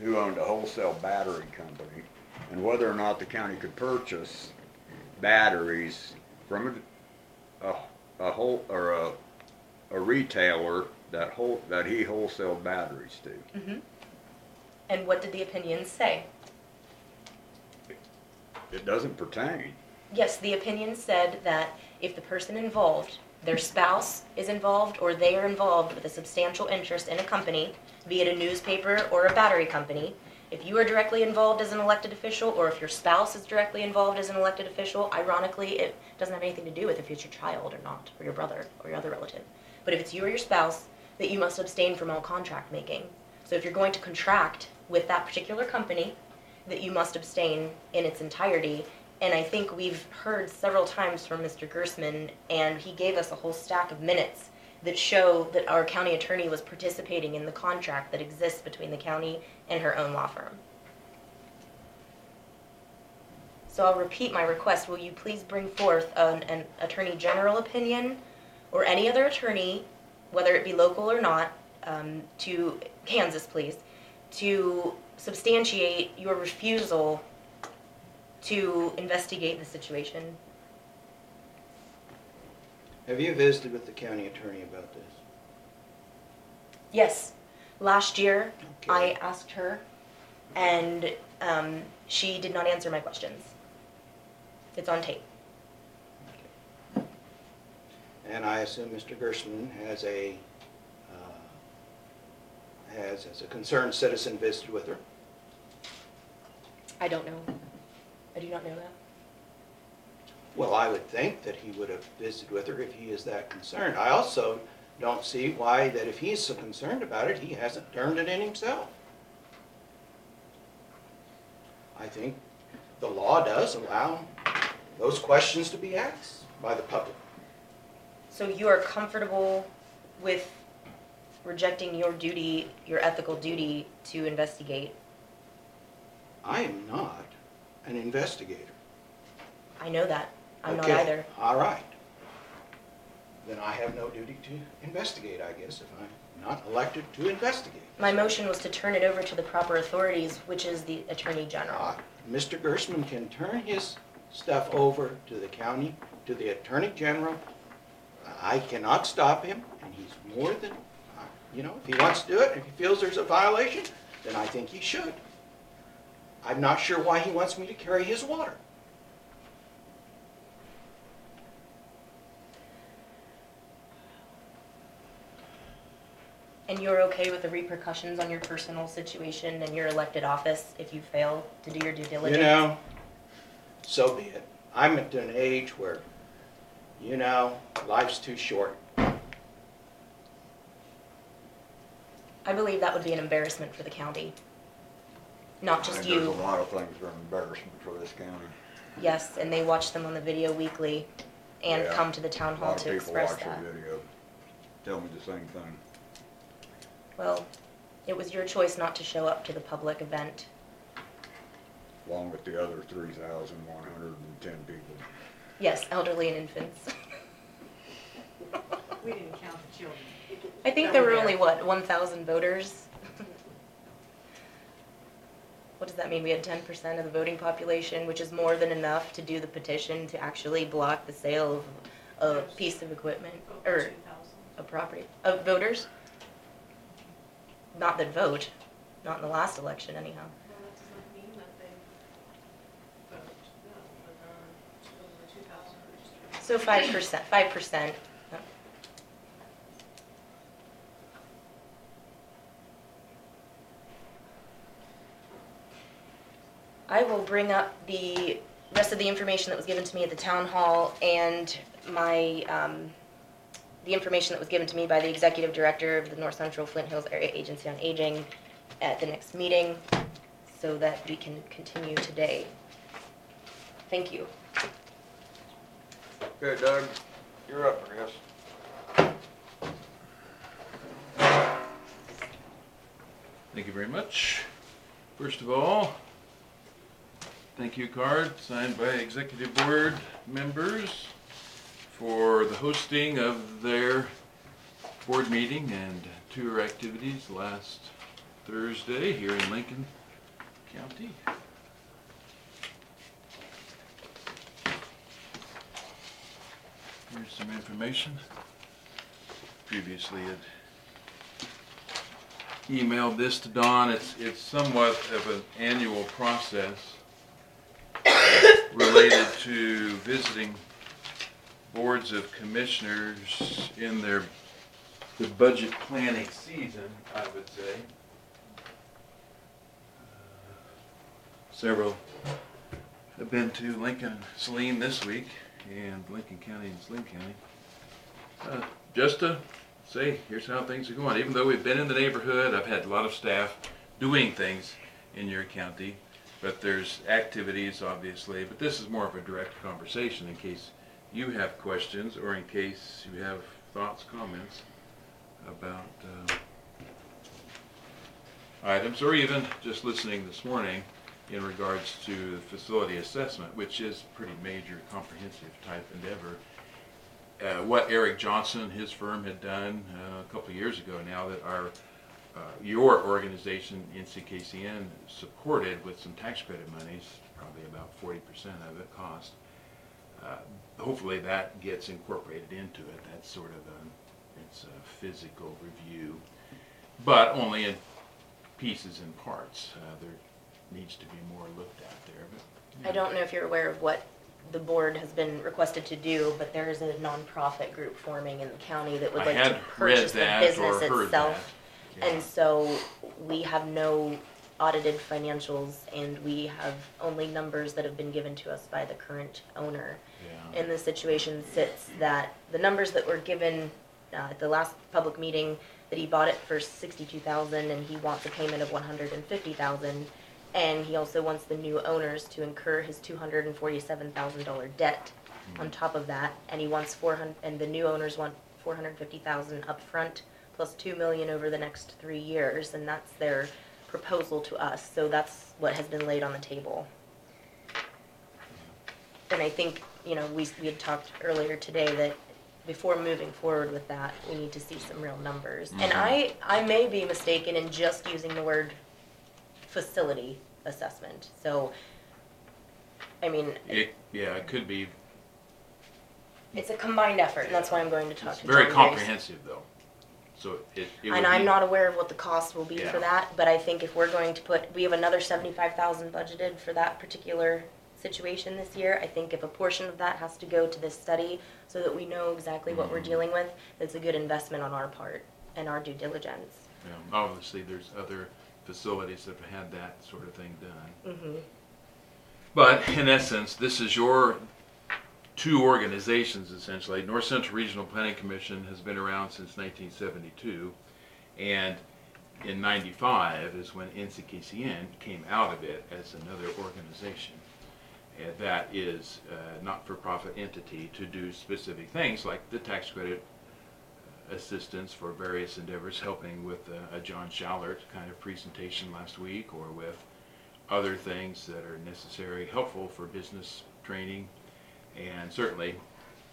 who owned a wholesale battery company and whether or not the county could purchase batteries from a retailer that he wholesaled batteries to. Mm-hmm. And what did the opinions say? It doesn't pertain. Yes, the opinion said that if the person involved, their spouse is involved or they are involved with a substantial interest in a company, be it a newspaper or a battery company, if you are directly involved as an elected official or if your spouse is directly involved as an elected official, ironically, it doesn't have anything to do with if it's your child or not, or your brother or your other relative. But if it's you or your spouse, that you must abstain from all contract making. So if you're going to contract with that particular company, that you must abstain in its entirety. And I think we've heard several times from Mr. Gerstmann, and he gave us a whole stack of minutes that show that our county attorney was participating in the contract that exists between the county and her own law firm. So I'll repeat my request. Will you please bring forth an attorney general opinion or any other attorney, whether it be local or not, to Kansas, please, to substantiate your refusal to investigate the situation. Have you visited with the county attorney about this? Yes. Last year, Okay. I asked her, and she did not answer my questions. It's on tape. And I assume Mr. Gerstmann has as a concerned citizen, visited with her. I don't know. I do not know that. Well, I would think that he would have visited with her if he is that concerned. I also don't see why that if he's so concerned about it, he hasn't turned it in himself. I think the law does allow those questions to be asked by the public. So you are comfortable with rejecting your duty, your ethical duty to investigate? I am not an investigator. I know that. I'm not Okay, either. all right. Then I have no duty to investigate, I guess, if I'm not elected to investigate. My motion was to turn it over to the proper authorities, which is the Attorney General. Mr. Gerstmann can turn his stuff over to the county, to the Attorney General. I cannot stop him, and he's more than, if he wants to do it, if he feels there's a violation, then I think he should. I'm not sure why he wants me to carry his water. And you're okay with the repercussions on your personal situation and your elected office if you fail to do your due diligence? So be it. I'm at an age where, life's too short. I believe that would be an embarrassment for the county. Not just There's a you. lot of things that are embarrassment for this county. Yes, and they watch them on the video weekly and Yeah. come to the town hall to express A lot of people that. watch the video, tell me the same thing. Well, it was your choice not to show up to the public event. Along with the other 3,110 people. Yes, elderly and infants. We didn't count the children. I think there were only, 1,000 voters? does that mean? We had 10% of the voting population, which is more than enough to do the petition to actually block the sale of a piece of equipment, Over or 2,000. a property, of voters? Not that vote, not in the last election anyhow. Well, that does not mean that they vote, no, but over 2,000 registered. So 5%, 5%. I will bring up the rest of the information that was given to me at the town hall and my, the information that was given to me by the executive director of the North Central Flint Hills Area Agency on Aging at the next meeting so that we can continue today. Thank you. Okay, Doug, you're up, I guess. Thank you very much. First of all, thank you card signed by executive board members for the hosting of their board meeting and tour activities last Thursday here in Lincoln County. Here's some information. Previously had emailed this to Don. It's somewhat of an annual process related to visiting boards of commissioners in the budget planning season, I would say. Several have been to Lincoln and Saline this week, and Lincoln County and Saline County. Just to say, here's how things are going. Even though we've been in the neighborhood, I've had a lot of staff doing things in your county, but there's activities, obviously, but this is more of a direct conversation in case you have questions or in case you have thoughts, comments about items, or even just listening this morning in regards to the facility assessment, which is pretty major, comprehensive type endeavor. What Eric Johnson and his firm had done a couple of years ago now that your organization, NCKCN, supported with some tax credit monies, probably about 40% of it cost. Hopefully that gets incorporated into it. That's sort of it's a physical review, but only in pieces and parts. There needs to be more looked at there. But, I don't know if you're aware of what the board has been requested to do, but there is a nonprofit group forming in the county that would I like to had purchase read that the business or heard itself. that. Yeah. And so we have no audited financials, and we have only numbers that have been given to us by the current owner. Yeah. And the situation sits that the numbers that were given at the last public meeting, that he bought it for $62,000 and he wants a payment of $150,000, and he also wants the new owners to incur his $247,000 debt on top of that, and he wants and the new owners want $450,000 up front plus $2 million over the next 3 years, and that's their proposal to us. So that's what has been laid on the table. And I think, you know, we had talked earlier today that before moving forward with that, we need to see some real numbers. And I may be mistaken in just using the word facility assessment. So, I mean, It could be. it's a combined effort, and that's why I'm going to talk It's to very John comprehensive, though. So it would And I'm be- not aware of what the cost will be Yeah. for that, but I think if we're going to we have another $75,000 budgeted for that particular situation this year. I think if a portion of that has to go to this study so that we know exactly what we're dealing with, it's a good investment on our part and our due diligence. Yeah, obviously, there's other facilities that have had that sort of thing done. Mm-hmm. But in essence, this is your two organizations, essentially. North Central Regional Planning Commission has been around since 1972, and in 95 is when NCKCN came out of it as another organization. And that is a not-for-profit entity to do specific things like the tax credit assistance for various endeavors, helping with a John Schallert kind of presentation last week, or with other things that are necessary, helpful for business training, and certainly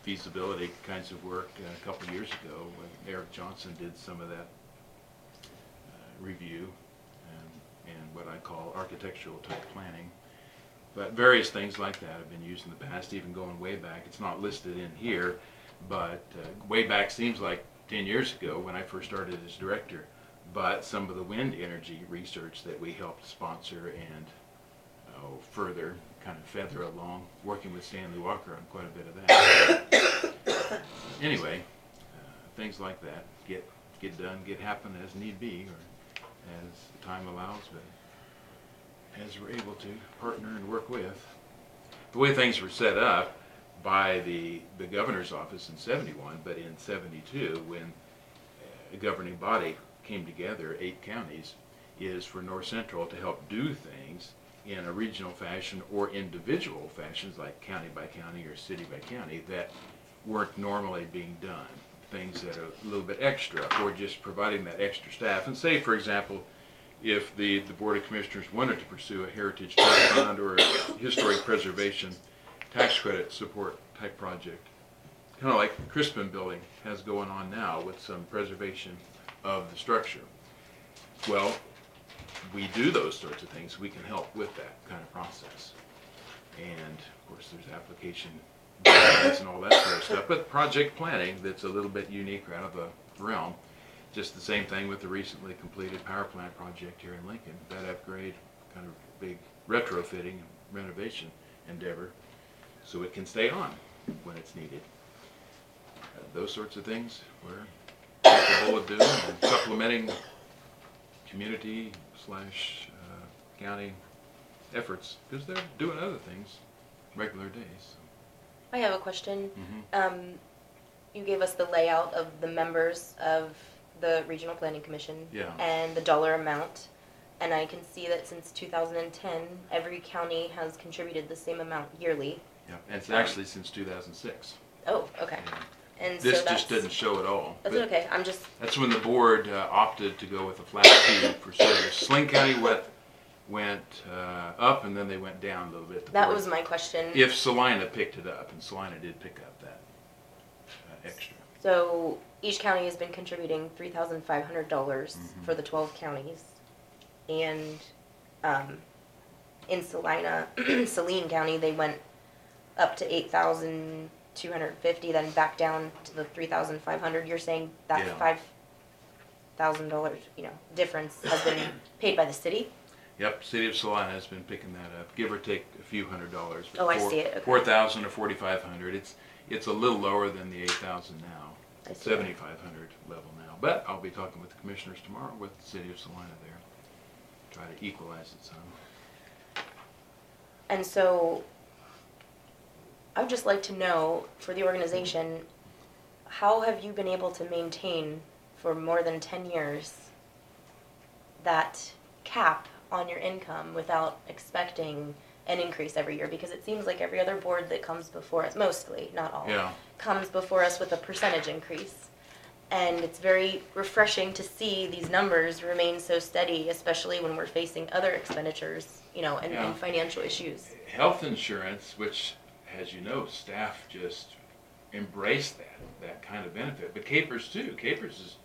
feasibility kinds of work. A couple of years ago when Eric Johnson did some of that review, and what I call architectural type planning. But various things like that have been used in the past, even going way back. It's not listed in here, but way back seems like 10 years ago when I first started as director. But some of the wind energy research that we helped sponsor and further kind of feather along, working with Stanley Walker on quite a bit of that. Anyway, things like that get done, get happen as need be, or as time allows, but as we're able to partner and work with. The way things were set up by the governor's office in 71, but in 72, when a governing body came together, 8 counties, is for North Central to help do things in a regional fashion or individual fashions like county by county or city by county that weren't normally being done. Things that are a little bit extra, or just providing that extra staff. And say, for example, if the Board of Commissioners wanted to pursue a heritage trust fund or a historic preservation tax credit support type project, kind of like the Crispin building has going on now with some preservation of the structure. Well, we do those sorts of things. We can help with that kind of process. And of course there's application guidelines and all that sort of stuff, but project planning that's a little bit unique or out of the realm. Just the same thing with the recently completed power plant project here in Lincoln. That upgrade, kind of big retrofitting and renovation endeavor, so it can stay on when it's needed. Those sorts of things we're capable of doing and supplementing community / county efforts, because they're doing other things regular days. I have a question. Mm-hmm. You gave us the layout of the members of the Regional Planning Commission Yeah. and the dollar amount, and I can see that since 2010, every county has contributed the same amount yearly. Yeah, and it's actually since 2006. Oh, okay. Yeah. And This so that's, just didn't show at all. That's But okay. I'm just that's when the board opted to go with a flat fee for service. Sling County went up, and then they went down a little bit. The that board- was my question. If Salina picked it up, and Salina did pick up that extra. So each county has been contributing $3,500 for the 12 counties, and in Saline County, they went up to 8,250, then back down to the 3,500. You're saying that Yeah. $5,000, difference has been paid by the city? Yep, City of Salina has been picking that up, give or take a few $100s. but Oh, I see it, okay. 4,000 or 4,500. It's a little lower than the 8,000 now. I see. 7,500 level now. But I'll be talking with the commissioners tomorrow with the City of Salina there. Try to equalize it some. And so I would just like to know, for the organization, how have you been able to maintain for more than 10 years that cap on your income without expecting an increase every year? Because it seems like every other board that comes before us, mostly, not all, Yeah. comes before us with a percentage increase. And it's very refreshing to see these numbers remain so steady, especially when we're facing other expenditures, Yeah. and financial issues. Health insurance, which, as you know, staff just embrace that kind of benefit. But Capers too. Capers is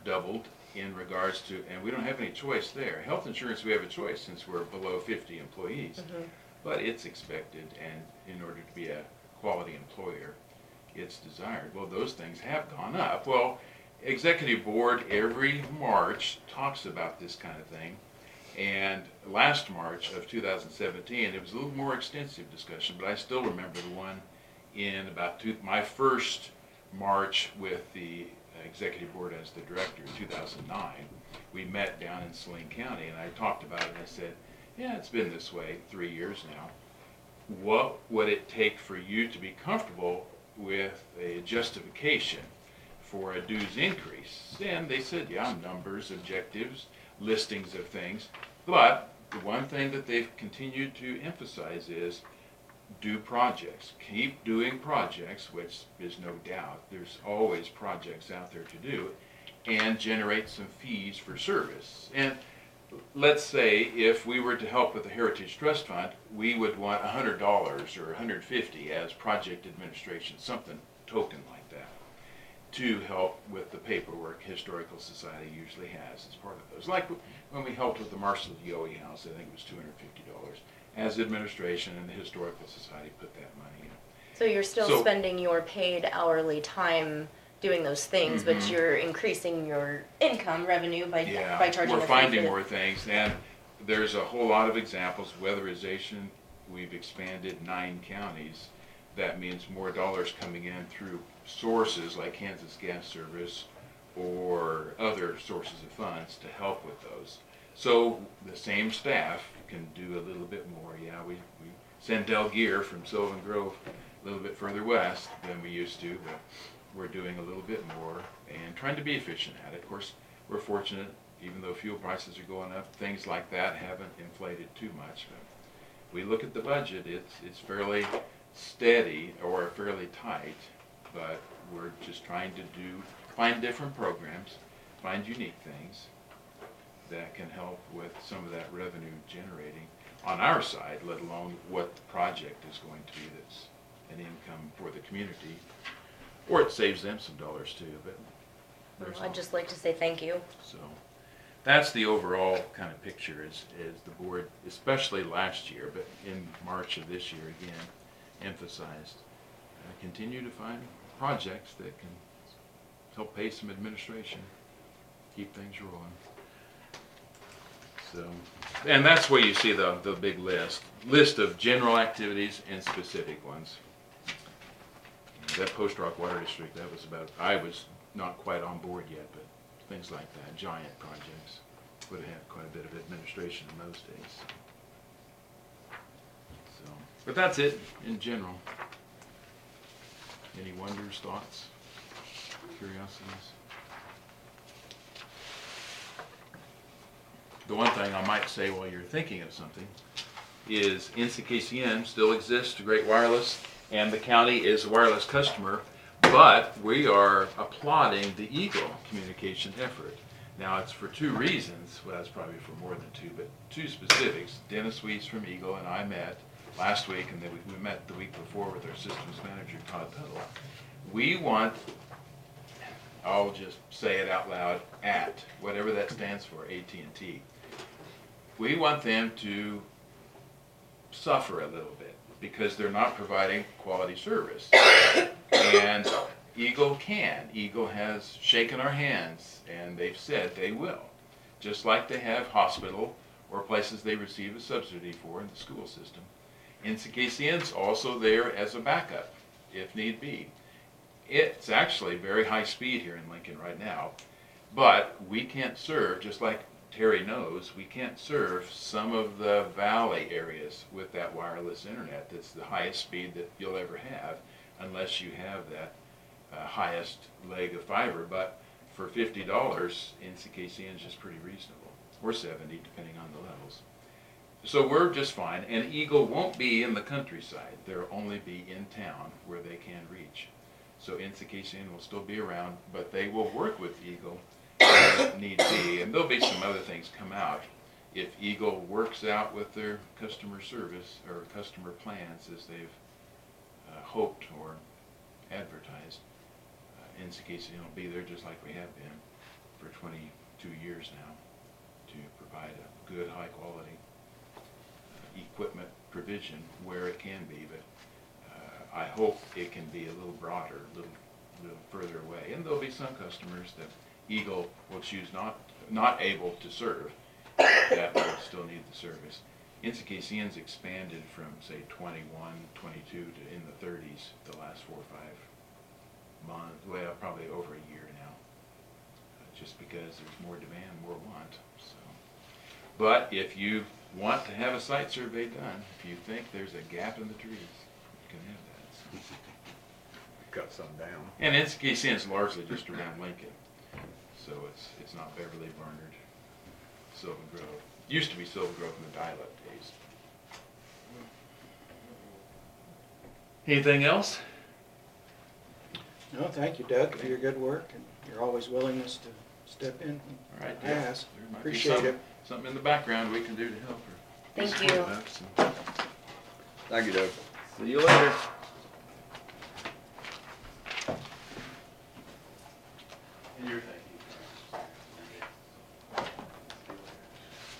doubled in regards to, and we don't have any choice there. Health insurance, we have a choice since we're below 50 employees. But it's expected, and in order to be a quality employer, it's desired. Well, those things have gone up. Well, executive board every March talks about this kind of thing. And last March of 2017, it was a little more extensive discussion, but I still remember the one in about my first March with the executive board as the director in 2009. We met down in Saline County, and I talked about it, and I said, yeah, it's been this way 3 years now. What would it take for you to be comfortable with a justification for a dues increase? And they said, yeah, numbers, objectives, listings of things. But the one thing that they've continued to emphasize is do projects. Keep doing projects, which is no doubt. There's always projects out there to do, and generate some fees for service. And let's say if we were to help with the Heritage Trust Fund, we would want $100 or $150 as project administration, something token like that. to help with the paperwork Historical Society usually has as part of those. Like when we helped with the Marshall Yohe House, I think it was $250. As administration and the Historical Society put that money in. So you're still So- spending your paid hourly time doing those things, but Mhm. you're increasing your income revenue by charging We're a fee finding for more things, and there's a whole lot of examples. Weatherization, we've expanded 9 counties. That means more dollars coming in through sources like Kansas Gas Service or other sources of funds to help with those. So the same staff can do a little bit more. Yeah, we send Del Gear from Sylvan Grove a little bit further west than we used to, but we're doing a little bit more and trying to be efficient at it. Of course, we're fortunate, even though fuel prices are going up, things like that haven't inflated too much. But we look at the budget, it's fairly steady or fairly tight, but we're just trying to find different programs, find unique things that can help with some of that revenue generating on our side, let alone what the project is going to be that's an income for the community. Or it saves them some dollars too, but there's I'd just like to say thank you. so that's the overall kind of picture is the board, especially last year, but in March of this year again, emphasized, continue to find projects that can help pay some administration, keep things rolling. So, and that's where you see the big list of general activities and specific ones. That Post Rock Water District, that was about, I was not quite on board yet, but things like that, giant projects, would have had quite a bit of administration in those days. So, but that's it in general. Any wonders, thoughts, curiosities? The one thing I might say while you're thinking of something is NCKCN still exists, Great Wireless, and the county is a wireless customer, but we are applauding the Eagle communication effort. Now, it's for 2 reasons. Well, it's probably for more than 2, but 2 specifics. Dennis Weiss from Eagle and I met last week, and then we met the week before with our systems manager, Todd Tuttle. We want, I'll just say it out loud, whatever that stands for, AT&T. We want them to suffer a little bit because they're not providing quality service. And Eagle can. Eagle has shaken our hands, and they've said they will. Just like they have hospital or places they receive a subsidy for in the school system. NCKCN's also there as a backup, if need be. It's actually very high speed here in Lincoln right now, but we can't serve, just like Terry knows, we can't serve some of the valley areas with that wireless internet that's the highest speed that you'll ever have unless you have that highest leg of fiber. But for $50, NCKCN is just pretty reasonable, or $70 depending on the levels. So we're just fine, and Eagle won't be in the countryside. They'll only be in town where they can reach. So NCKCN will still be around, but they will work with Eagle if need be, and there'll be some other things come out. If Eagle works out with their customer service or customer plans as they've hoped or advertised, NCKCN will be there just like we have been for 22 years now to provide a good, high-quality equipment provision where it can be, but I hope it can be a little broader, a little further away. And there'll be some customers that Eagle will choose not able to serve that will still need the service. NCKCN's expanded from, say, 21, 22 to in the 30s the last 4 or 5 months, well, probably over a year now, just because there's more demand, more want. So, but if you want to have a site survey done, if you think there's a gap in the trees, you can have that. So. Cut some down. And NCKCN's largely just around Lincoln, so it's not Beverly, Barnard, Sylvan Grove. Used to be Sylvan Grove in the dial-up days. Anything else? No, thank you, Doug, for your good work and your always willingness to step in All right, and ask. there might be Appreciate it. something in the background we can do to help her. Thank you. Thank you, Doug. See you later. you're,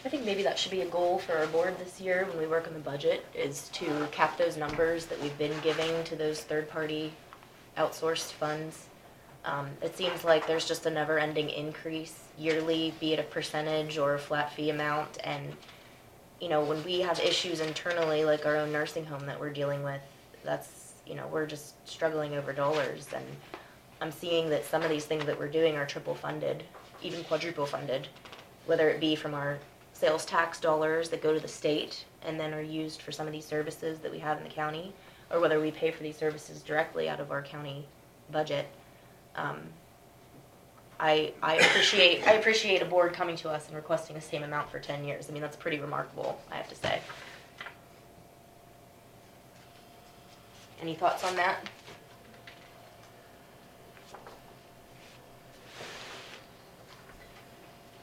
I think maybe that should be a goal for our board this year when we work on the budget, is to cap those numbers that we've been giving to those third-party outsourced funds. It seems like there's just a never-ending increase yearly, be it a percentage or a flat fee amount, and, you know, when we have issues internally, like our own nursing home that we're dealing with, that's, you know, we're just struggling over dollars, and I'm seeing that some of these things that we're doing are triple funded, even quadruple funded, whether it be from our sales tax dollars that go to the state and then are used for some of these services that we have in the county, or whether we pay for these services directly out of our county budget. I appreciate a board coming to us and requesting the same amount for 10 years. I mean, that's pretty remarkable, I have to say. Any thoughts on that?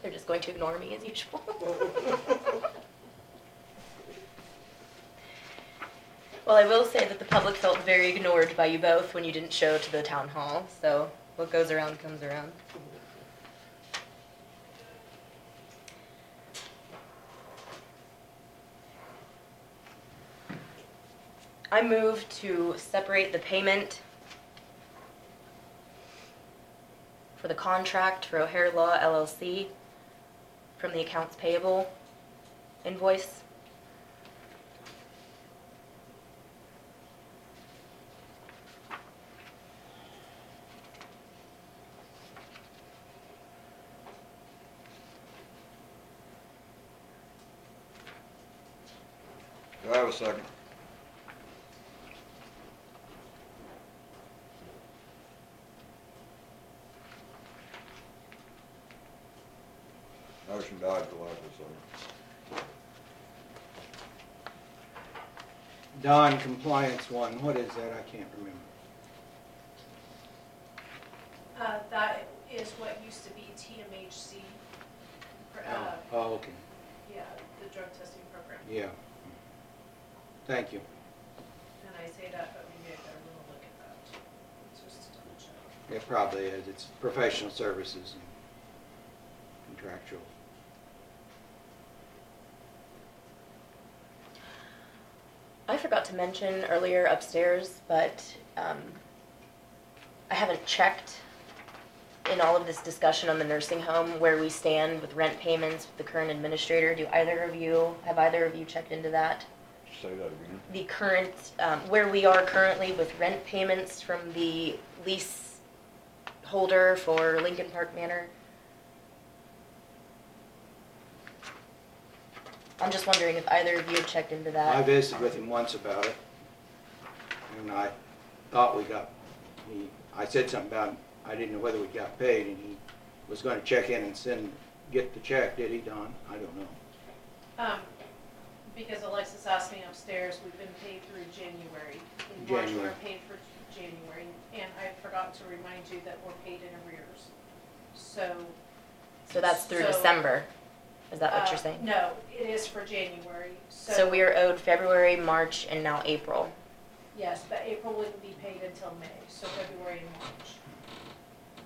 They're just going to ignore me as usual. Well, I will say that the public felt very ignored by you both when you didn't show to the town hall, so what goes around comes around. I move to separate the payment for the contract for O'Hare Law LLC from the accounts payable invoice. Do I have a second? Motion died for lack of a second. Non-compliance one, what is that? I can't remember. That is what used to be TMHC. Oh, okay, Yeah, the drug testing program. yeah. Thank you. And I say that, but maybe I better look at that. Just to double check. It probably is. It's professional services and contractual. I forgot to mention earlier upstairs, but I haven't checked in all of this discussion on the nursing home where we stand with rent payments with the current administrator. Have either of you checked into that? Say that again. The current, where we are currently with rent payments from the lease holder for Lincoln Park Manor? I'm just wondering if either of you have checked into that. I visited with him once about it, and I thought I said something about, I didn't know whether we got paid, and he was gonna check in and get the check. Did he, Don? I don't know. Because Alexis asked me upstairs, we've been paid through January. In March, we were January. paid for January, and I forgot to remind you that we're paid in arrears. So that's through So- December. Is that what you're saying? No, it is for January. So we are owed February, March, and now April. Yes, but April wouldn't be paid until May, so February and March.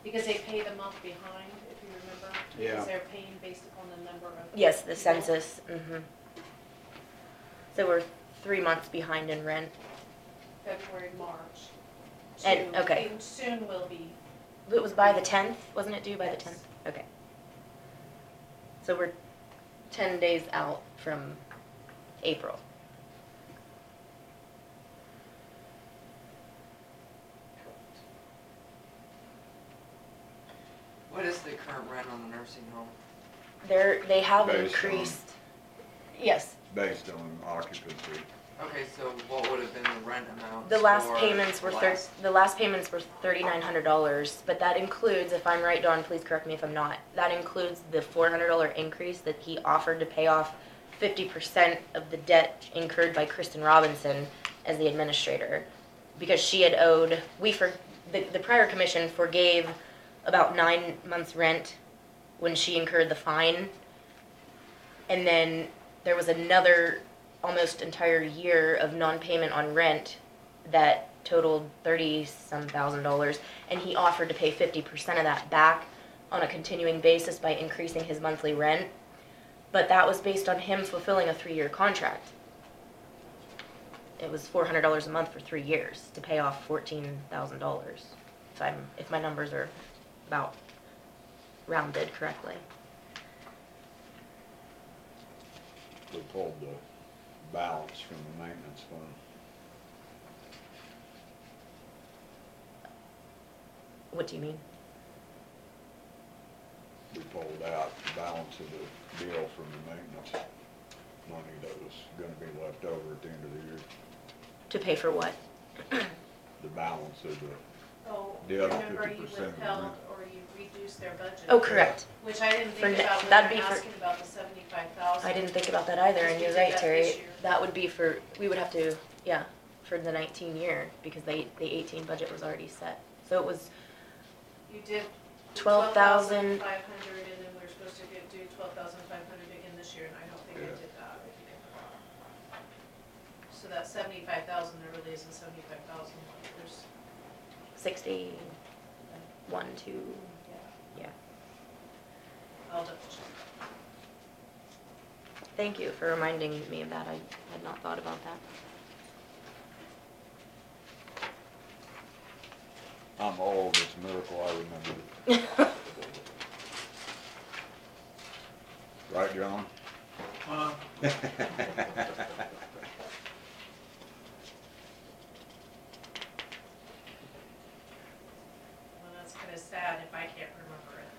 Because they pay the month behind, if you remember. Yeah. Because they're paying based upon the number of. Yes, the people. census. So we're 3 months behind in rent. February, March. And- okay. And soon will be. It was by the 10th, wasn't it due by the Yes. 10th? Okay. So we're 10 days out from April. What is the current rent on the nursing home? They have Based on- increased, yes, Based on occupancy. Okay, so what would have been the rent amount? the last payments were $3,900, but that includes, if I'm right, Dawn, please correct me if I'm not, that includes the $400 increase that he offered to pay off 50% of the debt incurred by Kristen Robinson as the administrator. Because she had owed, the prior commission forgave about 9 months' rent when she incurred the fine. And then there was another almost entire year of non-payment on rent that totaled $30-some thousand, and he offered to pay 50% of that back. on a continuing basis by increasing his monthly rent, but that was based on him fulfilling a 3-year contract. It was $400 a month for 3 years to pay off $14,000. If my numbers are about rounded correctly. We pulled the balance from the maintenance fund. What do you mean? We pulled out the balance of the deal from the maintenance money that was gonna be left over at the end of the year. To pay for what? The balance of the, Oh, The other remember you 50% of the withheld rent. or you reduced their budget. Oh, correct. Which I didn't think For about when that'd you be were for- asking about the 75,000. I didn't think about that either, and Because we you're did right, that Terry. this year. That would be for, we would have to, yeah, for the 19 year, because the 18 budget was already set. So it was You did 12,000. 12,500 and then we're supposed to do 12,500 again this year and I don't think I Yeah. did that. So that 75,000, there really isn't 75,000. There's, 61, 2, yeah. I'll double check. Thank you for reminding me of that. I had not thought about that. I'm old, it's a miracle I remember it. Right, John? Well, that's kind of sad if I can't remember it.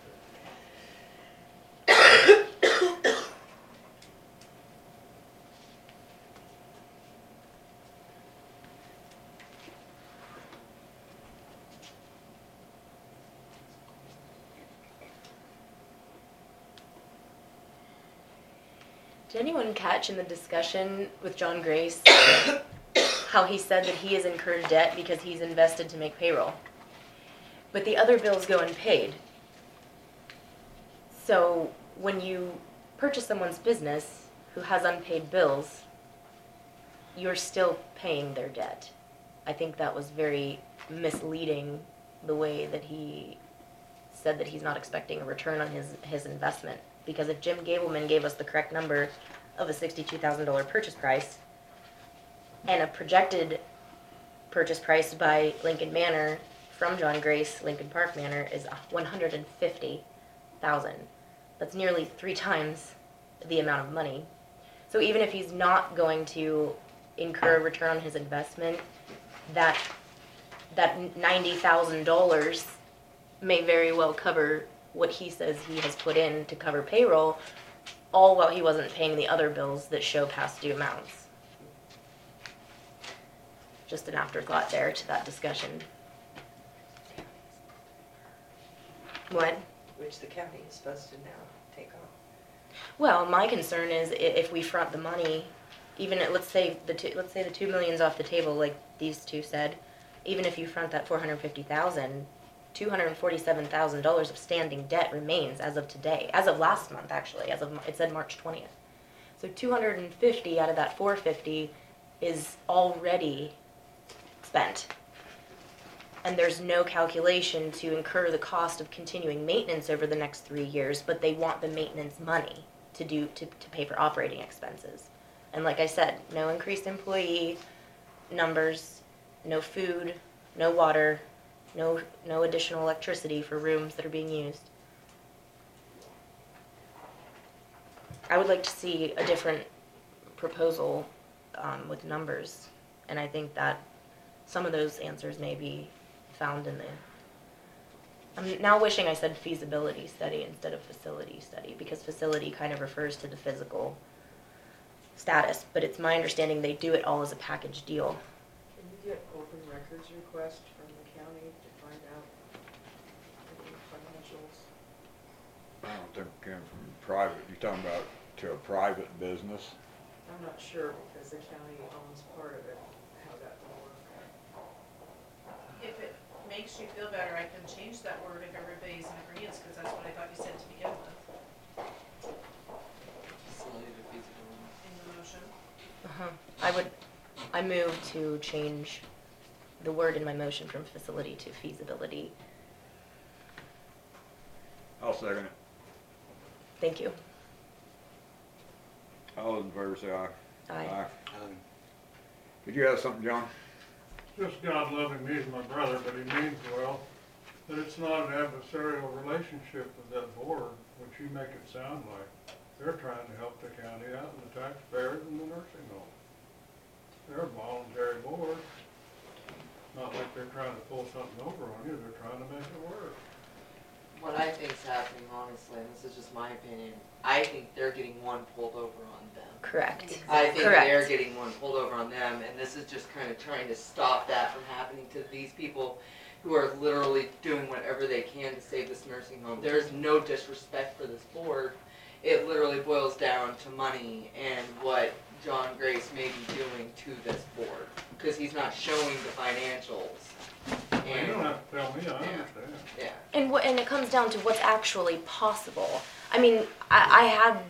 Did anyone catch in the discussion with John Grace how he said that he has incurred debt because he's invested to make payroll? But the other bills go unpaid. So when you purchase someone's business who has unpaid bills, you're still paying their debt. I think that was very misleading, the way that he said that he's not expecting a return on his investment. Because if Jim Gabelmann gave us the correct number of a $62,000 purchase price, and a projected purchase price by Lincoln Manor from John Grace, Lincoln Park Manor, is $150,000. That's nearly 3 times the amount of money. So even if he's not going to incur a return on his investment, that $90,000 may very well cover what he says he has put in to cover payroll, all while he wasn't paying the other bills that show past due amounts. Just an afterthought there to that discussion. What? Which the county is supposed to now take on. Well, my concern is if we front the money, even at, let's say the $2 million's off the table, like these two said, even if you front that $450,000, $247,000 of standing debt remains as of today, as of last month actually, it said March 20th. So 250 out of that 450 is already spent. And there's no calculation to incur the cost of continuing maintenance over the next 3 years, but they want the maintenance money to pay for operating expenses. And like I said, no increased employee numbers, no food, no water, no additional electricity for rooms that are being used. I would like to see a different proposal with numbers, and I think that some of those answers may be found in the... I'm now wishing I said feasibility study instead of facility study, because facility kind of refers to the physical status, but it's my understanding they do it all as a package deal. Can you get open records request from the county to find out the financials? I don't think it came from private, you're talking about to a private business? I'm not sure because the county owns part of it, how that will work. If it makes you feel better, I can change that word if everybody's in agreement, because that's what I thought you said to begin with Facility to feasibility. in the motion. I move to change the word in my motion from facility to feasibility. second it. Thank you. All those in favor say aye. Aye. Did you have something, John? Just God loving me as my brother, but he means well, that it's not an adversarial relationship with that board, which you make it sound like. They're trying to help the county out and the taxpayers and the nursing home. They're a voluntary board. Not like they're trying to pull something over on you, they're trying to make it work. What I think's happening, honestly, and this is just my opinion, I think they're getting one pulled over on them. Correct. I think Correct. they're getting one pulled over on them, and this is just kind of trying to stop that from happening to these people who are literally doing whatever they can to save this nursing home. There's no disrespect for this board. It literally boils down to money and what John Grace may be doing to this board, because he's not showing the financials. Well, you don't have to tell me, I understand. Yeah. And it comes down to what's actually possible. I mean, I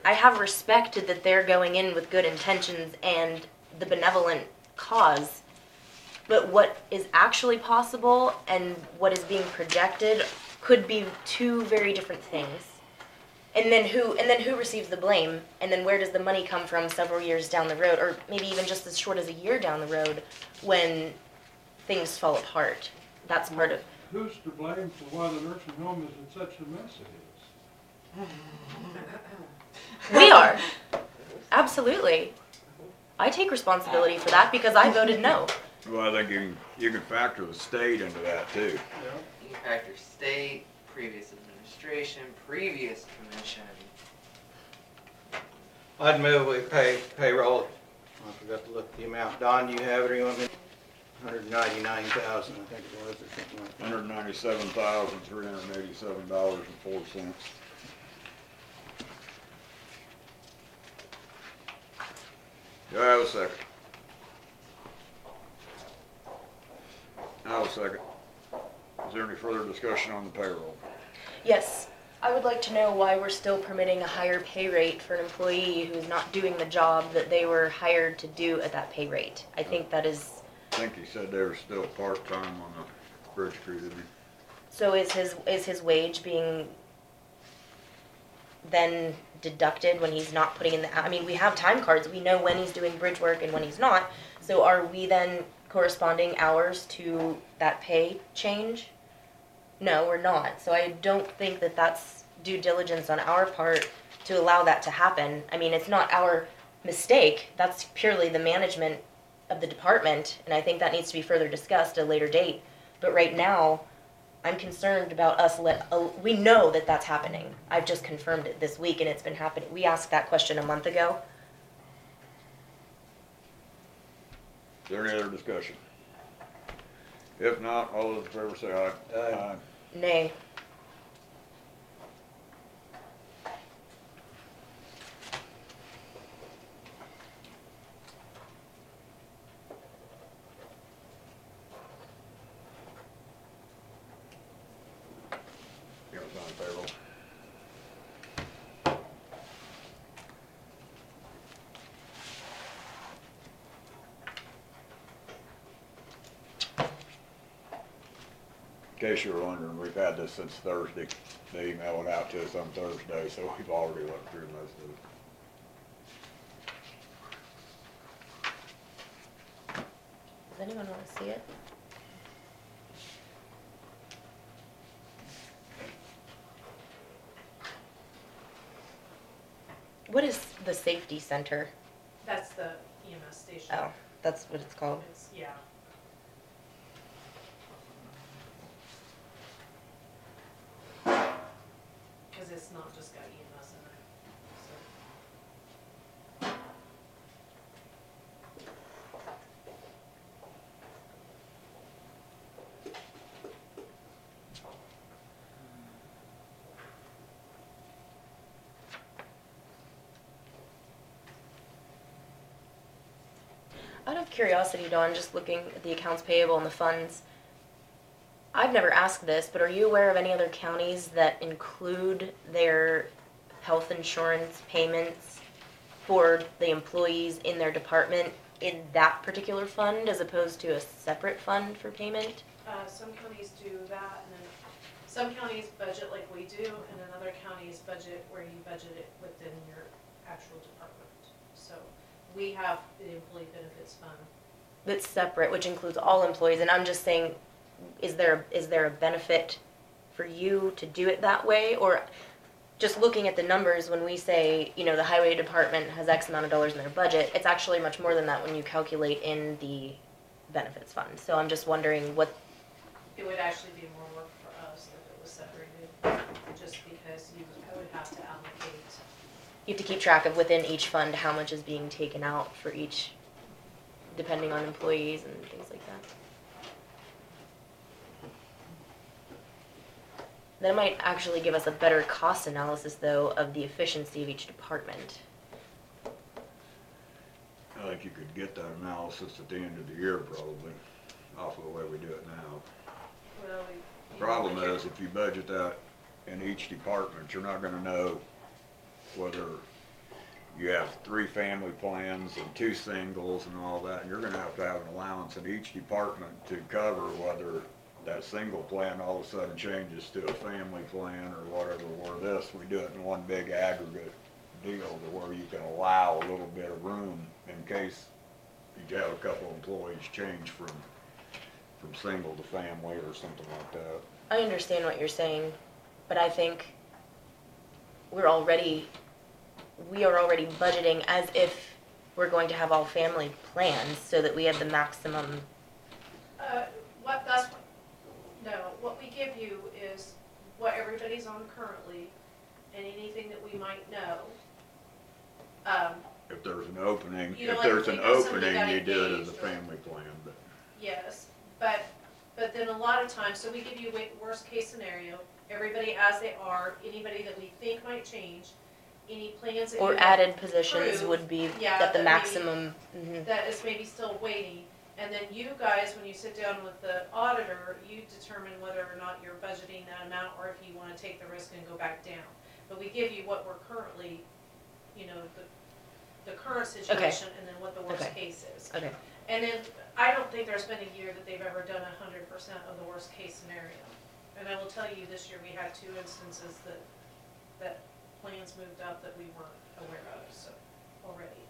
have respected that they're going in with good intentions and the benevolent cause, but what is actually possible and what is being projected could be two very different things. And then who receives the blame? And then where does the money come from several years down the road, or maybe even just as short as a year down the road when things fall apart? That's part of. Who's to blame for why the nursing home is in such a mess it is? We are. Absolutely. I take responsibility for that because I voted no. Well, I think you can factor the state into that too. Yeah. You can factor state, previous administration, previous commission. I'd move we pay payroll. I forgot to look at the amount. Don, do you have it, or you want me? 199,000, I think it was, or something like that. $197,387.04. Do I have a second? I'll second. Is there any further discussion on the payroll? Yes, I would like to know why we're still permitting a higher pay rate for an employee who's not doing the job that they were hired to do at that pay rate. I think that is, I think he said they were still part-time on the bridge crew, didn't he? so is his wage being then deducted when he's not putting in the, I mean, we have time cards, we know when he's doing bridge work and when he's not, so are we then corresponding hours to that pay change? No, we're not. So I don't think that that's due diligence on our part to allow that to happen. I mean, it's not our mistake. That's purely the management of the department, and I think that needs to be further discussed at a later date. But right now, I'm concerned about us we know that that's happening. I've just confirmed it this week, and it's been happening. We asked that question a month ago. Is there any other discussion? If not, all those in favor say aye. Aye. Nay. You know, it's on payroll. In case you were wondering, we've had this since Thursday. They emailed it out to us on Thursday, so we've already looked through most of it. Does anyone want to see it? What is the safety center? That's the EMS station. Oh, that's what it's called. It's, yeah. Because it's not just got EMS in it, so. Out of curiosity, Dawn, just looking at the accounts payable and the funds, I've never asked this, but are you aware of any other counties that include their health insurance payments for the employees in their department in that particular fund as opposed to a separate fund for payment? Some counties do that, and then Some counties budget like we do, and in other counties budget where you budget it within your actual department. So we have the employee benefits fund. That's separate, which includes all employees, and I'm just saying, is there a benefit for you to do it that way? Or just looking at the numbers, when we say, you know, the highway department has X amount of dollars in their budget, it's actually much more than that when you calculate in the benefits fund. So I'm just wondering what, It would actually be more work for us if it was separated, just because I would have to allocate. you have to keep track of within each fund how much is being taken out for each, depending on employees and things like that. That might actually give us a better cost analysis, though, of the efficiency of each department. I think you could get that analysis at the end of the year probably, off of the way we do it now. Well, Problem is, if you budget that in each department, you're not gonna know whether you have 3 family plans and 2 singles and all that, and you're gonna have to have an allowance in each department to cover whether that single plan all of a sudden changes to a family plan or whatever, or this, we do it in one big aggregate deal to where you can allow a little bit of room in case you have a couple of employees change from single to family or something like that. I understand what you're saying, but I think we are already budgeting as if we're going to have all family plans so that we have the maximum. What we give you is what everybody's on currently and anything that we might know. If there's an opening, You know, if like there's if an we know somebody opening, got you do it as a engaged or- family plan, but. Yes, but then a lot of times, so we give you worst case scenario, everybody as they are, anybody that we think might change, any plans that you Or have added positions approved, would be yeah, at the that maybe- maximum. Mhm. that is maybe still waiting. And then you guys, when you sit down with the auditor, you determine whether or not you're budgeting that amount or if you want to take the risk and go back down. But we give you what we're currently, you know, the current situation and then what the worst Okay. case is. Okay. And then I don't think there's been a year that they've ever done 100% of the worst case scenario. And I will tell you, this year we had 2 instances that plans moved up that we weren't aware of, so, already.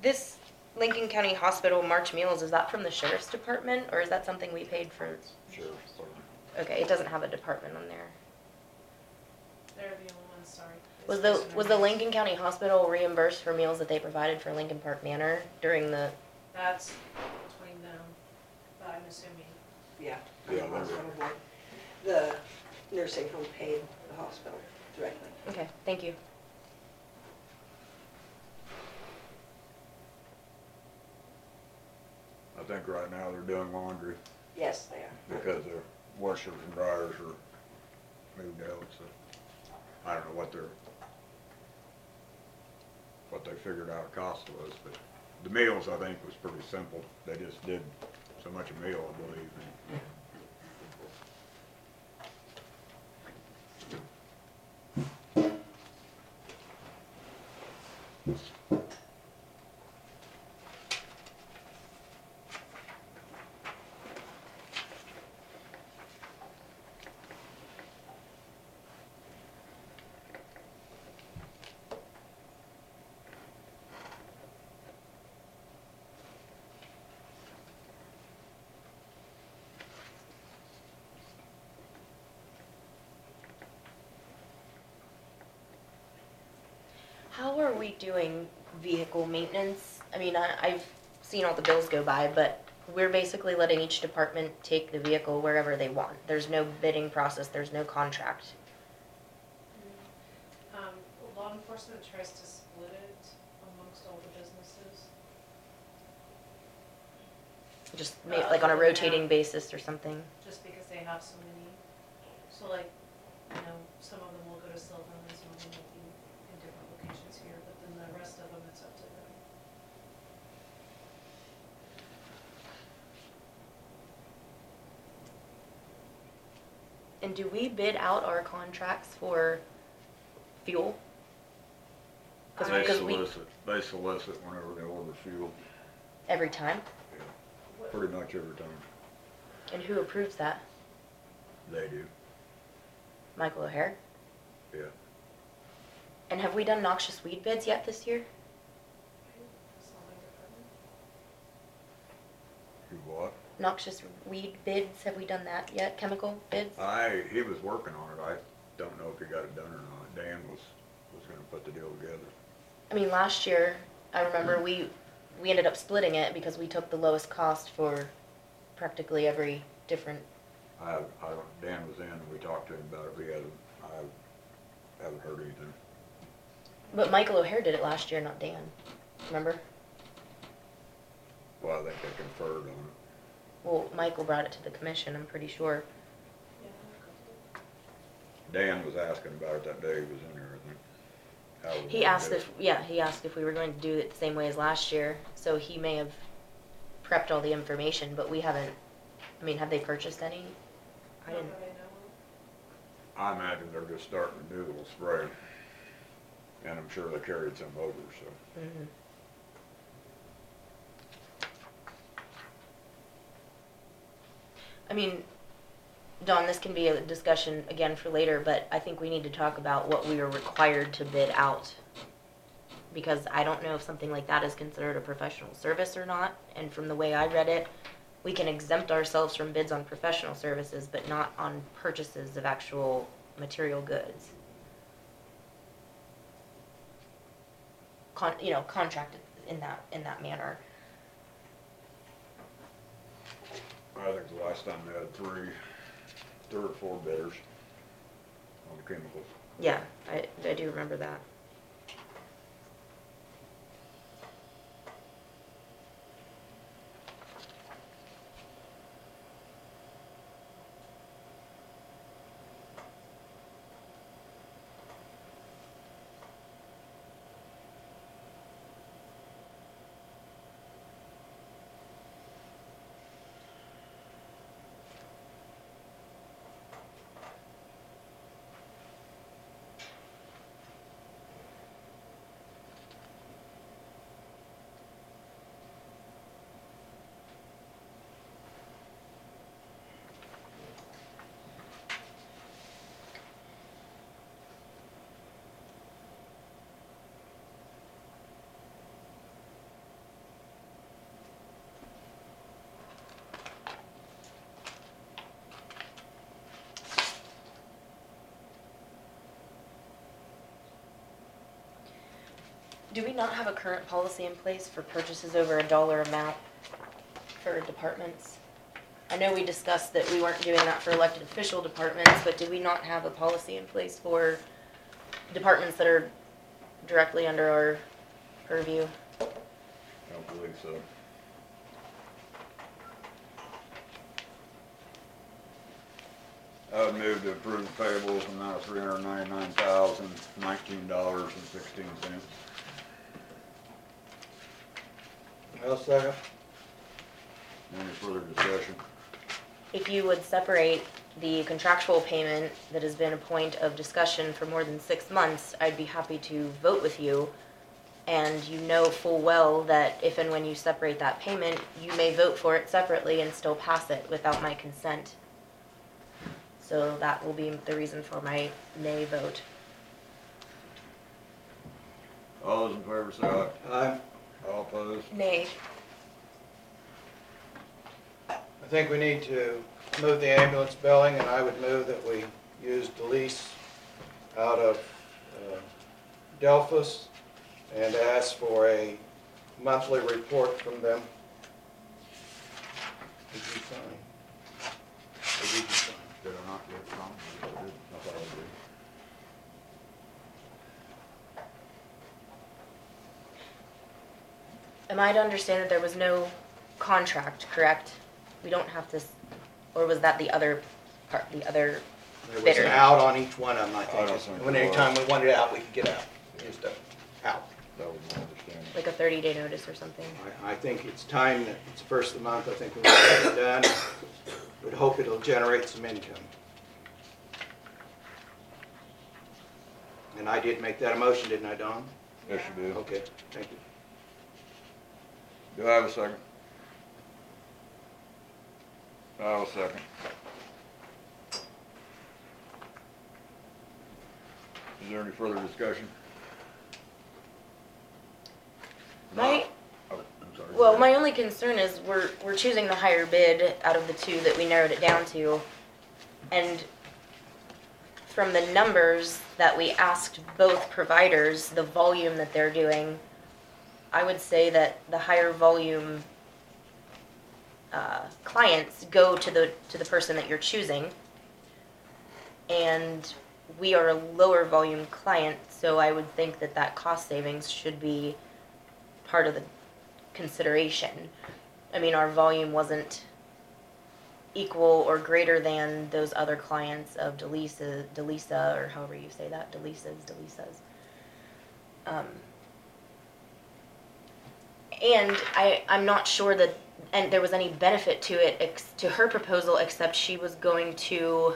This Lincoln County Hospital March meals, is that from the sheriff's department or is that something we paid for? Sure. Okay, it doesn't have a department on there. They're the only ones, sorry. Was the Lincoln County Hospital reimbursed for meals that they provided for Lincoln Park Manor during the? That's between them, but I'm assuming. Yeah. Yeah, the hospital board. The nursing home paid the hospital directly. Okay, thank you. I think right now they're doing laundry Yes, they are. because their washers and dryers are moved out, so I don't know what they figured out cost was, but the meals I think was pretty simple. They just did so much a meal, I believe. How are we doing vehicle maintenance? I mean, I've seen all the bills go by, but we're basically letting each department take the vehicle wherever they want. There's no bidding process, there's no contract. Law enforcement tries to split it amongst all the businesses. Just like on a rotating basis or something. Just because they have so many. So like, you know, some of them will go to Sylvan and some of them will be in different locations here, but then the rest of them, it's up to them. And do we bid out our contracts for fuel? They Because we, solicit whenever they order fuel, every time? pretty much every time. And who approves that? They do, Michael O'Hare? yeah. And have we done noxious weed bids yet this year? It's not my department. You what? Noxious weed bids, have we done that yet? Chemical bids? He was working on it, I don't know if he got it done or not. Dan was gonna put the deal together. I mean, last year, I remember we ended up splitting it because we took the lowest cost for practically every different, Dan was in, and we talked to him about it, I haven't heard anything. but Michael O'Hare did it last year, not Dan. Remember? Well, I think they conferred on it. Well, Michael brought it to the commission, I'm pretty sure. Dan was asking about it that day he was in there, I think. How we He gonna asked do if, yeah, he asked if we were going to do it the same way as last year, so he may have prepped all the information, but we haven't, I mean, have they purchased any? I didn't, Not that I know of. I imagine they're just starting to do a little spray. And I'm sure they carried some over, so. mhm. I mean, Dawn, this can be a discussion again for later, but I think we need to talk about what we are required to bid out. Because I don't know if something like that is considered a professional service or not, and from the way I read it, we can exempt ourselves from bids on professional services, but not on purchases of actual material goods. Contracted in that manner. I think the last time they had three or four bidders on the chemicals. Yeah, I do remember that. Do we not have a current policy in place for purchases over a dollar amount for departments? I know we discussed that we weren't doing that for elected official departments, but did we not have a policy in place for departments that are directly under our purview? I don't believe so. I would move to approve the payables amount of $399,019.16. I'll second. Any further discussion? If you would separate the contractual payment that has been a point of discussion for more than 6 months, I'd be happy to vote with you. And you know full well that if and when you separate that payment, you may vote for it separately and still pass it without my consent. So that will be the reason for my nay vote. All those in favor say aye. Aye. All opposed? Nay. I think we need to move the ambulance billing, and I would move that we use the lease out of Delphus and ask for a monthly report from them. Did you sign? Or did you sign? Did I not get some? I did. I thought I did. Am I to understand that there was no contract, correct? We don't have to, or was that the other part, the other There was bidder? an out on each one of them, I I think. don't think When there anytime we wanted out, we could get out. Just out. That was my understanding. Like a 30-day notice or something? I think it's time that it's the first of the month. I think we want to get it done. Would hope it'll generate some income. And I did make that a motion, didn't I, Don? Yes, you do. Okay, thank you. Do I have a second? I have a second. Is there any further discussion? My, Oh, I'm sorry. well, my only concern is we're choosing the higher bid out of the two that we narrowed it down to. And from the numbers that we asked both providers, the volume that they're doing, I would say that the higher volume clients go to the person that you're choosing. And we are a lower volume client, so I would think that that cost savings should be part of the consideration. I mean, our volume wasn't equal or greater than those other clients of Delisa, or however you say that, Delisas. And I'm not sure that and there was any benefit to it, to her proposal, except she was going to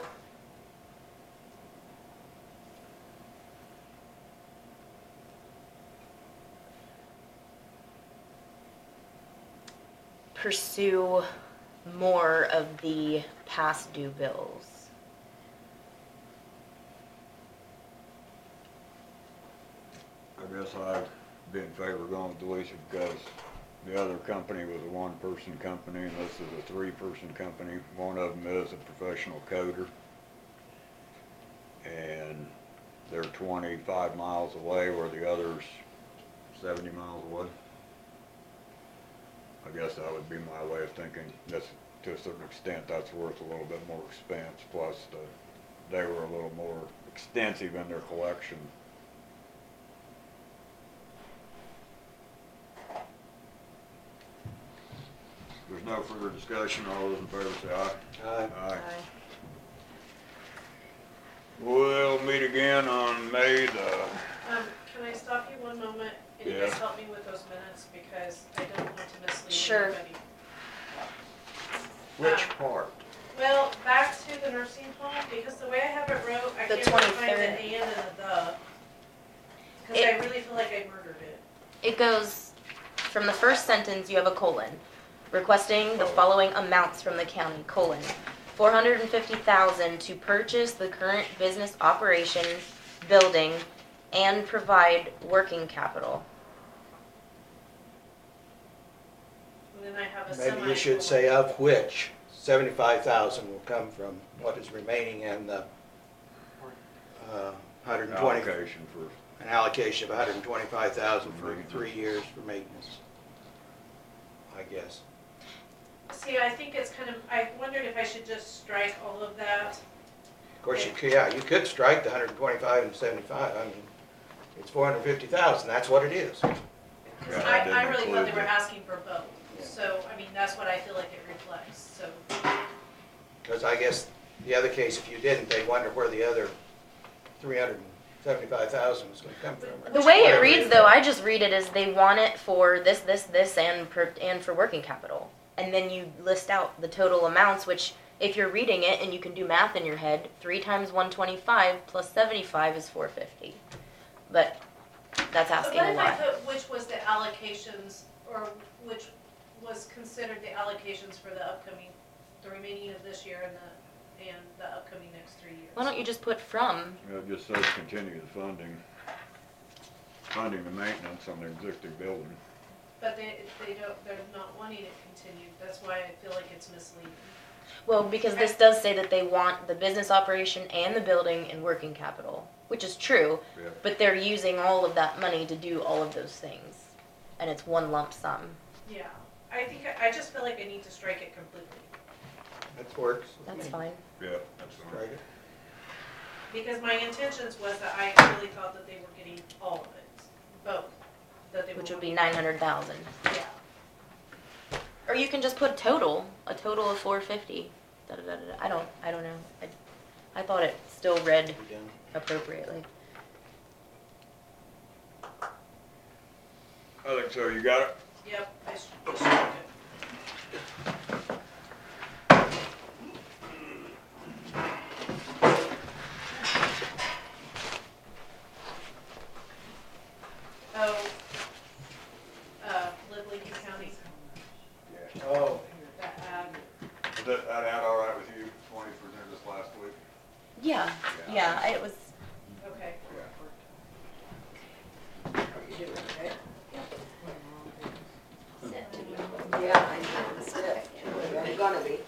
pursue more of the past due bills. I guess I'd be in favor of going with Delisa because the other company was a one-person company and this is a three-person company. One of them is a professional coder. And they're 25 miles away where the other's 70 miles away. I guess that would be my way of thinking. That's, to a certain extent, that's worth a little bit more expense. Plus, they were a little more extensive in their collection. There's no further discussion. All those in favor say aye. Aye. Aye. We'll meet again on May the... Can I stop you one moment and you Yeah. guys help me with those minutes because I don't want to mislead Sure. anybody. Which part? Well, back to the nursing home, because the way I have it wrote, I The can't really find 23rd. the and the. Because I really feel like I murdered it. It goes, from the first sentence, you have a colon. Requesting the following amounts from the county, colon. $450,000 to purchase the current business operation building and provide working capital. And then I have a Maybe you should say of which 75,000 will come from what is remaining and the 120, allocation for... an allocation of 125,000 for 3 years for maintenance, I guess. See, I think it's kind of, I wondered if I should just strike all of that. Of course, you could strike the 125 and 75. I mean, it's 450,000. That's what it is. Because Yeah, I didn't I really thought they include were it. asking for both. Yeah. So, I mean, that's what I feel like it reflects, so. Because I guess the other case, if you didn't, they wonder where the other 375,000 was going to come from. The way it Whatever reads, is. though, I just read it as they want it for this, and for working capital. And then you list out the total amounts, which, if you're reading it and you can do math in your head, 3 times 125 plus 75 is 450. But that's But asking what a if I lot. put which was the allocations, or which was considered the allocations for the upcoming, the remaining of this year and the upcoming next 3 years? Why don't you just put from? It just says continue the funding the maintenance on the existing building. But they're not wanting it continued. That's why I feel like it's misleading. Well, because this does say that they want the business operation and the building and working capital, which is true, Yeah. but they're using all of that money to do all of those things. And it's one lump sum. Yeah, I just feel like I need to strike it completely. That works. That's fine. Yeah, that's all Strike right. it. Because my intentions was that I really thought that they were getting all of it, both. That they were Which would be wanting- 900,000. Yeah. Or you can just put total, a total of 450. Da, da, da, da. I don't know. I thought it still read You done? appropriately. I think so. You got it? Yep, I just struck it. that out all right with you, 20 for dinner this last week? Yeah, yeah, it was, Okay. Yeah, I know, it's gonna be.